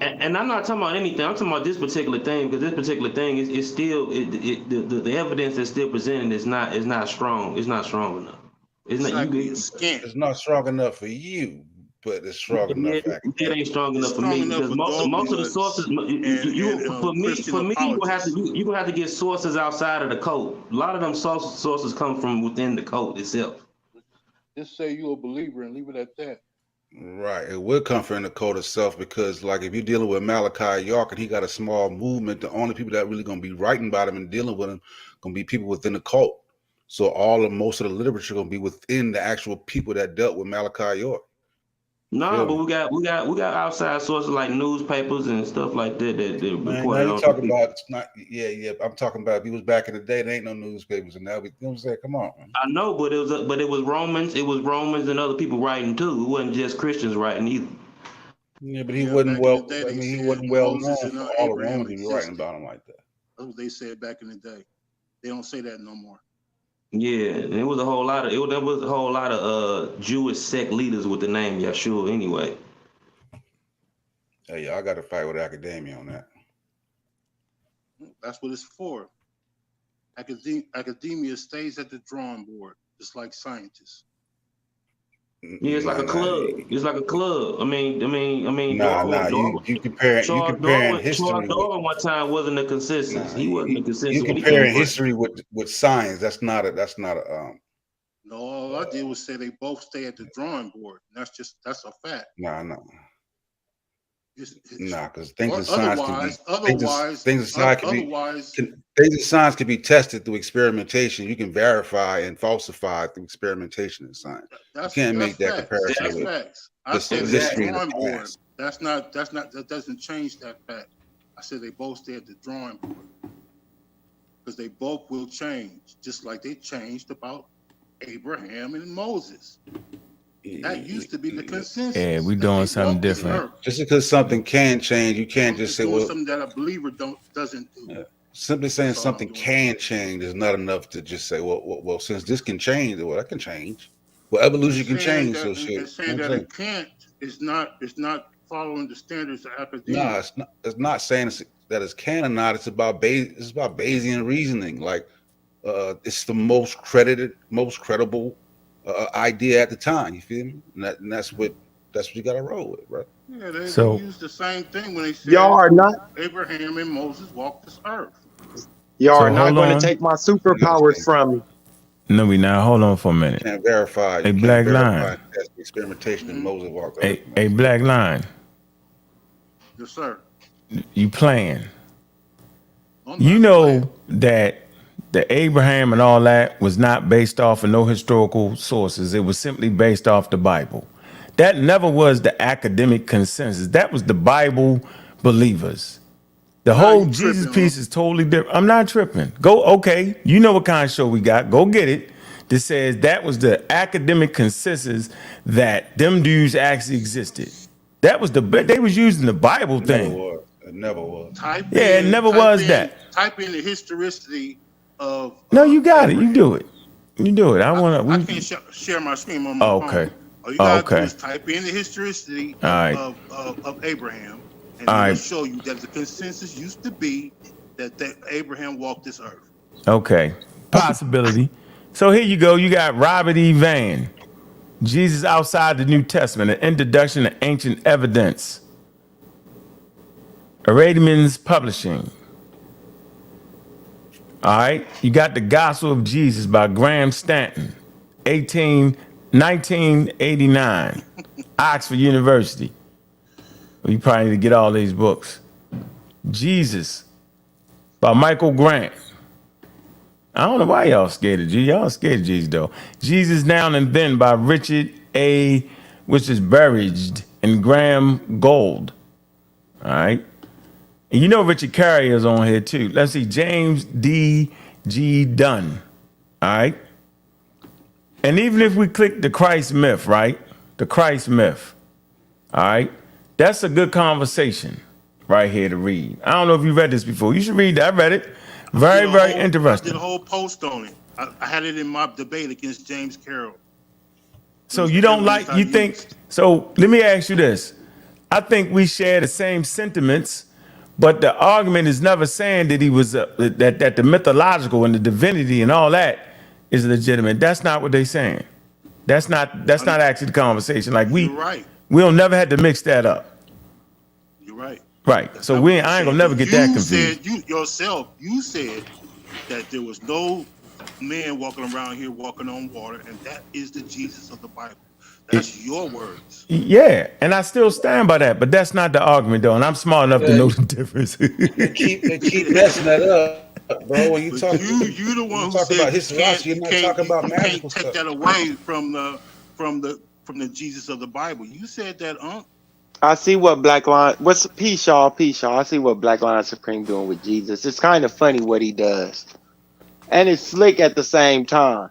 And I'm not talking about anything. I'm talking about this particular thing because this particular thing is still the evidence that's still presented is not strong. It's not strong enough. It's not strong enough for you, but it's strong enough. It ain't strong enough for me because most of the sources. For me, you gonna have to get sources outside of the code. A lot of them sources come from within the code itself. Just say you're a believer and leave it at that. Right. It will come from the code itself because, like, if you're dealing with Malachi York and he got a small movement, the only people that really going to be writing about him and dealing with him going to be people within the cult. So most of the literature going to be within the actual people that dealt with Malachi York. No, but we got outside sources like newspapers and stuff like that Man, now you talking about it's not. Yeah. I'm talking about if he was back in the day, there ain't no newspapers, and now you know what I'm saying. Come on, man. I know, but it was Romans. It was Romans and other people writing too. It wasn't just Christians writing either. Yeah, but he wasn't well. He wasn't well known for all the Romans to be writing about him like that. That's what they said back in the day. They don't say that no more. Yeah, and there was a whole lot of Jewish sect leaders with the name Yeshua anyway. Hey, I got to fight with academia on that. That's what it's for. Academia stays at the drawing board, just like scientists. Yeah, it's like a club. It's like a club. I mean. You comparing history. Charles Darwin one time wasn't a consensus. He wasn't a consensus. You comparing history with science. That's not a. No, all I did was say they both stay at the drawing board. That's a fact. No. Because things in science can be tested through experimentation. You can verify and falsify through experimentation in science. You can't make that comparison with I said the drawing board. That doesn't change that fact. I said they both stay at the drawing board because they both will change, just like they changed about Abraham and Moses. That used to be the consensus. Yeah, we doing something different. Just because something can change, you can't just say, doing well, something that a believer doesn't do. simply saying something can change is not enough to just say, well, since this can change, well, that can change. Well, evolution can change, so shit. And saying that it can't is not following the standards of academia. No, it's not saying that it's can or not. It's about Bayesian reasoning. Like, it's the most credible idea at the time. You feel me? And that's what you got to roll with, right? Yeah, they used the same thing when they said y'all are not Abraham and Moses walked this earth. Y'all So are not hold going on. to take my superpowers from me. No, we not. Hold on for a minute. Can't verify. A black line. That's the experimentation in Moses walked. A black line. Yes, sir. You playing. You know that the Abraham and all that was not based off of no historical sources. It was simply based off the Bible. That never was the academic consensus. That was the Bible believers. The whole Jesus piece is totally different. I'm not tripping. Okay. You know what kind of show we got. Go get it. That says that was the academic consensus that them dudes actually existed. That was they was using the Bible thing. It never was. It never was that. Type in the historicity of. No, you got it. You do it. You do it. I can't share my screen on my phone. All you gotta do is type in the historicity of Abraham, and it'll show you that the consensus used to be that Abraham walked this earth. Okay. Possibility. So here you go. You got Robert E. Van. Jesus outside the New Testament, an introduction to ancient evidence. Eradman's Publishing. All right. You got The Gospel of Jesus by Graham Stanton, 1989, Oxford University. You probably need to get all these books. Jesus by Michael Grant. I don't know why y'all scared of Jesus. Y'all scared of Jesus, though. Jesus Now and Then by Richard A., which is buried in Graham Gold. All right. And you know Richard Carrier's on here, too. Let's see. James D. G. Dunn. All right. And even if we click the Christ myth, right? The Christ myth. All right. That's a good conversation right here to read. I don't know if you read this before. You should read that. I read it. Very interesting. I did a whole post on it. I had it in my debate against James Carroll. So you don't like, you think, so let me ask you this. I think we share the same sentiments, but the argument is never saying that he was, that the mythological and the divinity and all that is legitimate. That's not what they're saying. That's not actually the conversation. Like we'll never have to mix that up. You're right. Right. So I ain't gonna never get that confused. You said that there was no man walking around here walking on water, and that is the Jesus of the Bible. That's your words. Yeah, and I still stand by that, but that's not the argument, though, and I'm smart enough to know the difference. They keep messing that up, bro. When you talk, you the one who talk said about history, you're not talking about magical stuff. You can't take that away from the Jesus of the Bible. You said that, I see what Black Lion. Peace, y'all. I see what Black Lion Supreme doing with Jesus. It's kind of funny what he does, and it's slick at the same time.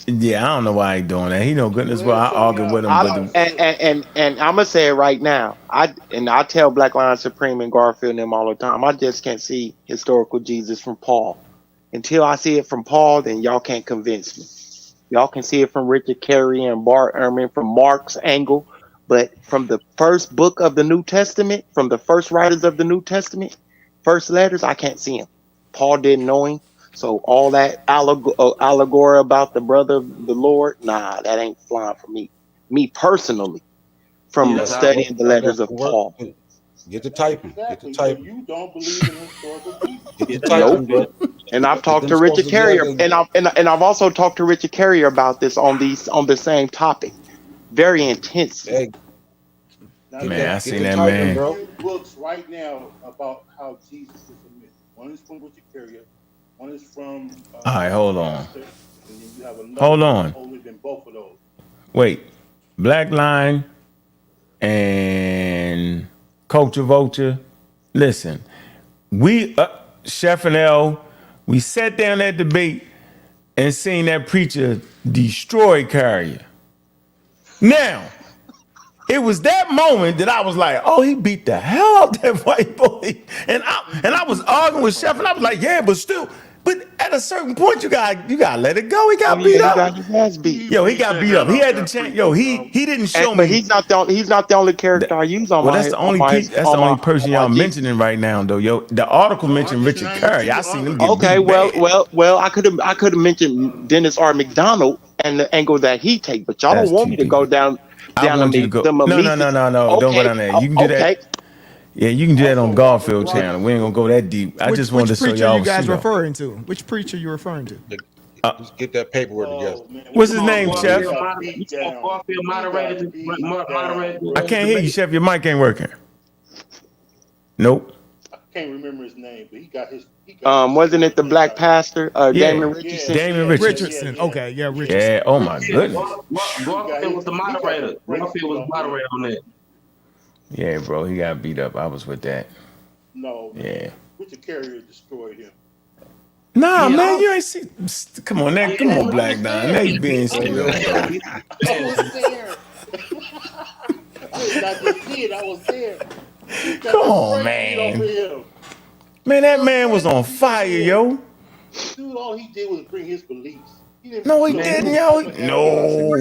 Yeah, I don't know why he doing that. He know goodness well I argue with him. And I'm gonna say it right now. I tell Black Lion Supreme and Garfield and them all the time. I just can't see historical Jesus from Paul. Until I see it from Paul, then y'all can't convince me. Y'all can see it from Richard Carrier and Bart Ehrman from Mark's angle. But from the first book of the New Testament, from the first writers of the New Testament, first letters, I can't see him. Paul didn't know him. So all that allegory about the brother of the Lord, nah, that ain't flying for me. Me personally, from studying the letters of Paul. Get the typing. You don't believe in historical Jesus. Get the typing, bro. And I've talked to Richard Carrier, and I've also talked to Richard Carrier about this on the same topic. Very intense. Hey, man, I seen that man. Books right now about how Jesus is a myth. One is from Richard Carrier. One is from. All right, hold on. Hold on. Older than both of those. Wait, Black Line and Culture Vulture. Listen, we Chef and L, we sat down that debate. and seen that preacher destroy Carrier. Now, it was that moment that I was like, oh, he beat the hell out that white boy. And I was arguing with Chef, and I was like, yeah, but still, but at a certain point, you gotta let it go. He got beat He up. got his ass beat. Yo, he got beat up. He had the chance. Yo, he didn't show But me. he's not the only character I use on Well, my that's the only person y'all Jesus. mentioning right now, though. Yo, the article mentioned Richard Curry. I seen him get Okay, beat bad. well, I could have mentioned Dennis R. McDonald and the angle that he take, but y'all That's don't want two me to go people. I down want you to go. No. Don't go down there. You can do okay. that. Yeah, you can do that on Garfield channel. We ain't gonna go that deep. I just wanted to show preacher y'all you guys pseudo. referring to? Which preacher you referring to? Just get that paperwork together. What's his name, Chef? Garfield moderated. I can't hear you, Chef. Your mic ain't working. Nope. I can't remember his name, but he got his. Wasn't it the black pastor, Damon Richardson? Damon Richardson. Okay, yeah, Richardson. Yeah. Oh my goodness. Garfield was the moderator. Garfield was moderator on that. Yeah, bro. He got beat up. I was with that. No. Yeah. Richard Carrier destroyed him. Nah, man, you ain't see. Come on, now, come on, Black Don. Now you being pseudo. I was there. I just did. I was there. Come on, man. Man, that man was on fire, yo. Dude, all he did was bring his beliefs. No, he didn't, yo. No.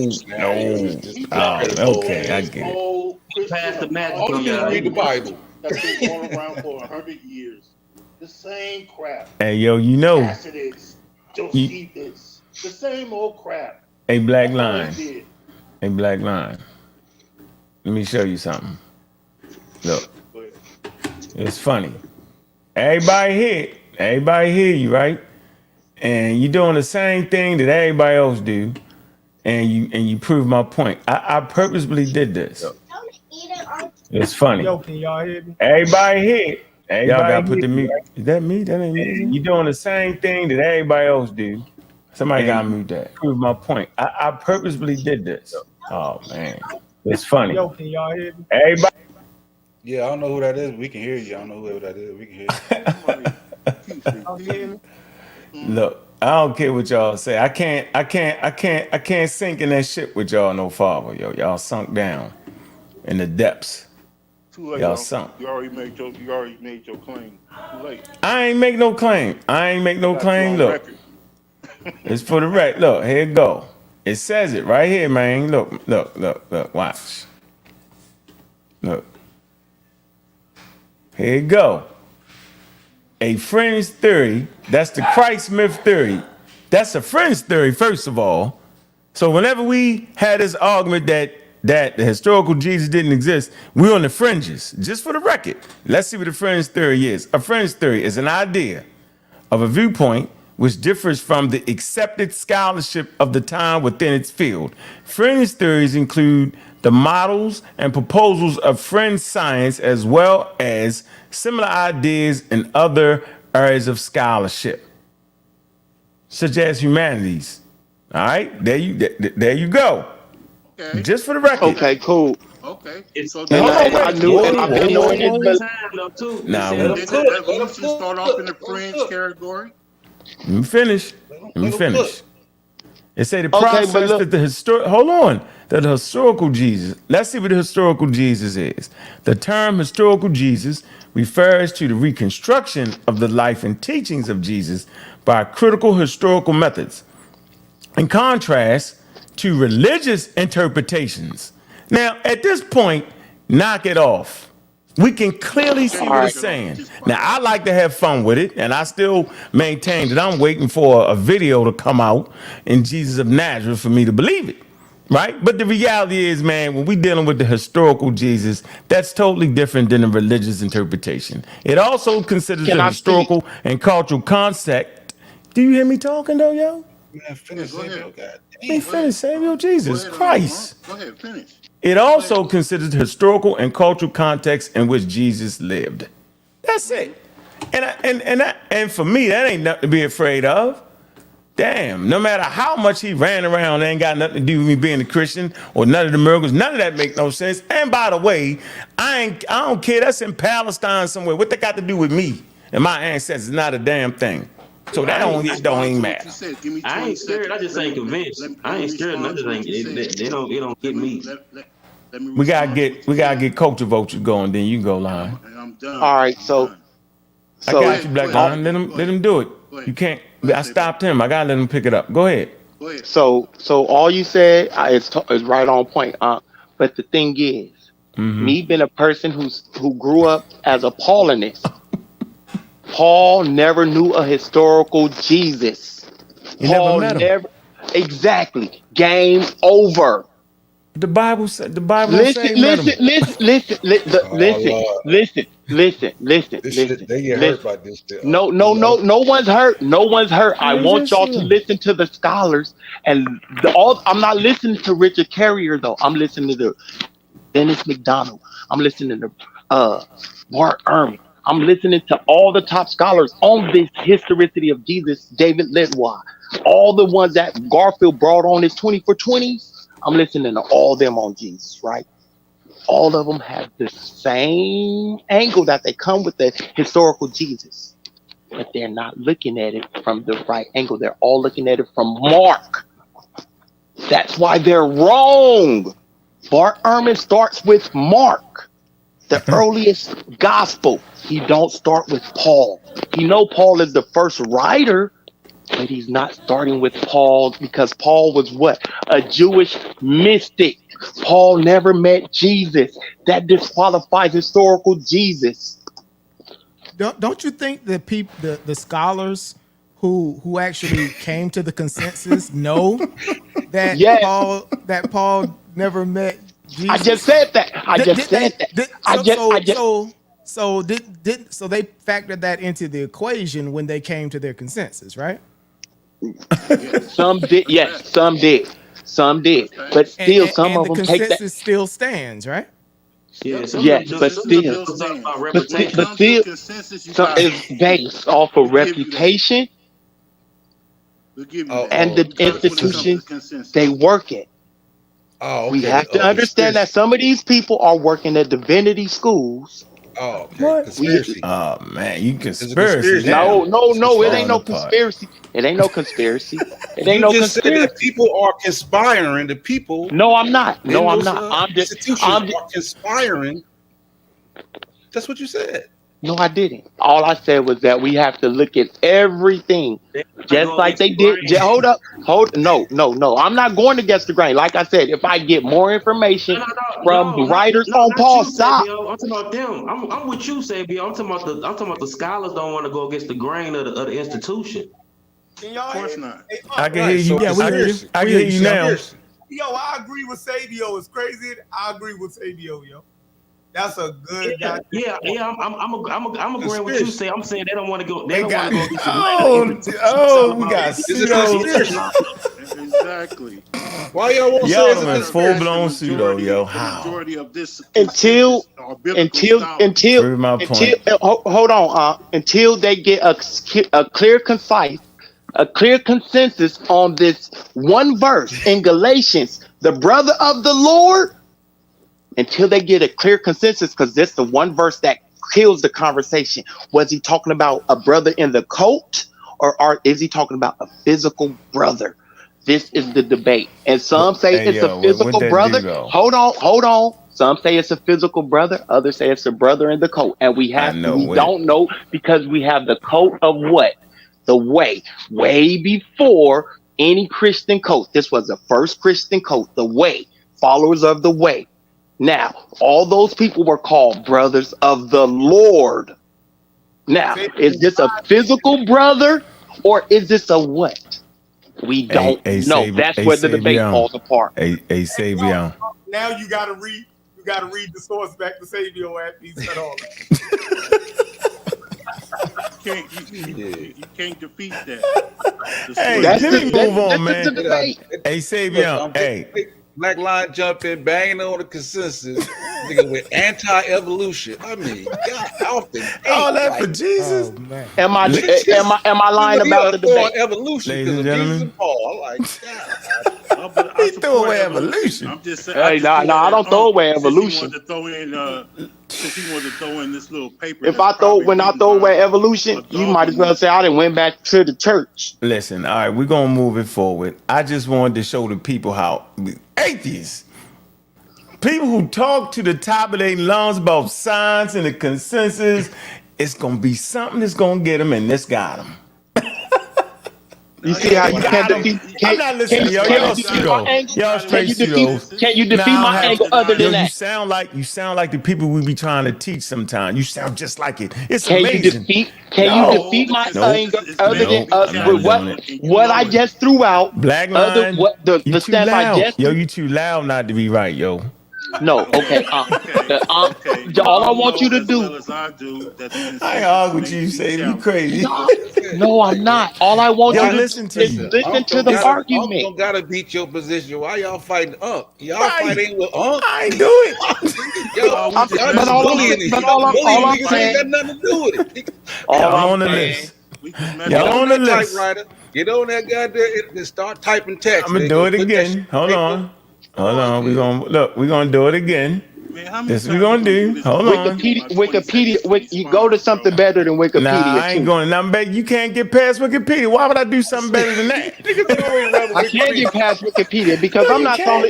Oh, okay, I get it. He passed the magic. All he did was read the Bible. That's been going around for 100 years. The same crap. Hey, yo, you know. Tacitus, Josephus, the same old crap. Hey, Black Line. Hey, Black Line. Let me show you something. Look. It's funny. Everybody hear you, right? And you're doing the same thing that everybody else do, and you prove my point. I purposely did this. It's funny. Yo, can y'all hear me? Everybody here. Y'all gotta put the mute. Is that me? That ain't me. You doing the same thing that everybody else do. Somebody gotta mute that. Prove my point. I purposely did this. Oh man, it's funny. Yo, can y'all hear me? Everybody. Yeah, I don't know who that is. We can hear you. I don't know who that is. We can hear you. Look, I don't care what y'all say. I can't sink in that shit with y'all no farther, yo. Y'all sunk down in the depths. Too late. Y'all sunk. You already made your claim. Too late. I ain't make no claim. Look, it's for the record. Look, here it go. It says it right here, man. Look. Watch. Look. Here you go. A fringe theory, that's the Christ myth theory. That's a fringe theory, first of all. So whenever we had this argument that the historical Jesus didn't exist, we're on the fringes. Just for the record, let's see what a fringe theory is. A fringe theory is an idea of a viewpoint which differs from the accepted scholarship of the time within its field. Fringe theories include the models and proposals of fringe science, as well as similar ideas in other areas of scholarship, such as humanities. All right, there you go. Okay. Just for the record. Okay, cool. Okay. So I knew it. I've been knowing this. Now, evolution start off in the fringe category. Let me finish. It say the process that the historical Jesus. Let's see what the historical Jesus is. The term historical Jesus refers to the reconstruction of the life and teachings of Jesus by critical historical methods, in contrast to religious interpretations. Now, at this point, knock it off. We can clearly see what it's saying. Now, I like to have fun with it, and I still maintain that I'm waiting for a video to come out in Jesus of Nazareth for me to believe it, right? But the reality is, man, when we're dealing with the historical Jesus, that's totally different than a religious interpretation. It also considers the historical and cultural concept. Do you hear me talking, though, yo? Man, finish, Samuel. God. Let me finish, Samuel. Jesus Christ. Go ahead, finish. It also considers the historical and cultural context in which Jesus lived. That's it. And for me, that ain't nothing to be afraid of. Damn, no matter how much he ran around, it ain't got nothing to do with me being a Christian or none of the miracles. None of that make no sense. And by the way, I don't care. That's in Palestine somewhere. What they got to do with me and my ancestors? Not a damn thing. So that don't even matter. Give me 20 I ain't scared. seconds. I just ain't convinced. I ain't scared. Nothing ain't. They don't get me. Let me We gotta get culture vulture going. Then you can go line. I'm done. All right, so I got you, Black Line. Let him do it. You can't. I stopped him. I gotta let him pick it up. Go ahead. So all you said is right on point. But the thing is, me being a person who grew up as a Paulinist, Paul never knew a historical Jesus. Never met him. Exactly. Game over. The Bible said. The Bible Listen. They get hurt by this shit. No one's hurt. No one's hurt. I want y'all to listen to the scholars and I'm not listening to Richard Carrier though. I'm listening to Dennis McDonald. I'm listening to Bart Ehrman. I'm listening to all the top scholars on this historicity of Jesus, David Letwa, all the ones that Garfield brought on his 20 for 20s. I'm listening to all them on Jesus, right? All of them have the same angle that they come with the historical Jesus, but they're not looking at it from the right angle. They're all looking at it from Mark. That's why they're wrong. Bart Ehrman starts with Mark, the earliest gospel. He don't start with Paul. He know Paul is the first writer, but he's not starting with Paul because Paul was what? A Jewish mystic. Paul never met Jesus. That disqualifies historical Jesus. Don't you think the the scholars who actually came to the consensus know that Paul never met Jesus? I just said that. So they factored that into the equation when they came to their consensus, right? Some did, yes, some did. But still, some of them take that. The consensus still stands, right? Yeah, but still, it's based off of reputation and the institutions they work at. Oh, okay. We have to understand that some of these people are working at divinity schools. Oh, okay. Conspiracy. Oh man, you conspiracy. No, it ain't no conspiracy. It ain't no conspiracy. It ain't no conspiracy. Said that people are conspiring. The people. No, I'm not. I'm institutions are conspiring. That's what you said. No, I didn't. All I said was that we have to look at everything, just like they did. Hold up. No. I'm not going against the grain. Like I said, if I get more information from writers on Paul's side, I'm talking about them. I'm with you, Sabio. I'm talking about the scholars don't want to go against the grain of the institution. Of course not. I can hear you. I can hear you now. Yo, I agree with Sabio. It's crazy. I agree with Sabio, yo. That's a good guy. Yeah. I'm agreeing with you. I'm saying they don't want to go. They don't want to go. We got pseudo. Exactly. Why y'all won't say it's a full blown pseudo, yo? How? Majority of this until hold on, until they get a clear, concise, a clear consensus on this one verse in Galatians, the brother of the Lord. Until they get a clear consensus, because that's the one verse that kills the conversation. Was he talking about a brother in the coat, or is he talking about a physical brother? This is the debate. And some say it's a physical brother. Hold on. Some say it's a physical brother. Others say it's a brother in the coat. And we don't know because we have the coat of what? The way before any Christian coat. This was the first Christian coat, the way, followers of the way. Now, all those people were called brothers of the Lord. Now, is this a physical brother or is this a what? We don't know. That's where the debate falls apart. Sabion. Now you gotta read the source back to Sabio after he said all that. You can't defeat that. Hey, let me move on, man. Hey, Sabion. Hey. Black Line jumping, banging on the consensus. nigga with anti-evolution. I mean, God, off the All that for like, Jesus. Oh man. Am I lying he about the throwing debate? evolution Ladies because and of Jesus gentlemen. and Paul. I'm like, God. But I He threw support away evolution. evolution. I'm just saying. Hey, no, I don't throw away evolution. Since he wanted to throw in this little paper. If that's I probably written throw by away evolution, a you might as well dogma say I didn't went back to the church. Listen, all right, we're gonna move it forward. I just wanted to show the people how atheists, people who talk to the top of their lungs about science and the consensus, it's gonna be something that's gonna get them, and this got them. You see how you can't defeat? I'm not listening to y'all. Can you Y'all defeat my pseudo. angle? Y'all straight pseudos. Can you defeat Nah, I my don't have angle to. other Yo, than you that? sound like the people we be trying to teach sometimes. You sound just like it. It's Can you amazing. defeat my Nope. angle other than I'm not with doing it. what I just threw out? Black Other line. what You the too step I loud. just Yo, you too loud not to be right, yo. no. Okay. All I want you to do. as I do that the I ain't argue with you, say you crazy. No, I'm not. All I want Y'all you to listen do to is you. listen to the Unc argument. don't gotta beat your position. Why y'all fighting Unc? Y'all Right. fighting with Unc? I ain't do it. y'all but just all I'm bullying but these. all Y'all bullying I'm niggas who saying, ain't got nothing to do with it. Y'all I'm on the saying, list. Get Y'all on on the that list. typewriter. Get on that goddamn and start typing text. I'm gonna nigga. do it Put that shit again. on Hold paper. on. Hold on. We're gonna do it again. Man, how many This what we times gonna you gonna do. this? Hold on. Wikipedia. You go to something better than Wikipedia Nah, I ain't too. going nothing better. You can't get past Wikipedia. Why would I do something better than that? I can't get past Wikipedia because No, I'm you not can't.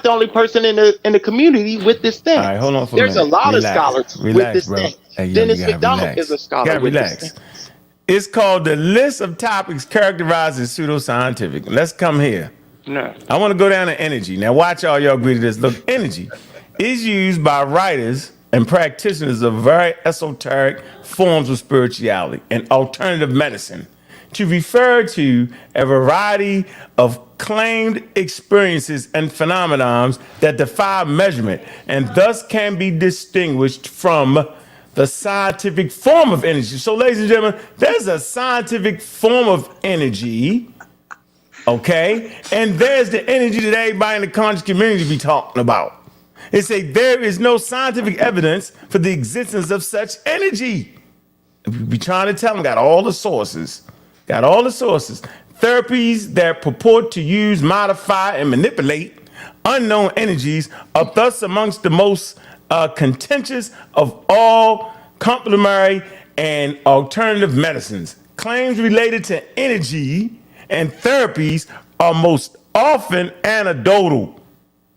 the only person in the community with this All right, stance. hold on for a There's a minute. lot of Relax. scholars with Relax, this bro. stance. Hey, yo, you Dennis gotta McDonald is relax. a You scholar gotta with this relax. stance. It's called the list of topics characterized as pseudoscientific. Let's come here. No. I want to go down to energy. Now, watch y'all agree to this. Look, energy is used by writers and practitioners of very esoteric forms of spirituality and alternative medicine to refer to a variety of claimed experiences and phenomenons that defy measurement and thus can be distinguished from the scientific form of energy. So, ladies and gentlemen, there's a scientific form of energy. Okay, and there's the energy that everybody in the conscious community be talking about. They say there is no scientific evidence for the existence of such energy. We be trying to tell them, got all the sources. Therapies that purport to use, modify, and manipulate unknown energies are thus amongst the most contentious of all complementary and alternative medicines. Claims related to energy and therapies are most often anecdotal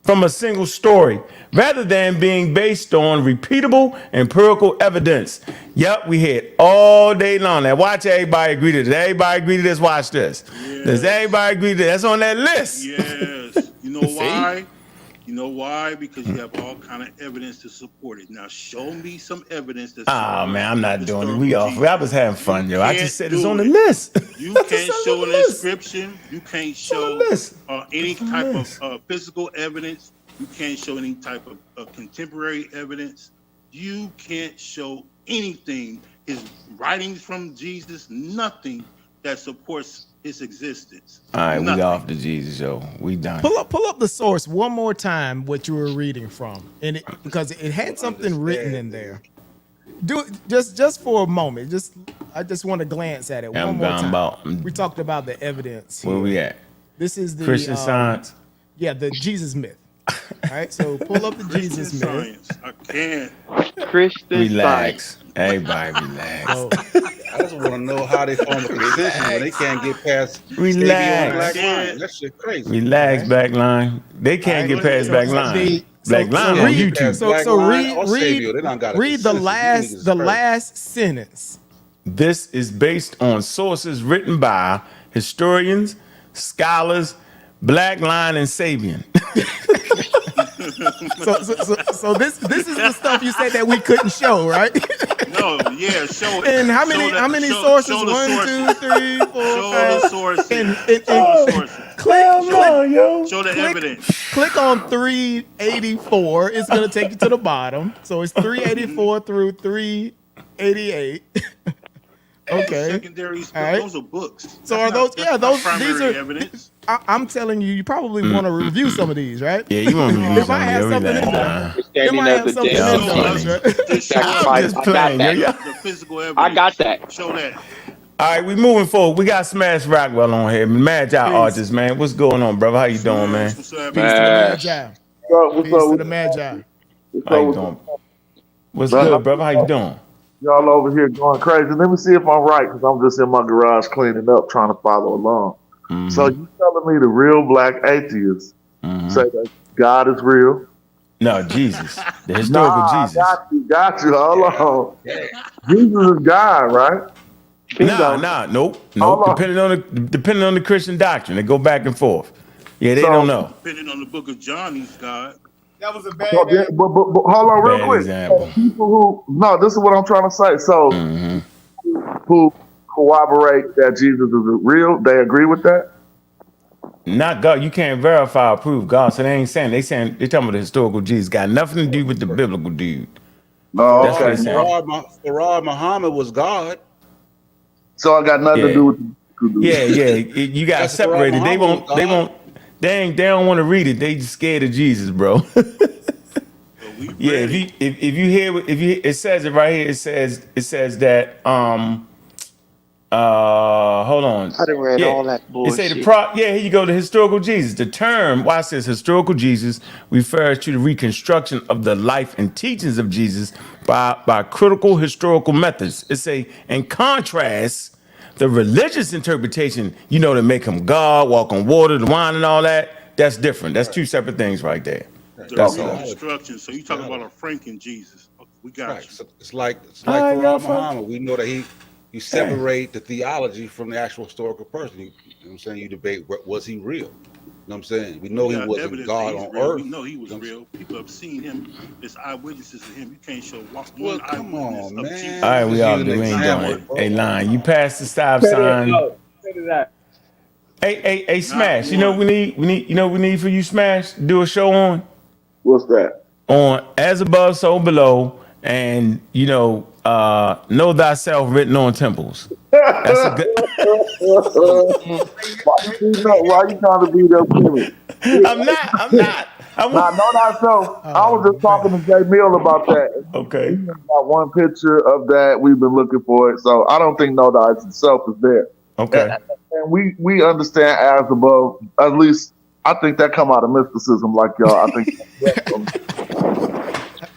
from a single story rather than being based on repeatable empirical evidence. Yep, we hear it all day long. Now watch everybody agree to this. Everybody agree to this, watch this. Does everybody agree to this? That's on that list. Yes. You know See? why? You know why? Because you have all kind of evidence to support it. Now show me some evidence that Oh man, I'm not doing it. We off. I was having fun, yo. I just said it's on the it. list. You can't show an inscription. You can't show any type of physical evidence. You can't show any type of contemporary evidence. You can't show anything. His writings from Jesus, nothing that supports his existence. All right, we off the Jesus, yo. We done. Pull up the source one more time. What you were reading from, and because it had something written in there. Do it just for a moment. I just want to glance at it one more time. We talked about the evidence. Where we at? This is the Christian Science. Yeah, the Jesus myth. All right, so pull up the Jesus myth. Science. I can't. Christian Relax. Science. Everybody relax. I just want to know how they form a consensus when they can't get past Relax. Black line. That shit crazy. Relax, back line. They can't get past back line. Black line on YouTube. Read the last sentence. This is based on sources written by historians, scholars, Black Line, and Sabian. So this is the stuff you said that we couldn't show, right? No, yeah, show it. And how many sources? Show the 1, 2, 3, 4, Show 5. the sources. Show the evidence. Click on 384. It's gonna take you to the bottom. So it's 384 through 388. Okay. Secondary. All right. Those are books. So are those? Yeah, those. These are evidence. I'm telling you, you probably want to review some of these, right? Yeah, you want to review It might have something in there. It Understanding might of have the something dead in of there, Jesus. right? The I'm sacrifice. just I got playing, yo. that. The physical evidence. I got that. Show that. All right, we moving forward. We got Smash Rockwell on here. Magi artist, man. What's going on, brother? How you doing, man? Peace to the Magi. Peace to the Magi. How you doing? What's good, brother? How you doing? Y'all over here going crazy. Let me see if I'm right, because I'm just in my garage cleaning up, trying to follow along. So you telling me the real black atheists say that God is real? No, Jesus, the historical Jesus. Got you. Hold on. Jesus is God, right? Nope. Depending on the Christian doctrine, they go back and forth. Yeah, they don't know. Depending on the book of John, he's God. That was a bad. But hold on, real Bad quick. example. People who this is what I'm trying to say. So who corroborate that Jesus is real? They agree with that? Not God. You can't verify or prove God. So they ain't saying. They're talking about the historical Jesus. Got nothing to do with the biblical dude. That's what they're saying. Farad Muhammad was God. So I got nothing to do with Yeah. You got separated. They won't. They don't want to read it. They just scared of Jesus, bro. Yeah. If you hear it says it right here. It says that hold on. I done read all that bullshit. It say here you go, the historical Jesus. The term, why it says historical Jesus, refers to the reconstruction of the life and teachings of Jesus by critical historical methods. It say, in contrast, the religious interpretation, to make him God, walk on water, the wine and all that, that's different. That's two separate things right there. That's all. Reconstruction. So you talking about a Franken Jesus. We got you. It's like Farad Muhammad. We know that you separate the theology from the actual historical person. You know what I'm saying? You debate, was he real? You know what I'm saying? We know he wasn't God on earth. We know he was real. People have seen him. There's eyewitnesses of him. You can't show one eyewitness of Jesus. All right, we all do. We ain't doing it. Hey, Line, you passed the stop sign. Hey, Smash. You know what we need for you, Smash? Do a show on. What's that? On As Above, So Below, and Know Thyself written on temples. That's a good. Why you trying to beat up Kimmy? I'm not. Know thyself. I was just talking to Jay Mill about that. Okay. He got one picture of that. We've been looking for it, so I don't think Know Thyself is there. Okay. And we understand as above. At least I think that come out of mysticism, like y'all. I think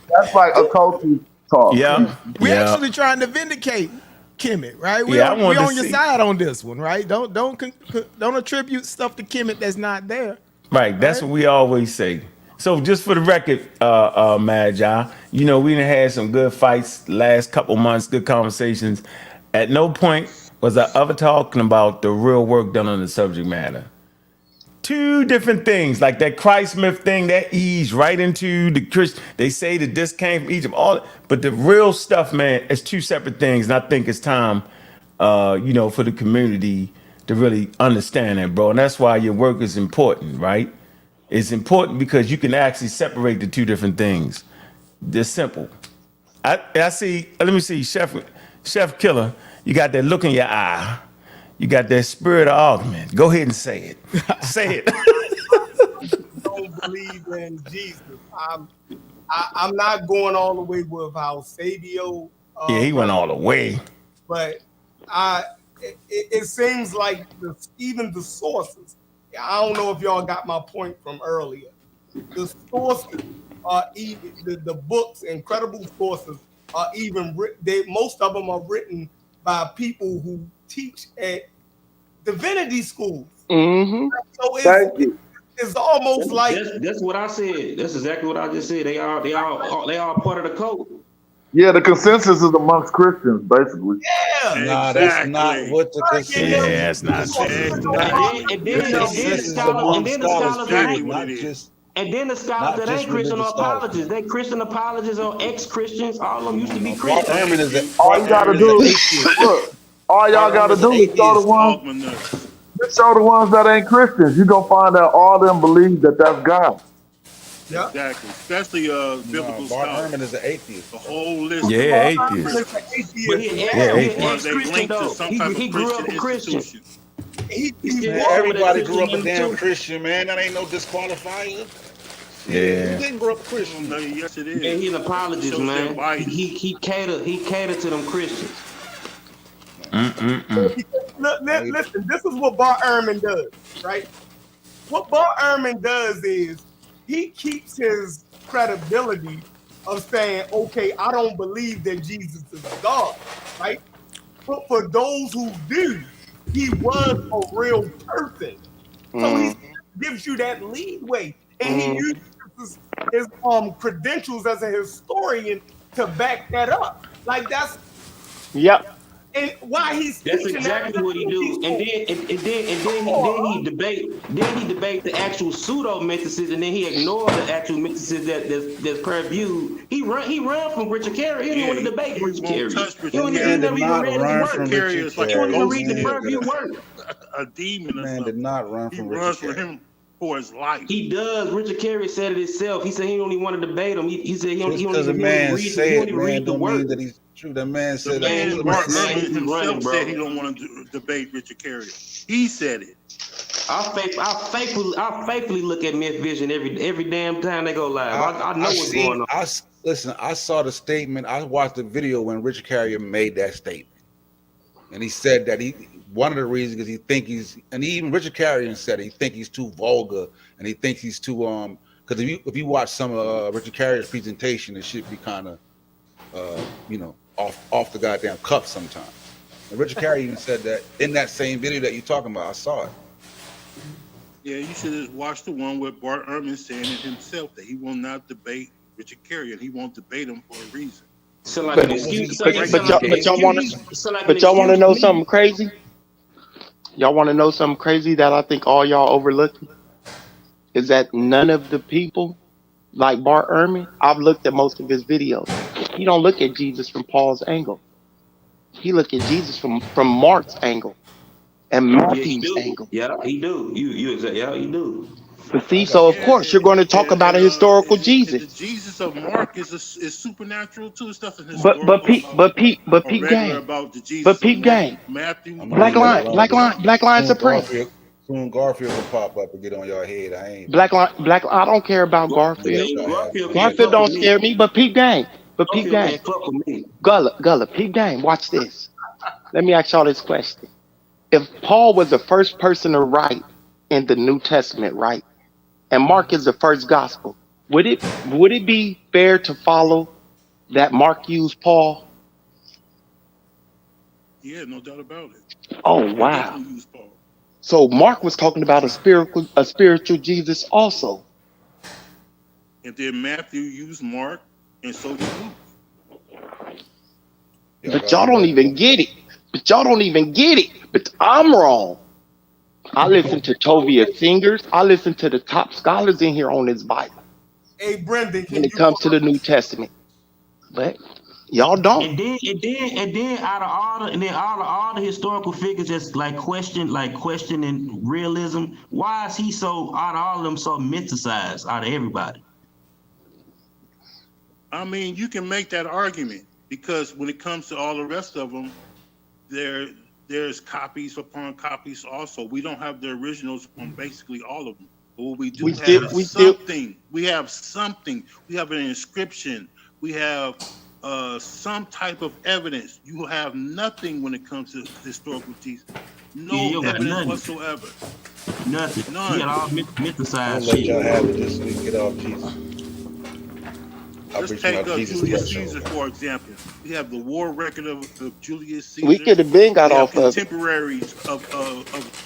that's like a culture talk. Yeah. We're actually trying to vindicate Kemet, right? We on your side on this one, right? Don't attribute stuff to Kemet that's not there. Right. That's what we always say. So just for the record, Magi, we done had some good fights last couple months, good conversations. At no point was I ever talking about the real work done on the subject matter. Two different things, like that Christ myth thing that eased right into the Christian. They say that this came from Egypt, but the real stuff, man, it's two separate things. And I think it's time, for the community to really understand that, bro. And that's why your work is important, right? It's important because you can actually separate the two different things. They're simple. I see. Let me see, Chef Killer. You got that look in your eye. You got that spirit of argument. Go ahead and say it. Say it. Don't believe in Jesus. I'm not going all the way with how Sabio. He went all the way. But it seems like even the sources. I don't know if y'all got my point from earlier. The sources are even the books, incredible sources are even most of them are written by people who teach at divinity schools. Mm-hmm. So it's almost like that's what I said. That's exactly what I just said. They are part of the code. Yeah, the consensus is amongst Christians, basically. Yeah, nah, that's not what the consensus. Yeah, it's not. And then the scholars that ain't Christian are apologists. They Christian apologists or ex-Christians. All of them used to be Christians. All you gotta do is look. All y'all gotta do is show the ones that ain't Christians. You gonna find out all them believe that that's God. Yeah, exactly. Especially biblical scholars. Herman is an atheist. The whole list. Yeah, atheist. They linked to some type of Christian institution. Man, everybody grew up a damn Christian, man. That ain't no disqualifier. Yeah. Who didn't grow up Christian? Yes, it is. Yeah, he's an apologist, man. He catered to them Christians. Listen, this is what Bart Ehrman does, right? What Bart Ehrman does is he keeps his credibility of saying, okay, I don't believe that Jesus is God, right? But for those who do, he was a real person. So he gives you that leeway. And he uses his credentials as a historian to back that up. Like that's and why he's That's exactly what he do. And then he debate the actual pseudo mythicists, and then he ignored the actual mythicists that's per view. He run from Richard Carey. He didn't want to debate Richard Carey. He never even read his work. Carey is like He don't even ghost read the per view work. A demon or something. Did not run from Richard Carey. Him for his life. He does. Richard Carey said it himself. He said he don't even want to debate him. He said he don't even read the work. That he's true. The man said that. Bart Ehrman himself said he don't want to debate Richard Carey. He said it. I faithfully look at Myth Vision every damn time they go live. I know what's going on. Listen, I saw the statement. I watched the video when Richard Carrier made that statement, and he said that one of the reasons is he think and even Richard Carrier said he think he's too vulgar, and he thinks he's too because if you watch some of Richard Carrier's presentation, it should be kind of off the goddamn cuff sometimes. And Richard Carrier even said that in that same video that you're talking about. I saw it. Yeah, you should have watched the one with Bart Ehrman saying it himself that he will not debate Richard Carrier, and he won't debate him for a reason. But y'all want to know something crazy? Y'all want to know something crazy that I think all y'all overlooking? Is that none of the people like Bart Ehrman, I've looked at most of his videos. He don't look at Jesus from Paul's angle. He look at Jesus from Mark's angle and Matthew's angle. Yeah, he do. You do. But see, so of course you're going to talk about a historical Jesus. The Jesus of Mark is supernatural too. Stuff in But Pete gang. About the Jesus but Pete gang. Matthew. Black line supreme. Soon Garfield will pop up and get on your head. I ain't Black. I don't care about Garfield. Garfield don't scare me. But Pete gang. Gullah. Pete gang. Watch this. Let me ask y'all this question. If Paul was the first person to write in the New Testament, right, and Mark is the first gospel, would it be fair to follow that Mark used Paul? Yeah, no doubt about it. Oh wow. So Mark was talking about a spiritual Jesus also. And then Matthew used Mark, and so did Luke. But y'all don't even get it. But I'm wrong. I listen to Tovia singers. I listen to the top scholars in here on this Bible. Hey, Brendan, when it comes to the New Testament, but y'all don't. And then out of all the historical figures that's questioning realism, why is he so out of all of them so mythicized out of everybody? I mean, you can make that argument because when it comes to all the rest of them, there's copies upon copies also. We don't have the originals on basically all of them. But what we do we have something. We have an inscription. We have some type of evidence. You have nothing when it comes to historical Jesus. No evidence whatsoever. Nothing. None. You got all mythicized I'll let y'all have it this week. Get off Jesus. Let's take Julius Caesar, for example. We have the war record of Julius Caesar. We could have been got off of contemporaries of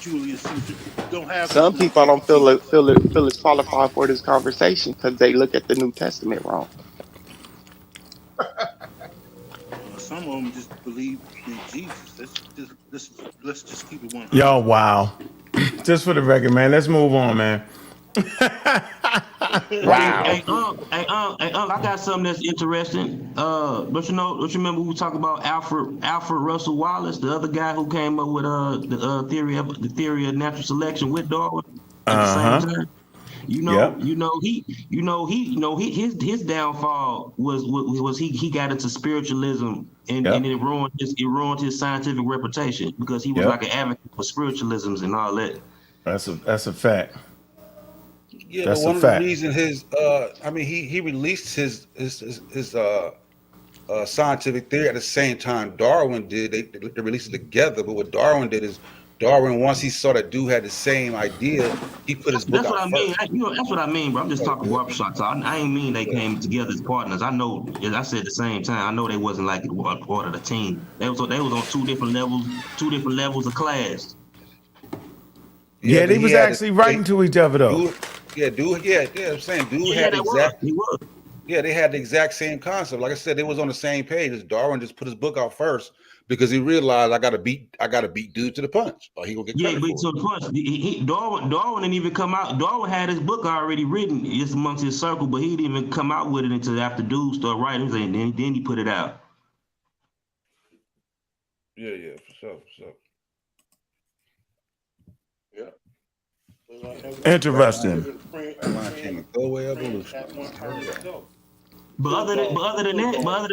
Julius Caesar. Don't have some people don't feel it's qualified for this conversation because they look at the New Testament wrong. Some of them just believe in Jesus. Let's just keep it 100. Yo, wow. Just for the record, man. Let's move on, man. Wow. Hey, I got something that's interesting. Don't you remember we talked about Alfred Russel Wallace, the other guy who came up with the theory of natural selection with Darwin at the same time? His downfall was he got into spiritualism and it ruined his scientific reputation because he was like an advocate for spiritualisms and all that. That's a fact. Yeah, That's but one a of the fact. reasons he released his scientific theory at the same time Darwin did. They released it together, but what Darwin did is Darwin, once he saw that dude had the same idea, he put his book That's out what I first. mean. That's what I mean, bro. I'm just talking barbershop. So I ain't mean they came together as partners. I know, as I said at the same time, I know they wasn't like part of the team. They was on two different levels of class. Yeah, they was actually writing to each other though. I'm saying dude had the exact. Yeah, they had the exact same concept. Like I said, they was on the same page. Darwin just put his book out first because he realized I gotta beat dude to the punch, or he gonna get credit for it. To the punch. Darwin didn't even come out. Darwin had his book already written just amongst his circle, but he didn't even come out with it until after dude started writing, and then he put it out. Yeah, for sure. Yeah. Interesting. But other than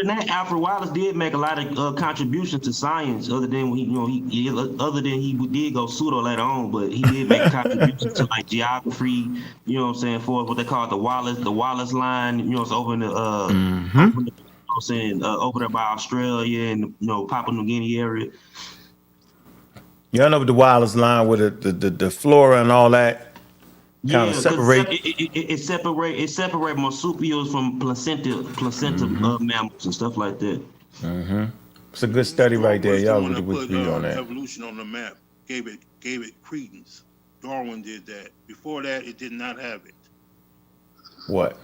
that, Alfred Wallace did make a lot of contributions to science. Other than he did go pseudo later on, but he did make contributions to like geography. You know what I'm saying? For what they call the Wallace line. You know, it's over in the over there by Australia and Papua New Guinea area. Y'all know what the Wallace line with the flora and all that. Kind of separate. It separate marsupials from placenta mammals and stuff like that. It's a good study right there. Y'all would agree on that. Evolution on the map gave it credence. Darwin did that. Before that, it did not have it. What?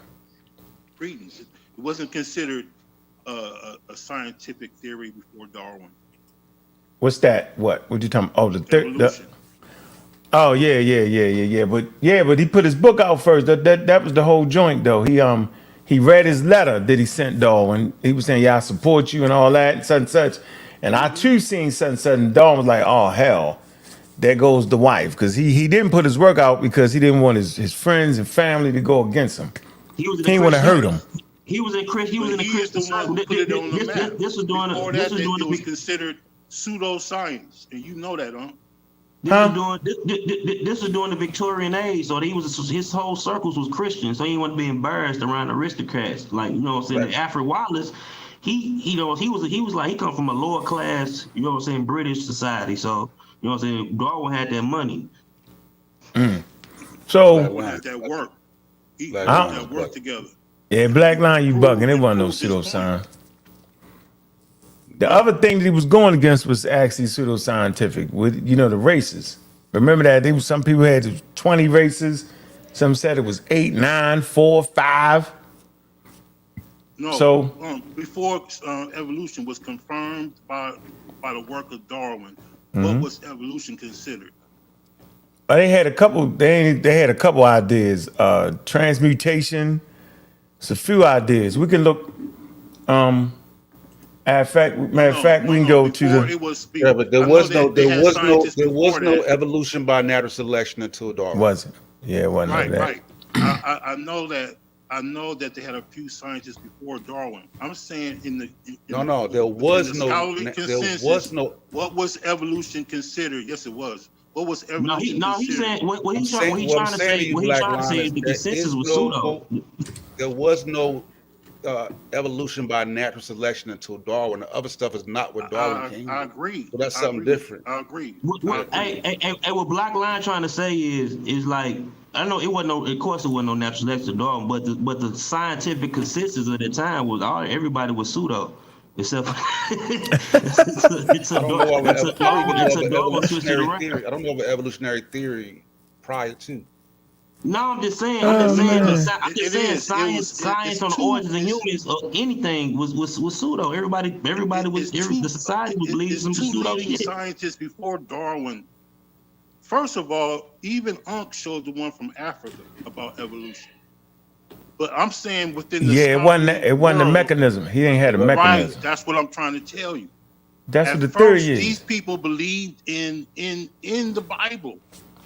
Credence. It wasn't considered a scientific theory before Darwin. What's that? What you talking about? Oh, the oh yeah. But he put his book out first. That was the whole joint though. He read his letter that he sent Darwin. He was saying, "Yeah, I support you and all that and such and such." And I too seen such and such. And Darwin was like, "Oh hell, there goes the wife," because he didn't put his work out because he didn't want his friends and family to go against him. He didn't want to hurt him. He was in Christian circle. This was during it was considered pseudo-science, and you know that, huh? This was during the Victorian age, so his whole circles was Christian, so he didn't want to be embarrassed around aristocrats. Like, you know what I'm saying? Right. Alfred Wallace, he was like, he come from a lower class, you know what I'm saying, British society. So, you know what I'm saying, Darwin had that money. So Darwin had that work. He put that work together. Yeah, Black Line, you bugging. It wasn't no pseudo-science. The other thing that he was going against was actually pseudoscientific with, the races. Remember that some people had 20 races. Some said it was 8, 9, 4, 5. No, so before evolution was confirmed by the work of Darwin, what was evolution considered? They had a couple. They had a couple ideas. Transmutation. It's a few ideas. We can look. Matter of fact, we can go to the. But there was no evolution by natural selection until Darwin. Wasn't? Yeah, it wasn't. Right. I know that. I know that they had a few scientists before Darwin. I'm saying there was no. What was evolution considered? Yes, it was. What was evolution? He's saying what he's trying to say is the consensus was pseudo. There was no evolution by natural selection until Darwin. The other stuff is not what Darwin came. I agree. So that's something different. I agree. What Black Line trying to say is like, I know it wasn't of course it wasn't no natural selection to Darwin, but the scientific consensus at the time was everybody was pseudo. Except I don't know of evolutionary theory prior to. No, I'm just saying science on the origins of humans or anything was pseudo. Everybody was the society was believing some pseudo shit. Scientists before Darwin. First of all, even Ankh showed the one from Africa about evolution. But I'm saying within the it wasn't a mechanism. He ain't had a mechanism. Right, that's what I'm trying to tell you. That's what the theory is. These people believed in the Bible.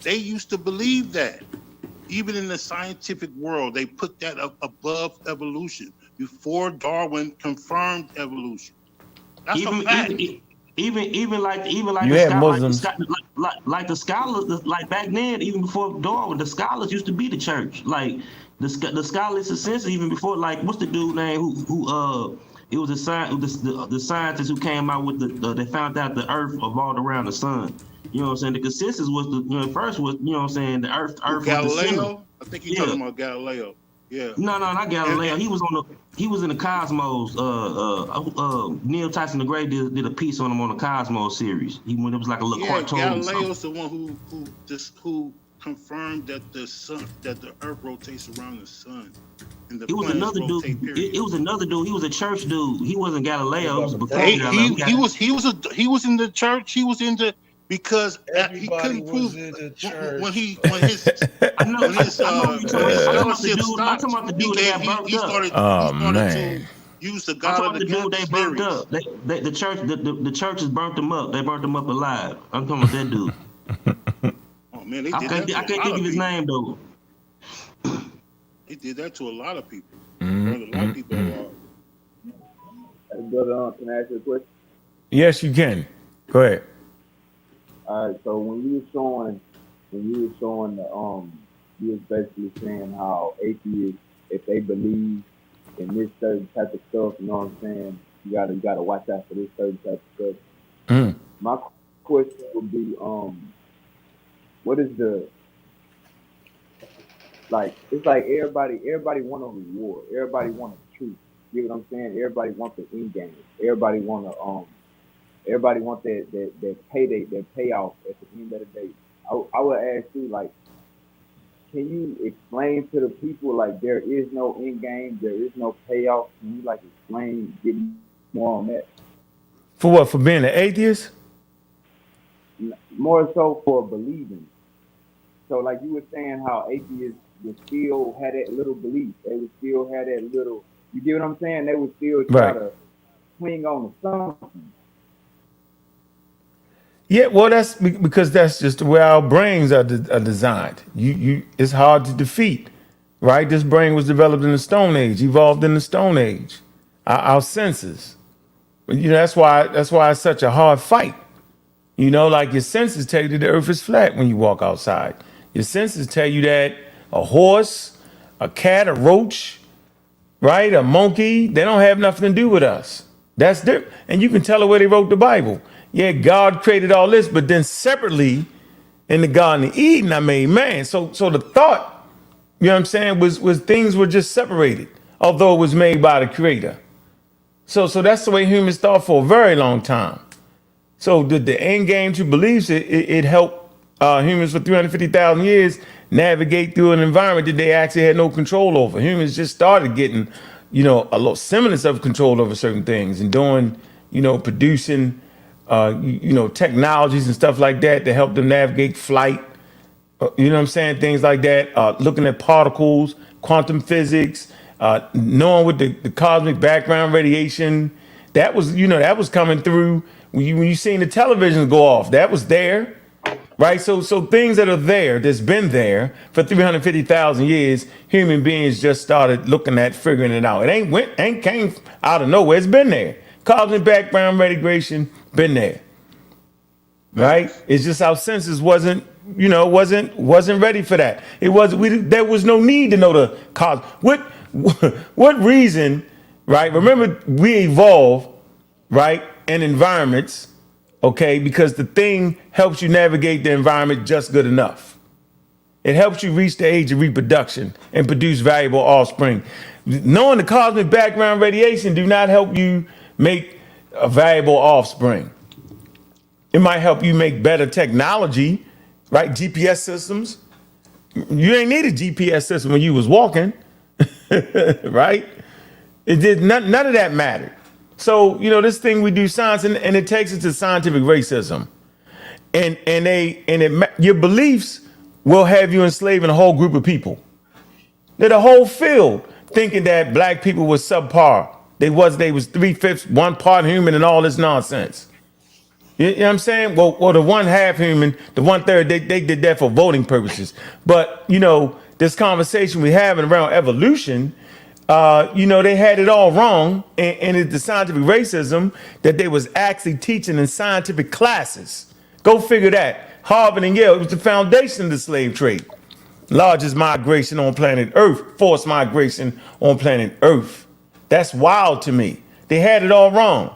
They used to believe that. even in the scientific world, they put that up above evolution before Darwin confirmed evolution. That's a fact. Even like You the had sky, Muslims. like the scholars, like back then, even before Darwin, the scholars used to be the church. Like the scholars sense even before, like what's the dude name who it was the scientist who came out with they found out the Earth revolved around the sun. You know what I'm saying? The consensus was first was, you know what I'm saying, the Earth was the center. Galileo? I think you're talking about Galileo. Yeah. No, not Galileo. He was in the Cosmos. Neil Tyson the Great did a piece on him on the Cosmos series. It was like a little cartoon. Galileo's the one who confirmed that the Earth rotates around the sun. And it was another dude. It was another dude. He was a church dude. He wasn't Galileo. It was before Galileo. He was in the church. He was in the because he couldn't prove when his scholarship stopped. He started to use the God of the Campus theories. The churches burnt them up. They burnt them up alive. I'm talking about that dude. Oh man, they did I can't think of his name though. They did that to a lot of people. Burned a lot of people alive. Brother, can I ask you a question? Yes, you can. Go ahead. All right. So when you were showing you was basically saying how atheists, if they believe in this certain type of stuff, you know what I'm saying, you gotta watch out for this certain type of stuff. My question would be, what is the like? It's like everybody want a reward. Everybody want a truth. You know what I'm saying? Everybody want the end game. Everybody want that payday, that payoff at the end of the day. I would ask you, like, can you explain to the people, like, there is no end game, there is no payoff? Can you, like, explain, get more on that? For what? For being an atheist? More so for believing. So, like you were saying, how atheists would still have that little belief. They would still have that little, you get what I'm saying? They would still try to swing on something. Yeah, well, that's because that's just the way our brains are designed. It's hard to defeat, right? This brain was developed in the Stone Age, evolved in the Stone Age. Our senses, that's why it's such a hard fight. Like your senses tell you that the Earth is flat when you walk outside. Your senses tell you that a horse, a cat, a roach, right, a monkey, they don't have nothing to do with us. That's different, and you can tell the way they wrote the Bible. Yeah, God created all this, but then separately in the Garden of Eden, I made man. So the thought, you know what I'm saying, was things were just separated, although it was made by the Creator. So that's the way humans thought for a very long time. So the end game to beliefs, it helped humans for 350,000 years navigate through an environment that they actually had no control over. Humans just started getting, a little semblance of control over certain things and doing, producing, technologies and stuff like that to help them navigate flight. You know what I'm saying? Things like that. Looking at particles, quantum physics, knowing what the cosmic background radiation, that was coming through when you seen the television go off. That was there, right? So things that are there, that's been there for 350,000 years, human beings just started looking at, figuring it out. It ain't came out of nowhere. It's been there. Cosmic background radiation, been there, right? It's just our senses wasn't ready for that. There was no need to know the cause. What reason, right? Remember, we evolved, right, in environments, okay, because the thing helps you navigate the environment just good enough. It helps you reach the age of reproduction and produce valuable offspring. Knowing the cosmic background radiation do not help you make a valuable offspring. It might help you make better technology, right? GPS systems. You ain't need a GPS system when you was walking, right? It did none of that mattered. So, this thing we do science and it takes us to scientific racism. Your beliefs will have you enslaving a whole group of people. They're the whole field thinking that black people were subpar. They was 3/5, 1 part human and all this nonsense. You know what I'm saying? Well, the 1/2 human, the 1/3, they did that for voting purposes. But, this conversation we're having around evolution, you know, they had it all wrong, and it's the scientific racism that they was actually teaching in scientific classes. Go figure that. Harvard and Yale, it was the foundation of the slave trade. Largest migration on planet Earth, forced migration on planet Earth. That's wild to me. They had it all wrong.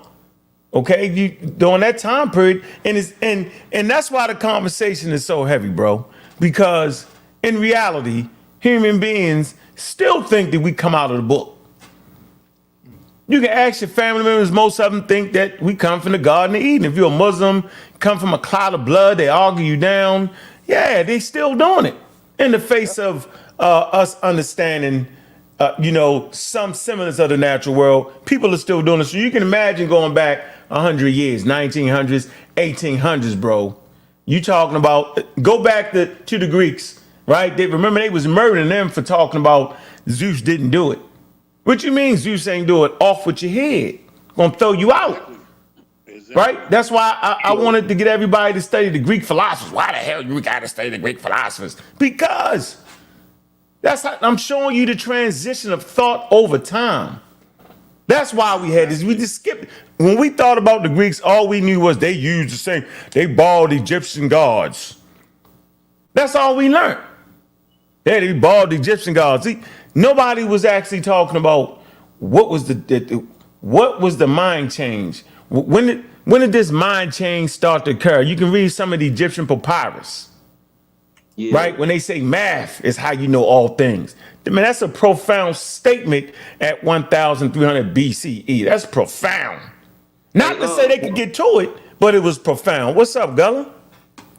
Okay, during that time period, and that's why the conversation is so heavy, bro. Because in reality, human beings still think that we come out of the book. You can ask your family members, most of them think that we come from the Garden of Eden. If you're a Muslim, come from a cloud of blood, they argue you down. Yeah, they still doing it in the face of us understanding, you know, some semblance of the natural world. People are still doing it. So you can imagine going back 100 years, 1900s, 1800s, bro. You talking about, go back to the Greeks, right? Remember they was murdering them for talking about Zeus didn't do it. What you mean Zeus ain't do it? Off with your head. Gonna throw you out. Exactly. Right? That's why I wanted to get everybody to study the Greek philosophers. Why the hell you gotta study the Greek philosophers? Because that's how I'm showing you the transition of thought over time. That's why we had this. We just skipped. When we thought about the Greeks, all we knew was they used the same, they borrowed Egyptian gods. That's all we learned. They borrowed the Egyptian gods. See, nobody was actually talking about what was the mind change. When did this mind change start to occur? You can read some of the Egyptian papyrus. Yeah. Right? When they say math is how you know all things. I mean, that's a profound statement at 1300 BCE. That's profound. Not to say they could get to it, but it was profound. What's up, Gullah?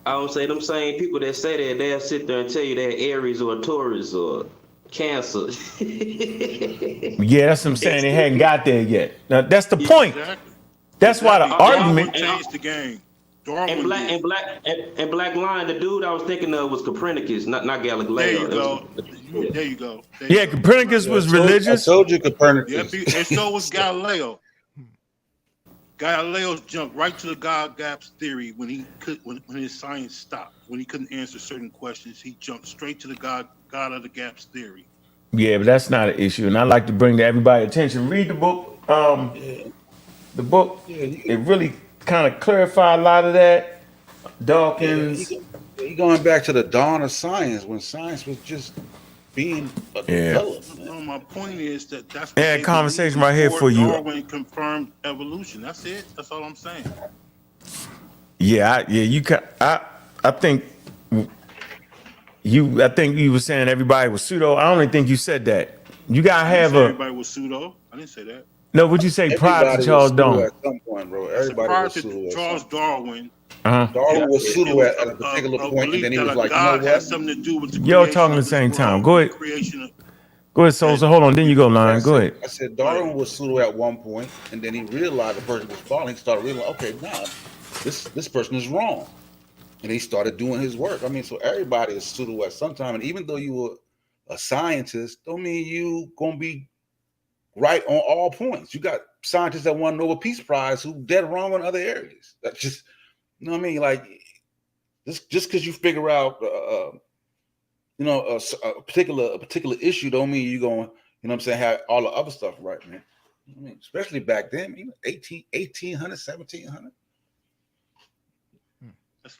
I would say them same people that say that, they'll sit there and tell you they're Aries or Taurus or Cancer. Yeah, that's what I'm saying. They hadn't got there yet. Now, that's the point. Exactly. That's why the argument changed the game. And Black Lion, the dude I was thinking of was Copernicus, not Galileo. There you go. There you go. Yeah, Copernicus was religious. I told you Copernicus. Yeah, and so was Galileo. Galileo jumped right to the God gaps theory when his science stopped. When he couldn't answer certain questions, he jumped straight to the God of the gaps theory. Yeah, but that's not an issue, and I like to bring to everybody's attention. Read the book. The book. It really kind of clarified a lot of that. Dawkins. He going back to the dawn of science when science was just being developed. No, my point is that's what yeah, conversation right here for you. Darwin confirmed evolution. That's it. That's all I'm saying. Yeah, you can. I think you were saying everybody was pseudo. I don't even think you said that. You gotta have everybody was pseudo. I didn't say that. No, would you say prior to Charles Darwin? At some point, bro. Everybody prior was to pseudo. Charles Darwin. Darwin was pseudo at a particular point, and then he was like, you know what? Something to do with the Y'all talking at the same time. Go ahead. Go ahead, Souza. Hold on. Then you go, Lion. Go ahead. I said Darwin was pseudo at one point, and then he realized the person was falling. He started realizing, okay, nah, this person is wrong, and he started doing his work. I mean, so everybody is pseudo at some time, and even though you were a scientist, don't mean you gonna be right on all points. You got scientists that won Nobel Peace Prize who dead wrong in other areas. That's just, you know what I mean? Like, just because you figure out, you know, a particular issue, don't mean you're going, you know what I'm saying, have all the other stuff right, man. I mean, especially back then, you know, 1800, 1700.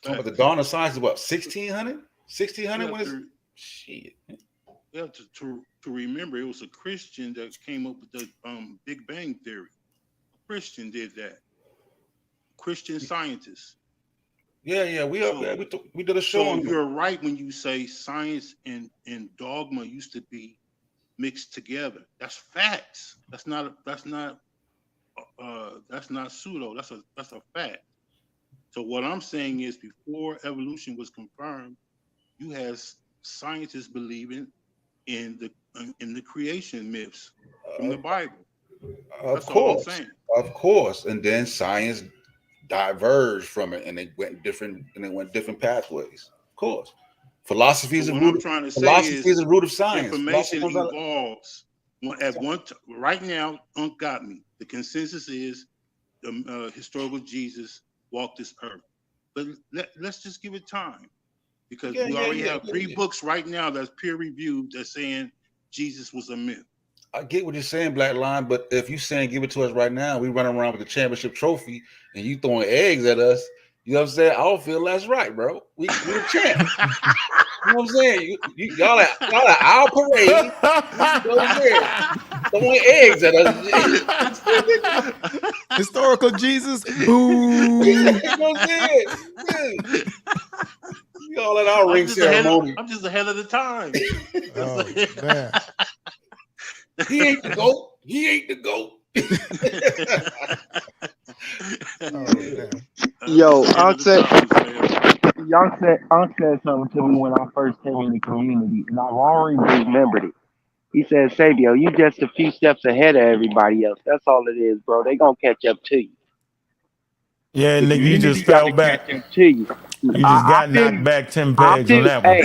Talking about the dawn of science is what, 1600? 1600 when it's shit. Yeah, to remember, it was a Christian that came up with the Big Bang Theory. A Christian did that. Christian scientists. Yeah, we did a show. So you're right when you say science and dogma used to be mixed together. That's facts. That's not pseudo. That's a fact. So what I'm saying is, before evolution was confirmed, you had scientists believing in the creation myths from the Bible. That's all I'm saying. Of course, and then science diverged from it, and they went different pathways. Of course, philosophy is the root. Philosophy is the root of science. Information evolves. Right now, Ankh got me. The consensus is the historical Jesus walked this earth, but let's just give it time. because Yeah, we yeah, already yeah, have yeah, 3 yeah. books right now that's peer reviewed that's saying Jesus was a myth. I get what you're saying, Black Line, but if you saying give it to us right now, we running around with the championship trophy and you throwing eggs at us, you know what I'm saying? I don't feel that's right, bro. We the champ. You know what I'm saying? Y'all at our parade. You know what I'm saying? Throwing eggs at us. Historical Jesus, boo. You know what I'm saying? Yeah. Y'all at our ring ceremony. I'm just ahead of the time. Oh man. He ain't the GOAT. He ain't the GOAT. Yo, Unc said something to me when I first came in the community, and I've already remembered it. He said, Sabio, you just a few steps ahead of everybody else. That's all it is, bro. They gonna catch up to you. Yeah, The nigga, you community just got fell to back. catch up to you. You just I got feel knocked you. back 10 I pegs on feel, that one.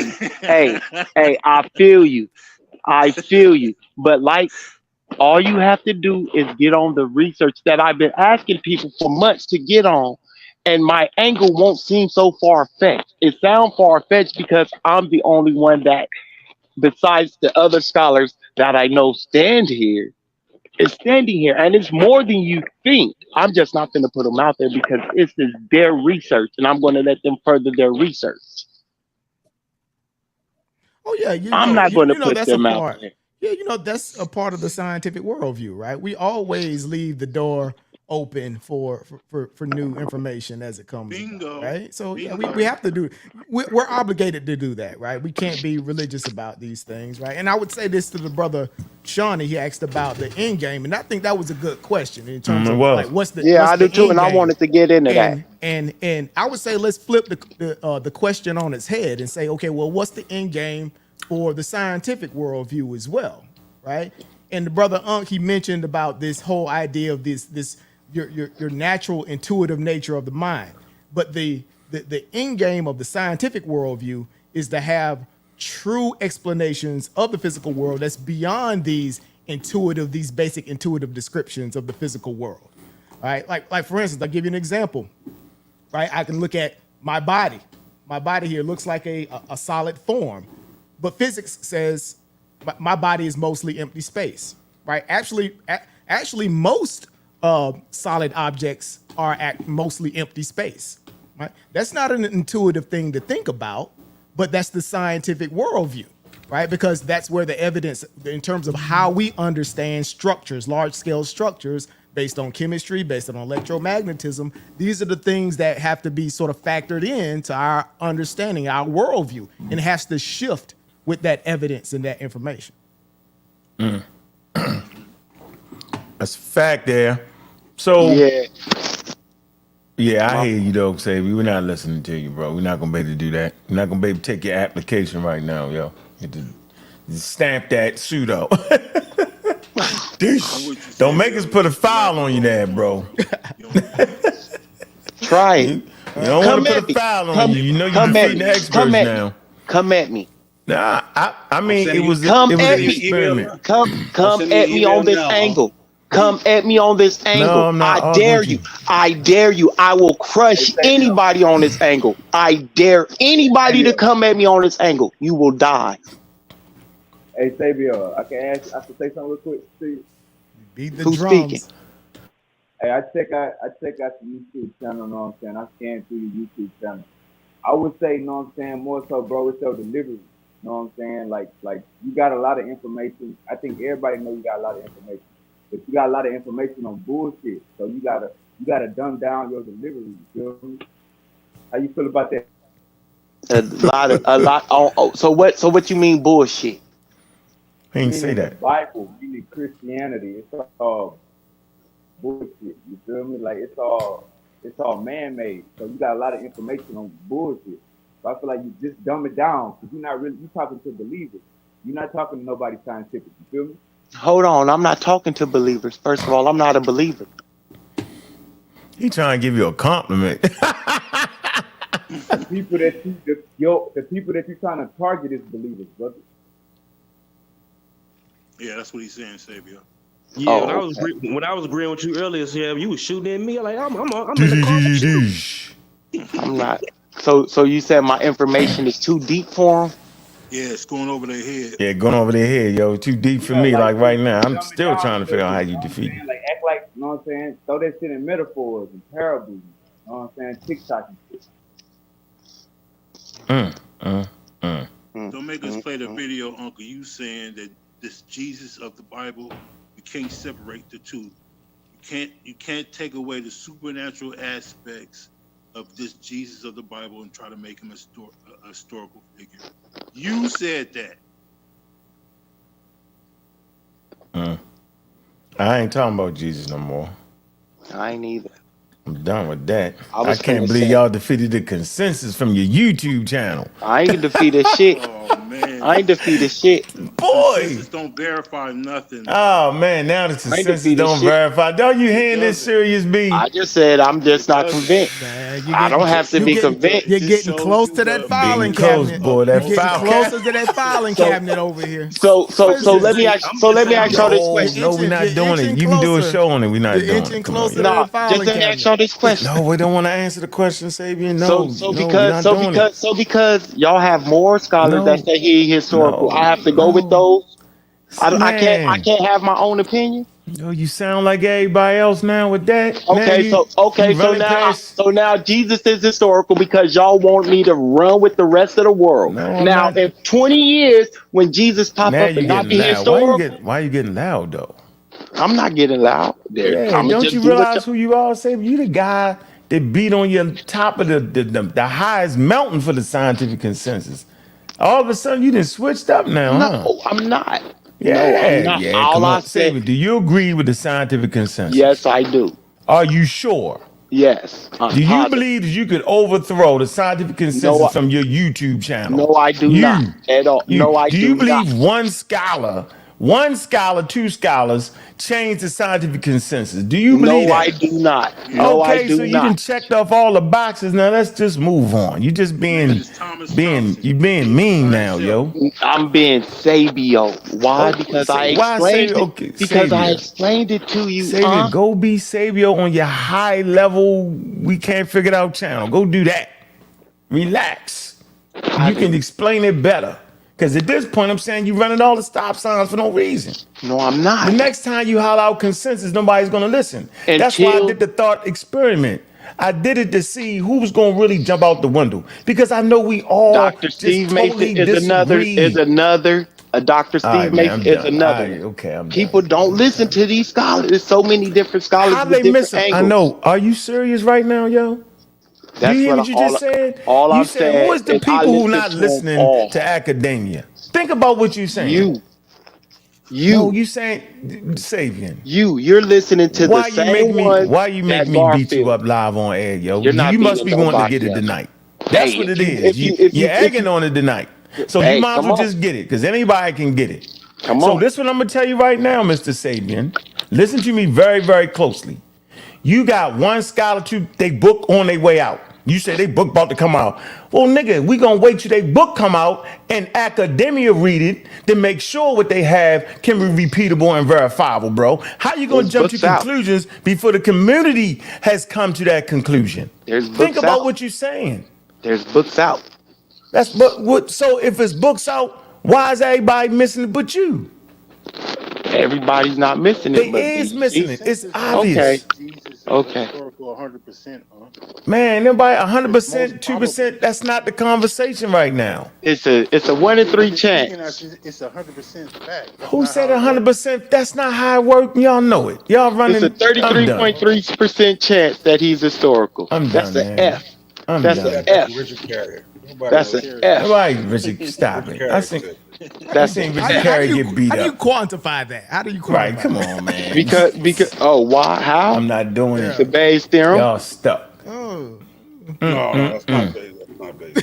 hey, I feel you. I feel you. But like, all you have to do is get on the research that I've been asking people for months to get on. And my angle won't seem so far-fetched. It sounds far-fetched because I'm the only one that, besides the other scholars that I know stand here, is standing here. And it's more than you think. I'm just not going to put them out there because it's their research. And I'm going to let them further their research. Oh yeah, I'm not going to you know put that's a them out part. there. Yeah, you know that's a part of the scientific worldview, right? We always leave the door open for new information as it comes about, right? So yeah, we have to do. We're obligated to do that, right? We can't be religious about these things, right? And I would say this to the brother Shawnee. He asked about the end game, and I think that was a good question in terms of like what's the I do too, end and I game? wanted to get into that. And I would say let's flip the question on its head and say, okay, well, what's the end game for the scientific worldview as well, right? And the brother Ankh, he mentioned about this whole idea of this your natural intuitive nature of the mind, but the end game of the scientific worldview is to have true explanations of the physical world that's beyond these basic intuitive descriptions of the physical world. All right, like for instance, I'll give you an example. Right, I can look at my body. My body here looks like a solid form, but physics says my body is mostly empty space. Right? Actually, most solid objects are at mostly empty space. Right? That's not an intuitive thing to think about, but that's the scientific worldview. Right? Because that's where the evidence, in terms of how we understand structures, large-scale structures, based on chemistry, based on electromagnetism, these are the things that have to be sort of factored into our understanding, our worldview, and it has to shift with that evidence and that information. That's a fact there. So yeah, I hear you though, Xavier. We're not listening to you, bro. We're not gonna be able to do that. We're not gonna be able to take your application right now, yo. You have to stamp that pseudo. Don't make us put a file on you there, bro. Try it. You don't want to put a file on you. You know you're defeating the experts now. Come at me. Nah, I mean it was Come an at me. experiment. Come at me on this angle. Come at me on this angle. I'm not I dare you. I dare you. I will crush anybody on this angle. I dare anybody to come at me on this angle. You will die. Hey, Sabio, I can say something real quick to you. Beat the Who's drums. speaking? Hey, I check out the YouTube channel, know what I'm saying? I scan through the YouTube channel. I would say, know what I'm saying, more so, bro, it's your delivery. Know what I'm saying? Like you got a lot of information. I think everybody know you got a lot of information. But you got a lot of information on bullshit. So you gotta dumb down your delivery, you feel me? How you feel about that? A lot. Oh, so what you mean bullshit? He ain't say Meaning that. The Bible, meaning Christianity, it's all bullshit. You feel me? Like it's all man-made. So you got a lot of information on bullshit. So I feel like you just dumb it down because you talking to believers. You're not talking to nobody scientific. You feel me? Hold on. I'm not talking to believers. First of all, I'm not a believer. He trying to give you a compliment. The people that you're trying to target is believers, brother. Yeah, that's what he's saying, Sabio. Yeah, when I was agreeing with you earlier, Sam, you was shooting at me. Like I'm in the car. I'm not. So you said my information is too deep for them? Yeah, it's going over their head. Yeah, going over their head, yo. Too deep for Yeah, me. like Like right now, I'm dumbing still down trying to figure shit, out how you you know what I'm defeat saying? Like act like, you know what I'm saying? Throw that shit in metaphors and parables, you know what I'm saying? TikTok and shit. Don't make us play the video, Uncle. You saying that this Jesus of the Bible, you can't separate the two. You can't take away the supernatural aspects of this Jesus of the Bible and try to make him a historical figure. You said that. I ain't talking about Jesus no more. I ain't either. I'm done with that. I I was can't finna believe say, y'all defeated the consensus from your YouTube channel. I ain't defeated shit. Oh man. I ain't defeated shit. Boy. Consensus don't verify nothing. Oh man, now the I ain't consensus defeated don't shit. verify. Don't you hearing this serious B? I just said I'm just not convinced. I don't have to be convinced. You're getting close to that filing Getting close, cabinet. boy. That You're getting file closer cabinet. to that filing cabinet over here. So let me ask y'all this question. No, we're not doing it. You can do a show on it. We're not You're doing inching it. Come on, closer to y'all. Nah, that filing just let me cabinet. ask y'all this question. No, we don't want to answer the question, Sabian. No, we're not doing it. Because y'all have more scholars that say he historical, I have to go with those. I can't have my own opinion. Yo, you sound like everybody else now with that. Okay, so now Jesus is historical because y'all want me to run with the rest of the world. No, I'm now, not. in 20 years, when Jesus pop Now up you and not getting be loud. historical, Why you getting loud though? I'm not getting loud. Yeah, I'm don't just you do what realize who you are, Sabian? You the guy that beat on your top of the highest mountain for the scientific consensus. All of a sudden, you done switched up now, huh? No, I'm not. Yeah, No, I'm not. yeah. All Come I on, said, Sabian. Do you agree with the scientific consensus? yes, I do. Are you sure? Yes, I'm Do you positive. believe that you could overthrow the scientific consensus from your YouTube channel? No, I do not at all. No, I Do you do not. believe one scholar, two scholars changed the scientific consensus? Do you believe No, that? I do not. No, I Okay, do so you not. done checked off all the boxes. Now let's just move on. You just being mean now, yo. I'm being Sabio. Why? Because I explained it. Because I Savior? explained it to you, Savior, go be Sabio on your high level. We can't figure it out channel. Go do that. Relax. You can explain it better. Because at this point, I'm saying you're running all the stop signs for no reason. No, I'm not. The next time you holler out consensus, nobody's going to listen. That's why I did the thought experiment. I did it to see who was going to really jump out the window. Because I know we all Dr. just Steve totally Mason is another. Dr. Steve Mason is another. Okay, I'm People don't listen to these scholars. There's so many different scholars How with they different miss him? angles. I know. Are you serious right now, yo? Do you hear what you just said? All You I'm said, saying who is the is I people who listen not to 'em listening all. to academia? Think about what you're saying. No, you saying Sabian. You're listening to the same one. Why you make me beat you up live on air, yo? You're not You must beating be wanting to nobody get it up. tonight. That's Hey, what if it you- is. if you- if you- You're if egging you- on it tonight. So Hey, you might as come well on. just get it, because anybody can get it. Come So on. this what I'm gonna tell you right now, Mr. Sabian. Listen to me very, very closely. You got one scholar, they book on their way out. You say they book about to come out. Well, nigga, we gonna wait till they book come out and academia read it to make sure what they have can be repeatable and verifiable, bro. How you gonna jump to conclusions before the community has come to that conclusion? Think about what you're saying. There's books out. That's but what. So if it's books out, why is everybody missing it but you? Everybody's not missing it, but They is missing it. It's Okay. obvious. Okay. Historical 100%, huh? Man, nobody 100%, 2%. That's not the conversation right now. It's a 1 in 3 chance. It's 100% fact. Who said 100%? That's not how it works. Y'all know it. Y'all running. It's a 33.3% chance that he's historical. I'm That's done, an man. F. I'm That's done. an F. Richard Carrier. That's an F. Nobody, Richard, stop it. I think That's seen an Richard F. Carrier get beat How do you up. quantify that? How do you quantify Right, come that? on, man. Because why? How? I'm not doing it. The Bayes theorem. Y'all stuck. Oh. No, that's not Bayes. That's not Bayes.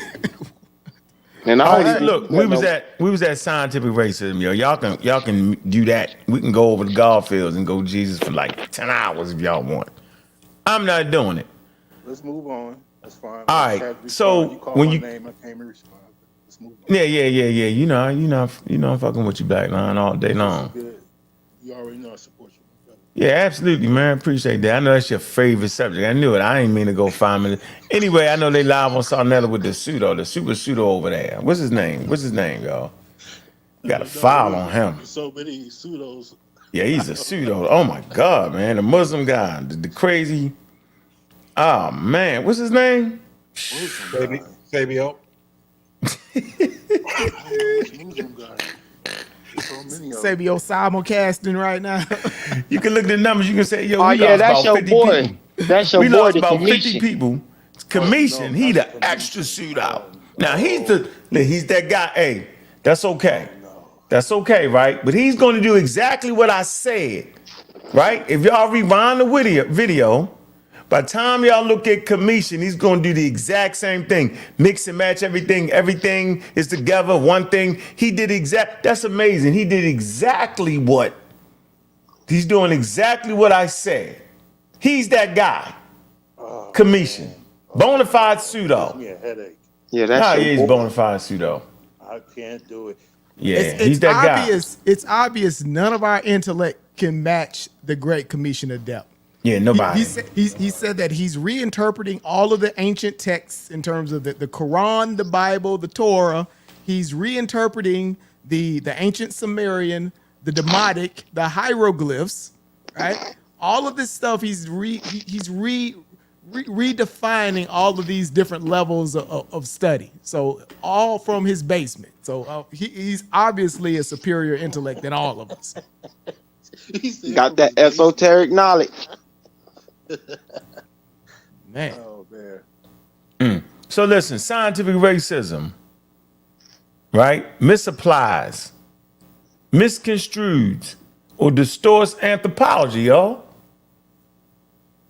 And All right, look, we was at scientific racism, yo. Y'all can do that. We can go over the golf fields and go Jesus for like 10 hours if y'all want. I'm not doing it. Let's move on. That's fine. All right, so you call when my you name, I can't respond. Let's move on. yeah. You know I'm fucking with you, Black Line, all day long. Good. You already know I support you. Yeah, absolutely, man. Appreciate that. I know that's your favorite subject. I knew it. I ain't mean to go 5 minutes. Anyway, I know they live on SaNeter with the super pseudo over there. What's his name? What's his name, y'all? You got a file on him. So many pseudos. Yeah, he's a pseudo. Oh my God, man. The Muslim guy. The crazy. Oh man, what's his name? Fabio. Sabio simulcasting right now. You can look at the numbers. You can say, yo, Oh we yeah, lost that's about your 50 boy. people. That's your We boy, lost the about 50 commission. people. Commission, he the extra pseudo. Now he's that guy. Hey, that's okay. That's okay, right? But he's going to do exactly what I said, right? If y'all rewind the video, by the time y'all look at commission, he's going to do the exact same thing. Mix and match everything. Everything is together. One thing. He did that's amazing. He did exactly what. He's doing exactly what I said. He's that guy. Commission. Bona fide pseudo. Gives me a headache. Yeah, that's your he's boy. bona fide pseudo. I can't do it. Yeah, he's that obvious, guy. It's obvious none of our intellect can match the Great Commission of Depth. Yeah, nobody. He said that he's reinterpreting all of the ancient texts in terms of the Quran, the Bible, the Torah. He's reinterpreting the ancient Sumerian, the Demotic, the hieroglyphs, right? All of this stuff he's redefining all of these different levels of study. So all from his basement. So he's obviously a superior intellect than all of us. Got that esoteric knowledge. Man. Oh man. So listen, scientific racism, right? Misapplies, misconstrues, or distorts anthropology, y'all.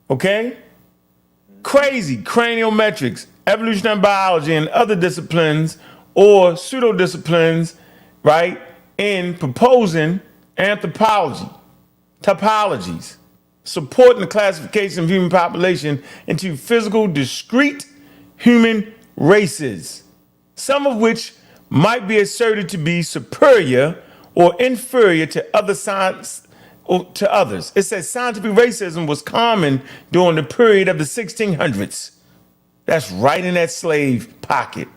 Okay? Crazy craniometrics, evolutionary biology, and other disciplines or pseudo disciplines, right? In proposing anthropology, topologies, supporting the classification of human population into physical, discrete human races, some of which might be asserted to be superior or inferior to other science or to others. It says scientific racism was common during the period of the 1600s. That's right in that slave pocket.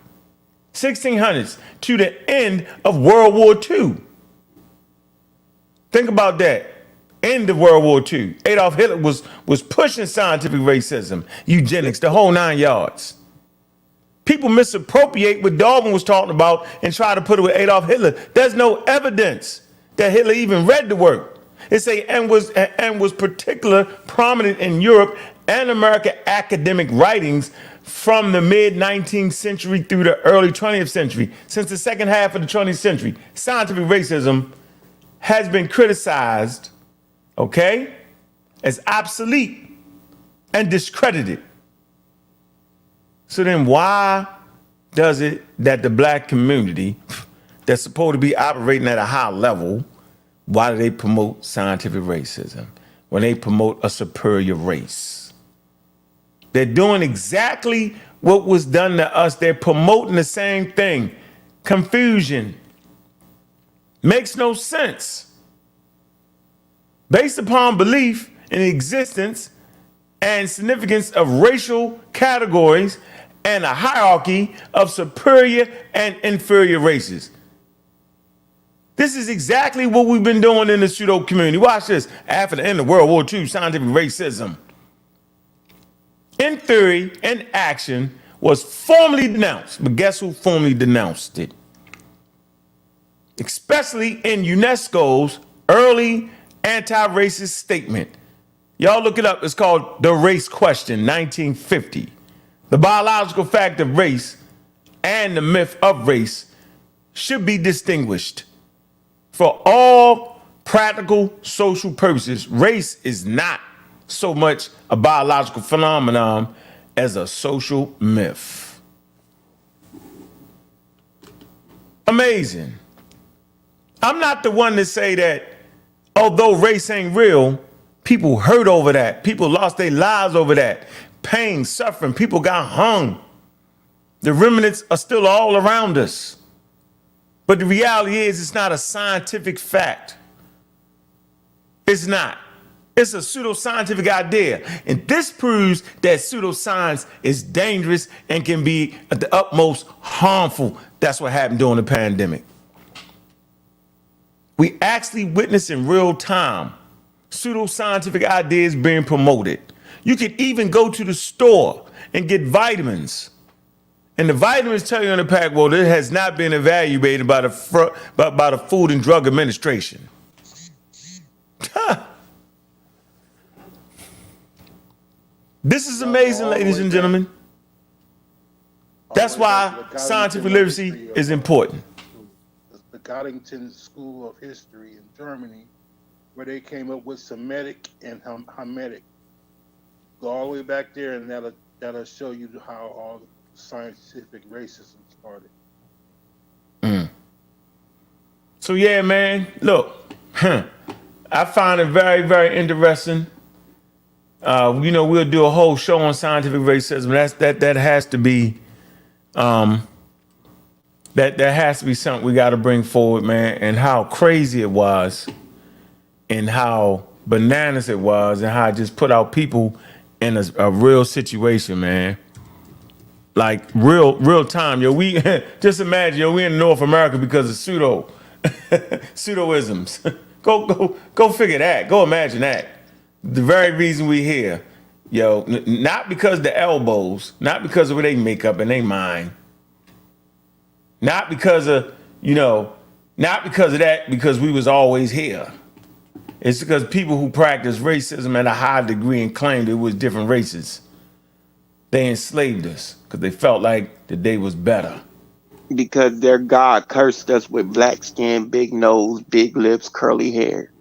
1600s to the end of World War II. Think about that. End of World War II. Adolf Hitler was pushing scientific racism, eugenics, the whole 9 yards. People misappropriate what Darwin was talking about and try to put it with Adolf Hitler. There's no evidence that Hitler even read the work. It say and was particular prominent in Europe and America academic writings from the mid 19th century through the early 20th century. Since the second half of the 20th century, scientific racism has been criticized, okay, as obsolete and discredited. So then why does it that the black community that's supposed to be operating at a high level, why do they promote scientific racism when they promote a superior race? They're doing exactly what was done to us. They're promoting the same thing. Confusion. Makes no sense. Based upon belief in the existence and significance of racial categories and a hierarchy of superior and inferior races. This is exactly what we've been doing in the pseudo community. Watch this. After the end of World War II, scientific racism, in theory and action, was formally denounced. But guess who formally denounced it? Especially in UNESCO's early anti-racist statement. Y'all look it up. It's called The Race Question, 1950. The biological fact of race and the myth of race should be distinguished. For all practical social purposes, race is not so much a biological phenomenon as a social myth. Amazing. I'm not the one to say that although race ain't real, people hurt over that. People lost their lives over that. Pain, suffering, people got hung. The remnants are still all around us. But the reality is it's not a scientific fact. It's not. It's a pseudoscientific idea. And this proves that pseudoscience is dangerous and can be at the utmost harmful. That's what happened during the pandemic. We actually witness in real time pseudoscientific ideas being promoted. You could even go to the store and get vitamins. And the vitamins tell you on the pack, well, it has not been evaluated by the Food and Drug Administration. This is amazing, ladies and gentlemen. That's why scientific literacy is important. The Göttingen School of History in Germany, where they came up with Semitic and Hamitic. Go all the way back there, and that'll show you how all scientific racism started. So yeah, man, look, I find it very, very interesting. We'll do a whole show on scientific racism. That has to be, that has to be something we got to bring forward, man. And how crazy it was, and how bananas it was, and how it just put out people in a real situation, man. Like real time, yo. We just imagine, yo, we in North America because of pseudoisms. Go figure that. Go imagine that. The very reason we here, yo, not because of the elbows, not because of what they make up in their mind, not because of, not because of that, because we was always here. It's because people who practice racism at a high degree and claimed it was different races, they enslaved us because they felt like the day was better. Because their God cursed us with black skin, big nose, big lips, curly hair.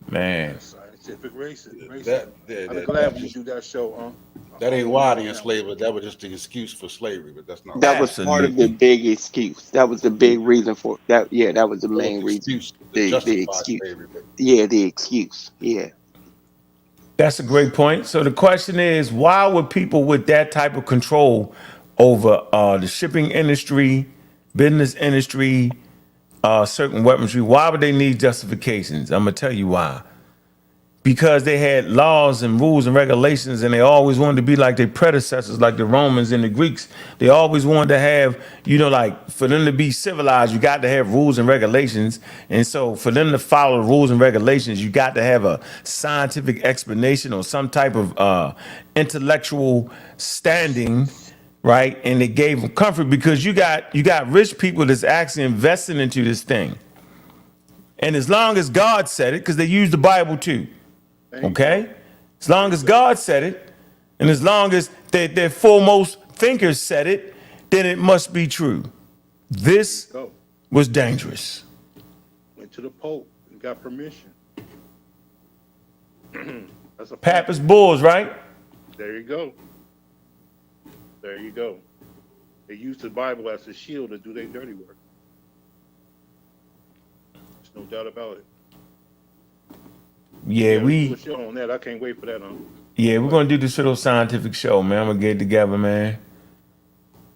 Man. Scientific racism. I'm glad when you do that show, huh? That ain't why they enslaved us. That was just the excuse for slavery, but that's not. That was part of the big excuse. That was the big reason for that. Yeah, that was the main reason. The excuse. Slavery, yeah, the excuse. Yeah. That's a great point. So the question is, why would people with that type of control over the shipping industry, business industry, certain weaponry, why would they need justifications? I'm gonna tell you why. Because they had laws and rules and regulations, and they always wanted to be like their predecessors, like the Romans and the Greeks. They always wanted to have, like for them to be civilized, you got to have rules and regulations. And so for them to follow the rules and regulations, you got to have a scientific explanation or some type of intellectual standing, right? And it gave them comfort because you got rich people that's actually investing into this thing. And as long as God said it, because they use the Bible too. Okay? As long as God said it, and as long as their foremost thinkers said it, then it must be true. This was dangerous. Went to the Pope and got permission. That's a Papist Bulls, right? There you go. There you go. They used the Bible as a shield to do their dirty work. There's no doubt about it. Yeah, we do a show on that. I can't wait for that. Yeah, we're gonna do the pseudo-scientific show, man. I'm gonna get it together, man.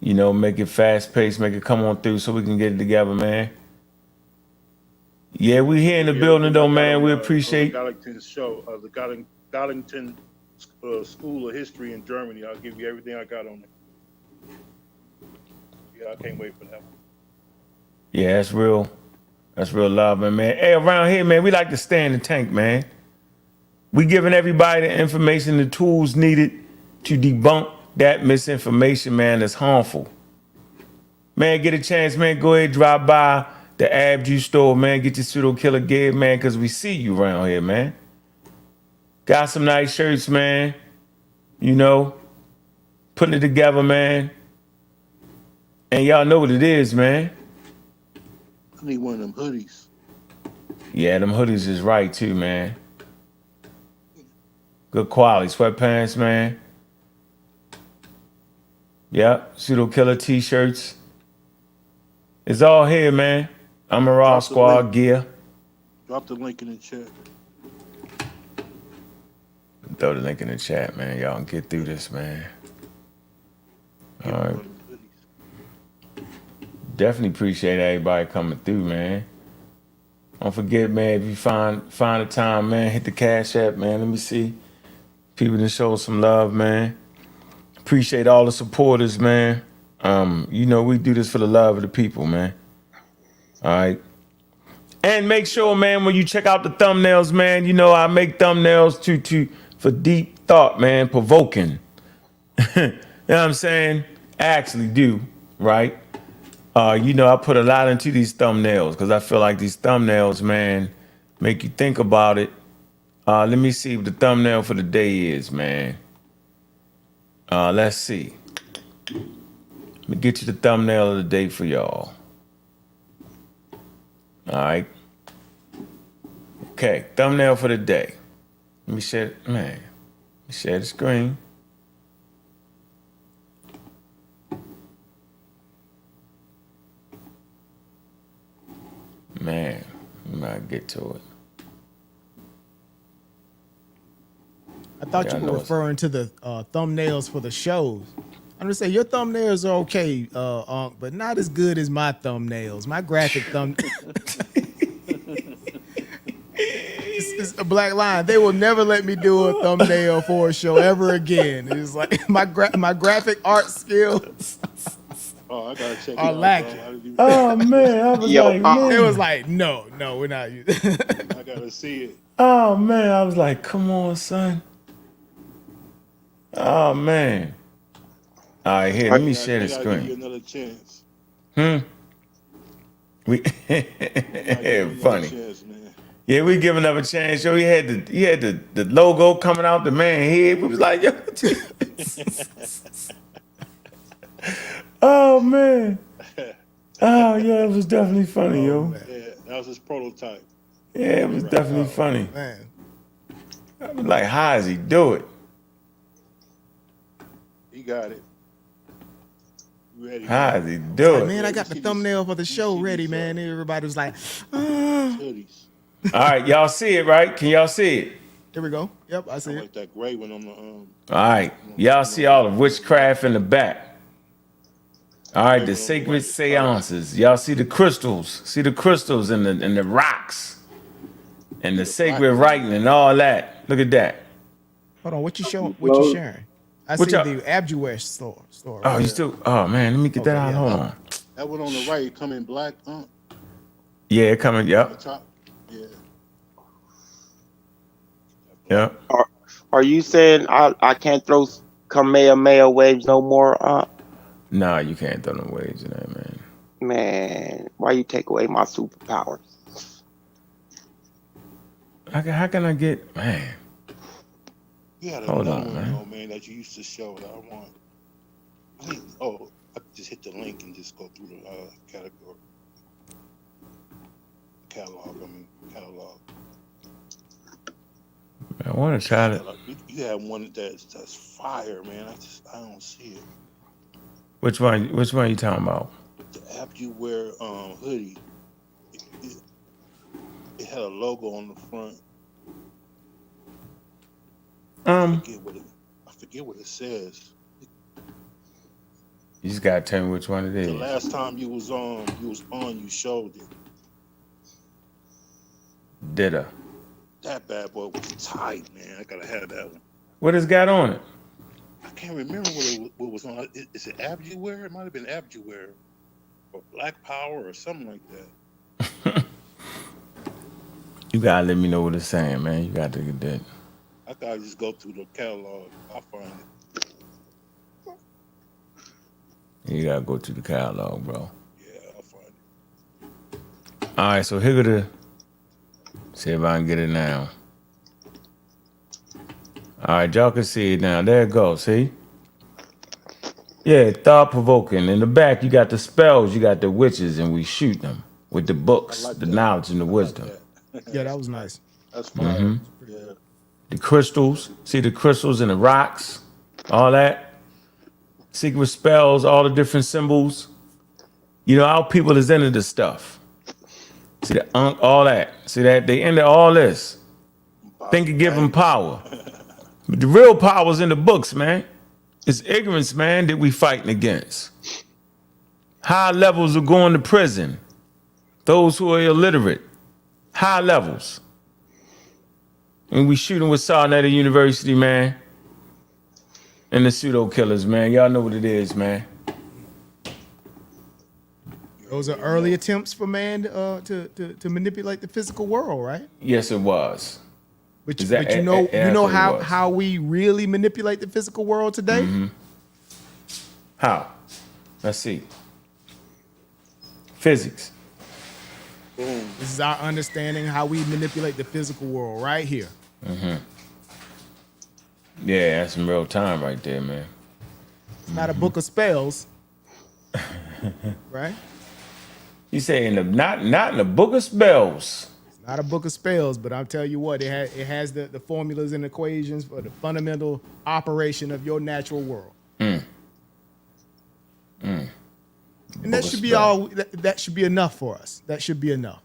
Make it fast paced, make it come on through so we can get it together, man. Yeah, we here in the building though, man. We appreciate the Göttingen show, the Göttingen School of History in Germany. I'll give you everything I got on it. Yeah, I can't wait for that one. Yeah, that's real. That's real love, man. Hey, around here, man, we like to stay in the tank, man. We giving everybody the information, the tools needed to debunk that misinformation, man, that's harmful. Man, get a chance, man, go ahead, drop by the Ab Juice store, man. Get your pseudo killer gear, man, because we see you around here, man. Got some nice shirts, man. Putting it together, man. And y'all know what it is, man. I need one of them hoodies. Yeah, them hoodies is right too, man. Good quality sweatpants, man. Yep, pseudo killer t-shirts. It's all here, man. I'm a Raw Squad gear. Drop the link in the chat. Throw the link in the chat, man. Y'all can get through this, man. All right. Definitely appreciate everybody coming through, man. Don't forget, man, if you find the time, man, hit the Cash App, man. Let me see. People that show some love, man. Appreciate all the supporters, man. You know, we do this for the love of the people, man. All right. And make sure, man, when you check out the thumbnails, man, you know I make thumbnails for deep thought, man, provoking. You know what I'm saying? I actually do, right? You know, I put a lot into these thumbnails because I feel like these thumbnails, man, make you think about it. Let me see what the thumbnail for the day is, man. Let's see. Let me get you the thumbnail of the day for y'all. All right. Okay, thumbnail for the day. Let me share, man. Let me share the screen. Man, we might get to it. I thought you were referring to the thumbnails for the shows. I'm just saying your thumbnails are okay, Ankh, but not as good as my thumbnails. My graphic thumb. It's a black line. They will never let me do a thumbnail for a show ever again. It's like my graphic art skills. Oh, I gotta check are lacking. Oh man, I was like, man. It was like, no, we're not using. I gotta see it. Oh man, I was like, come on, son. Oh man. All right, here, let me share the screen. Give you another chance. We funny. Yeah, we give another chance. Yo, he had the logo coming out the man head. We was like, yo. Oh man. Oh yeah, it was definitely funny, yo. Yeah, that was his prototype. Yeah, it was definitely funny. Man. I was like, how does he do it? He got it. Ready. How does he do it? Man, I got the thumbnail for the show ready, man. Everybody was like, All right, y'all see it, right? Can y'all see it? Here we go. Yep, I see it. Like that gray one on the All right, y'all see all the witchcraft in the back. All right, the sacred seances. Y'all see the crystals. See the crystals and the rocks. And the sacred writing and all that. Look at that. Hold on, what you showing? What you sharing? I see the Abjuwesh store. Oh, you still? Oh man, let me get that out. Hold on. That one on the right come in black. Yeah, it coming. Yep. Yeah. Yep. Are you saying I can't throw Kamehameha waves no more? Nah, you can't throw no waves in there, man. Man, why you take away my superpowers? How can I get, man? Hold on, man. Man, that you used to show that I want. I just hit the link and just go through the category. Catalog. I want to try to. You have one that's fire, man. I don't see it. Which one? Which one are you talking about? The Abjuwear hoodie. It had a logo on the front. I forget what it says. You just gotta tell me which one it is. The last time you was on, you showed it. Did I? That bad boy was tight, man. I gotta have that one. What it's got on it? I can't remember what was on it. Is it Abjuwear? It might have been Abjuwear or Black Power or something like that. You gotta let me know what it's saying, man. You gotta get that. I gotta just go through the catalog. I'll find it. You gotta go to the catalog, bro. Yeah, I'll find it. All right, so here go the. See if I can get it now. All right, y'all can see it now. There it goes. See? Yeah, thought-provoking. In the back, you got the spells, you got the witches, and we shoot them with the books, the knowledge and the wisdom. Yeah, that was nice. That's fine. Yeah. The crystals. See the crystals and the rocks? All that. Secret spells, all the different symbols. You know, our people is into this stuff. See the Ankh, all that. See that? They into all this. Think it give them power. But the real power's in the books, man. It's ignorance, man, that we fighting against. High levels of going to prison. Those who are illiterate. high levels. And we shooting with SaNeter University, man. And the pseudo killers, man. Y'all know what it is, man. Those are early attempts for man to manipulate the physical world, right? Yes, it was. But you know how we really manipulate the physical world today? Mm-hmm. How? Let's see. Physics. Boom. This is our understanding how we manipulate the physical world right here. Mm-hmm. Yeah, that's some real time right there, man. It's not a book of spells, right? You say not in the book of spells. It's not a book of spells, but I'll tell you what, it has the formulas and equations for the fundamental operation of your natural world. Mm. And that should be all. That should be enough for us. That should be enough.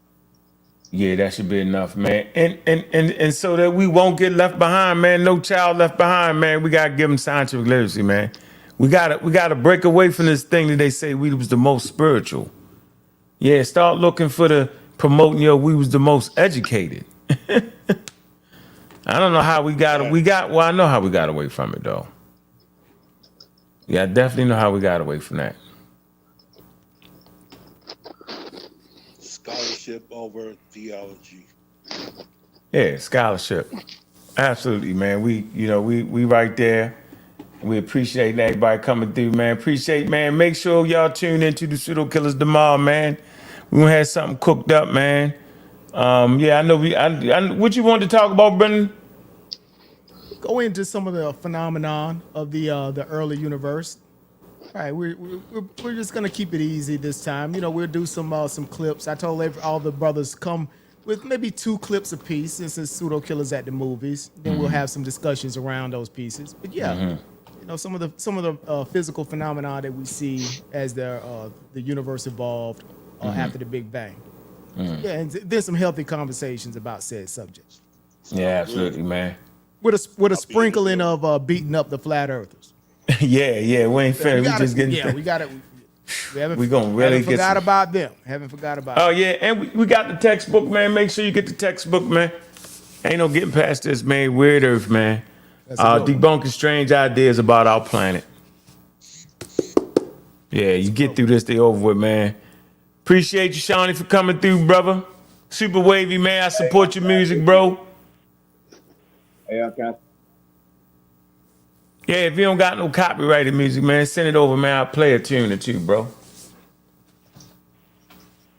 Yeah, that should be enough, man. And so that we won't get left behind, man. No child left behind, man. We gotta give them scientific literacy, man. We gotta break away from this thing that they say we was the most spiritual. Yeah, start looking for the promoting we was the most educated. I don't know how well, I know how we got away from it though. Yeah, I definitely know how we got away from that. Scholarship over theology. Yeah, scholarship. Absolutely, man. We right there. We appreciate everybody coming through, man. Appreciate, man. Make sure y'all tune into the Pseudo Killers tomorrow, man. We gonna have something cooked up, man. Yeah, I know what you want to talk about, Brendan? Go into some of the phenomenon of the early universe. All right, we're just gonna keep it easy this time. We'll do some clips. I told all the brothers come with maybe 2 clips apiece since it's Pseudo Killers at the movies. Then we'll have some discussions around those pieces. But yeah, some of the physical phenomena that we see as the universe evolved after the Big Bang. Yeah, and then some healthy conversations about said subjects. Yeah, absolutely, man. With a sprinkling of beating up the flat earthers. yeah, we ain't finished. We just getting. Yeah, we got it. We gonna really haven't forgot about them. Haven't forgot about. Oh yeah, and we got the textbook, man. Make sure you get the textbook, man. Ain't no getting past this, man. Weird Earth, man. Debunking strange ideas about our planet. Yeah, you get through this, they over with, man. Appreciate you, Shawnee, for coming through, brother. Super wavy, man. I support your music, bro. Hey, okay. Yeah, if you don't got no copyrighted music, man, send it over, man. I'll play a tune or two, bro.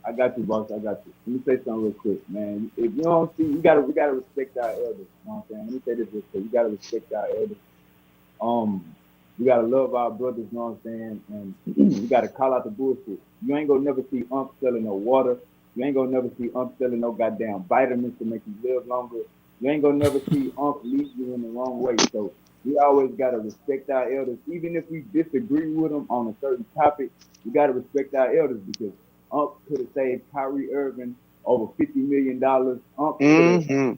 I got you, boss. I got you. Let me say something real quick, man. If you don't see, we gotta respect our elders. You know what I'm saying? Let me say this real quick. We gotta respect our elders. We gotta love our brothers. You know what I'm saying? And we gotta call out the bullshit. You ain't gonna never see selling no water. You ain't gonna never see selling no goddamn vitamins to make you live longer. You ain't gonna never see lead you in the wrong way. So we always gotta respect our elders, even if we disagree with them on a certain topic. We gotta respect our elders because could have saved Kyrie Irving over $50 million. You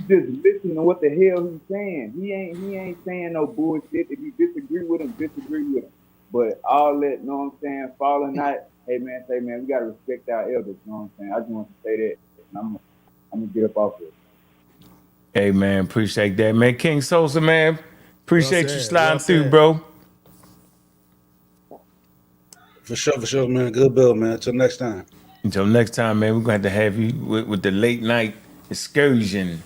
just listen to what the hell he's saying. He ain't saying no bullshit. If you disagree with him, disagree with him. But all that, you know what I'm saying, falling out, hey man, we gotta respect our elders, you know what I'm saying? I just want to say that. And I'm gonna get up off it. Hey man, appreciate that, man. King Sosa, man. Appreciate you sliding through, bro. For sure, man. Good bill, man. Until next time. Until next time, man. We're going to have you with the late night excursion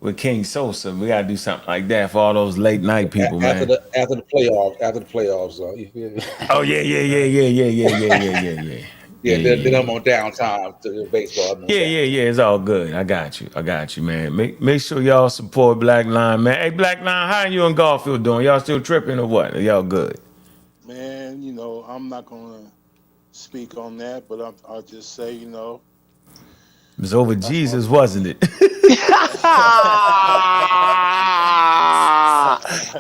with King Sosa. We got to do something like that for all those late night people, man. After the playoffs. Oh, yeah. Yeah, then I'm on downtime to baseball. Yeah. It's all good. I got you, man. Make sure y'all support Black Line, man. Hey, Black Line, how you and Garfield doing? Y'all still tripping or what? Are y'all good? Man, I'm not gonna speak on that, but I'll just say, it was over Jesus, wasn't it?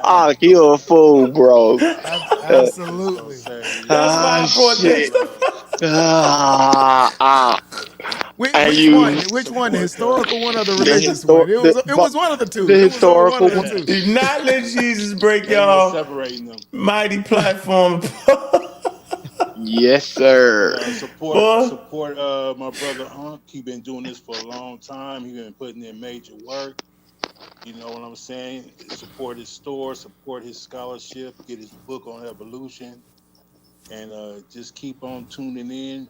Oh, you a fool, bro. Absolutely. That's why I brought this stuff. Which one? The historical one or the religious one? It was one of the two. The historical one. Do not let Jesus break y'all separating them. mighty platform. Yes, sir. Support my brother Ankh. He been doing this for a long time. He been putting in major work. You know what I'm saying? Support his store, support his scholarship, get his book on evolution, and just keep on tuning in.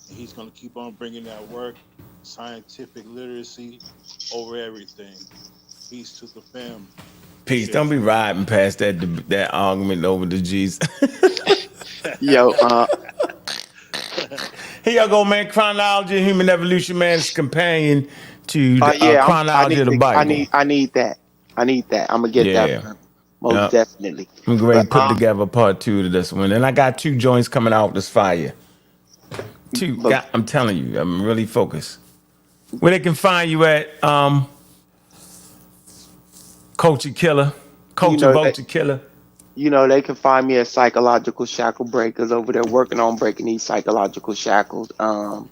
He's going to keep on bringing that work, scientific literacy over everything. Peace to the family. Peace. Don't be riding past that argument over the G's. Yo, here y'all go, man. Chronology of human evolution, man. It's companion to the yeah, chronology of the Bible. I need that. I'm gonna get that most definitely. I'm going to put together part 2 to this one, and I got 2 joints coming out this fire. 2. I'm telling you, I'm really focused. Where they can find you at, Culture Killer, Vulture Killer. You know, they can find me at Psychological Shackle Breakers over there working on breaking these psychological shackles. And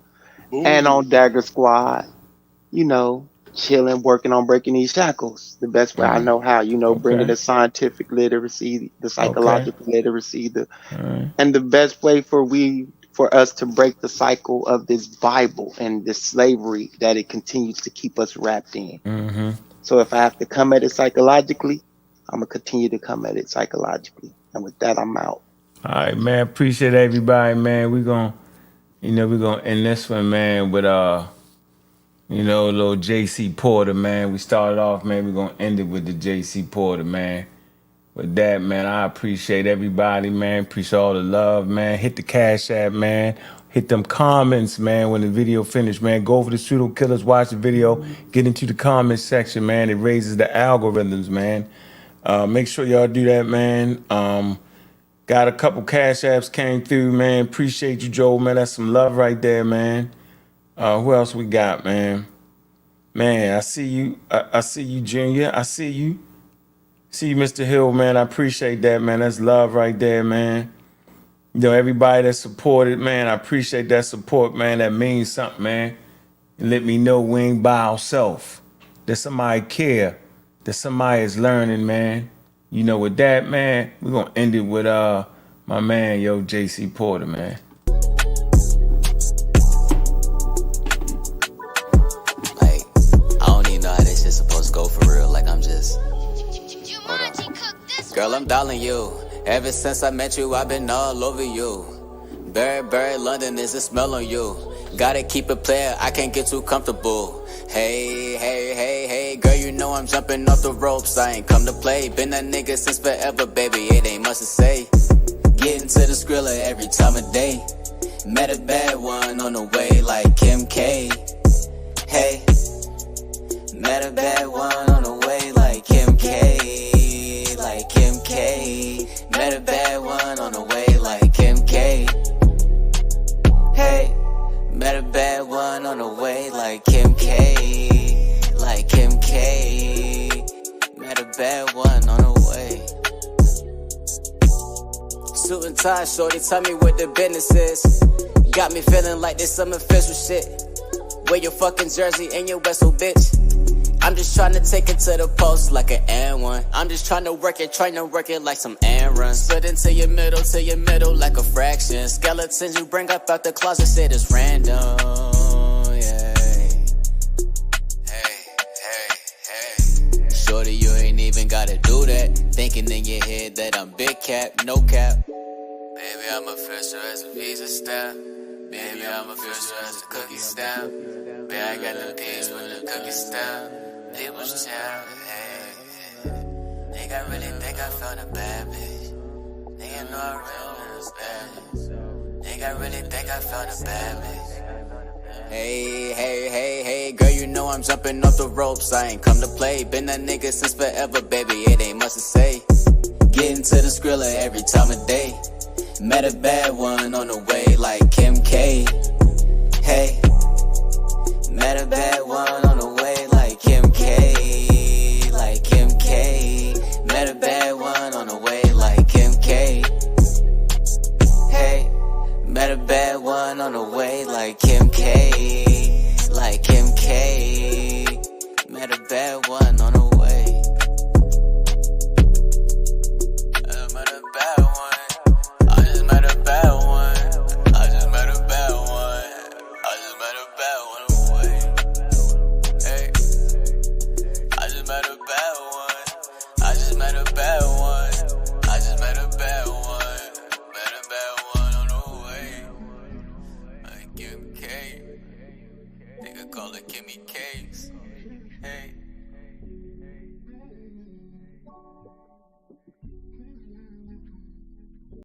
on Dagger Squad, you know, chilling, working on breaking these shackles the best way I know how, you know, bringing the scientific literacy, the psychological literacy, and the best way for us to break the cycle of this Bible and this slavery that it continues to keep us wrapped in. Mm-hmm. So if I have to come at it psychologically, I'm going to continue to come at it psychologically. And with that, I'm out. All right, man. Appreciate everybody, man. We're going to end this one, man, with, little J.C. Porter, man. We started off, man. We're going to end it with the J.C. Porter, man. With that, man, I appreciate everybody, man. Appreciate all the love, man. Hit the Cash App, man. Hit them comments, man, when the video finished, man. Go over to Pseudo Killers, watch the video. Get into the comments section, man. It raises the algorithms, man. Make sure y'all do that, man. Got a couple Cash Apps came through, man. Appreciate you, Joe, man. That's some love right there, man. Who else we got, man? Man, I see you. I see you, Junior. I see you. See you, Mr. Hill, man. I appreciate that, man. That's love right there, man. You know, everybody that supported, man, I appreciate that support, man. That means something, man. And let me know we ain't by ourselves. That somebody care. That somebody is learning, man. You know, with that, man, we're going to end it with my man, J.C. Porter, man. Like, I don't even know how this shit's supposed to go for real. Like, I'm just... Hold on. Girl, I'm dialing you. Ever since I met you, I've been all over you. Burberry, London, is a smell on you. Gotta keep it player, I can't get too comfortable. Hey, girl, you know I'm jumping off the ropes. I ain't come to play. Been that nigga since forever, baby. It ain't much to say. Getting to the skrilla every time of day. Met a bad one on the way like Kim K. Hey, met a bad one on the way like Kim K. Like Kim K. Met a bad one on the way like Kim K. Hey, met a bad one on the way like Kim K. Like Kim K. Met a bad one on the way. Suit and tie, shorty, tell me what the business is. Got me feeling like this some official shit. Wear your fucking jersey and your whistle, bitch. I'm just trying to take it to the post like an N1. I'm just trying to work it like some errands. Slid into your middle like a fraction. Skeletons you bring up out the closet, said it's random. Yeah. Hey. Shorty, you ain't even gotta do that. Thinking in your head that I'm big cap, no cap. Baby, I'm official as a visa stamp. Baby, I'm official as a cookie stamp. Baby, I got the piece with the cookie stamp. People's child, hey. Nigga really think I found a bad bitch. Nigga know I really was bad. Nigga really think I found a bad bitch. Hey, girl, you know I'm jumping off the ropes. I ain't come to play. Been that nigga since forever, baby. It ain't much to say. Getting to the skrilla every time of day. Met a bad one on the way like Kim K. Hey, met a bad one on the way like Kim K. Like Kim K. Met a bad one on the way like Kim K. Hey, met a bad one on the way like Kim K. Like Kim K. Met a bad one on the way. Met a bad one. I just met a bad one.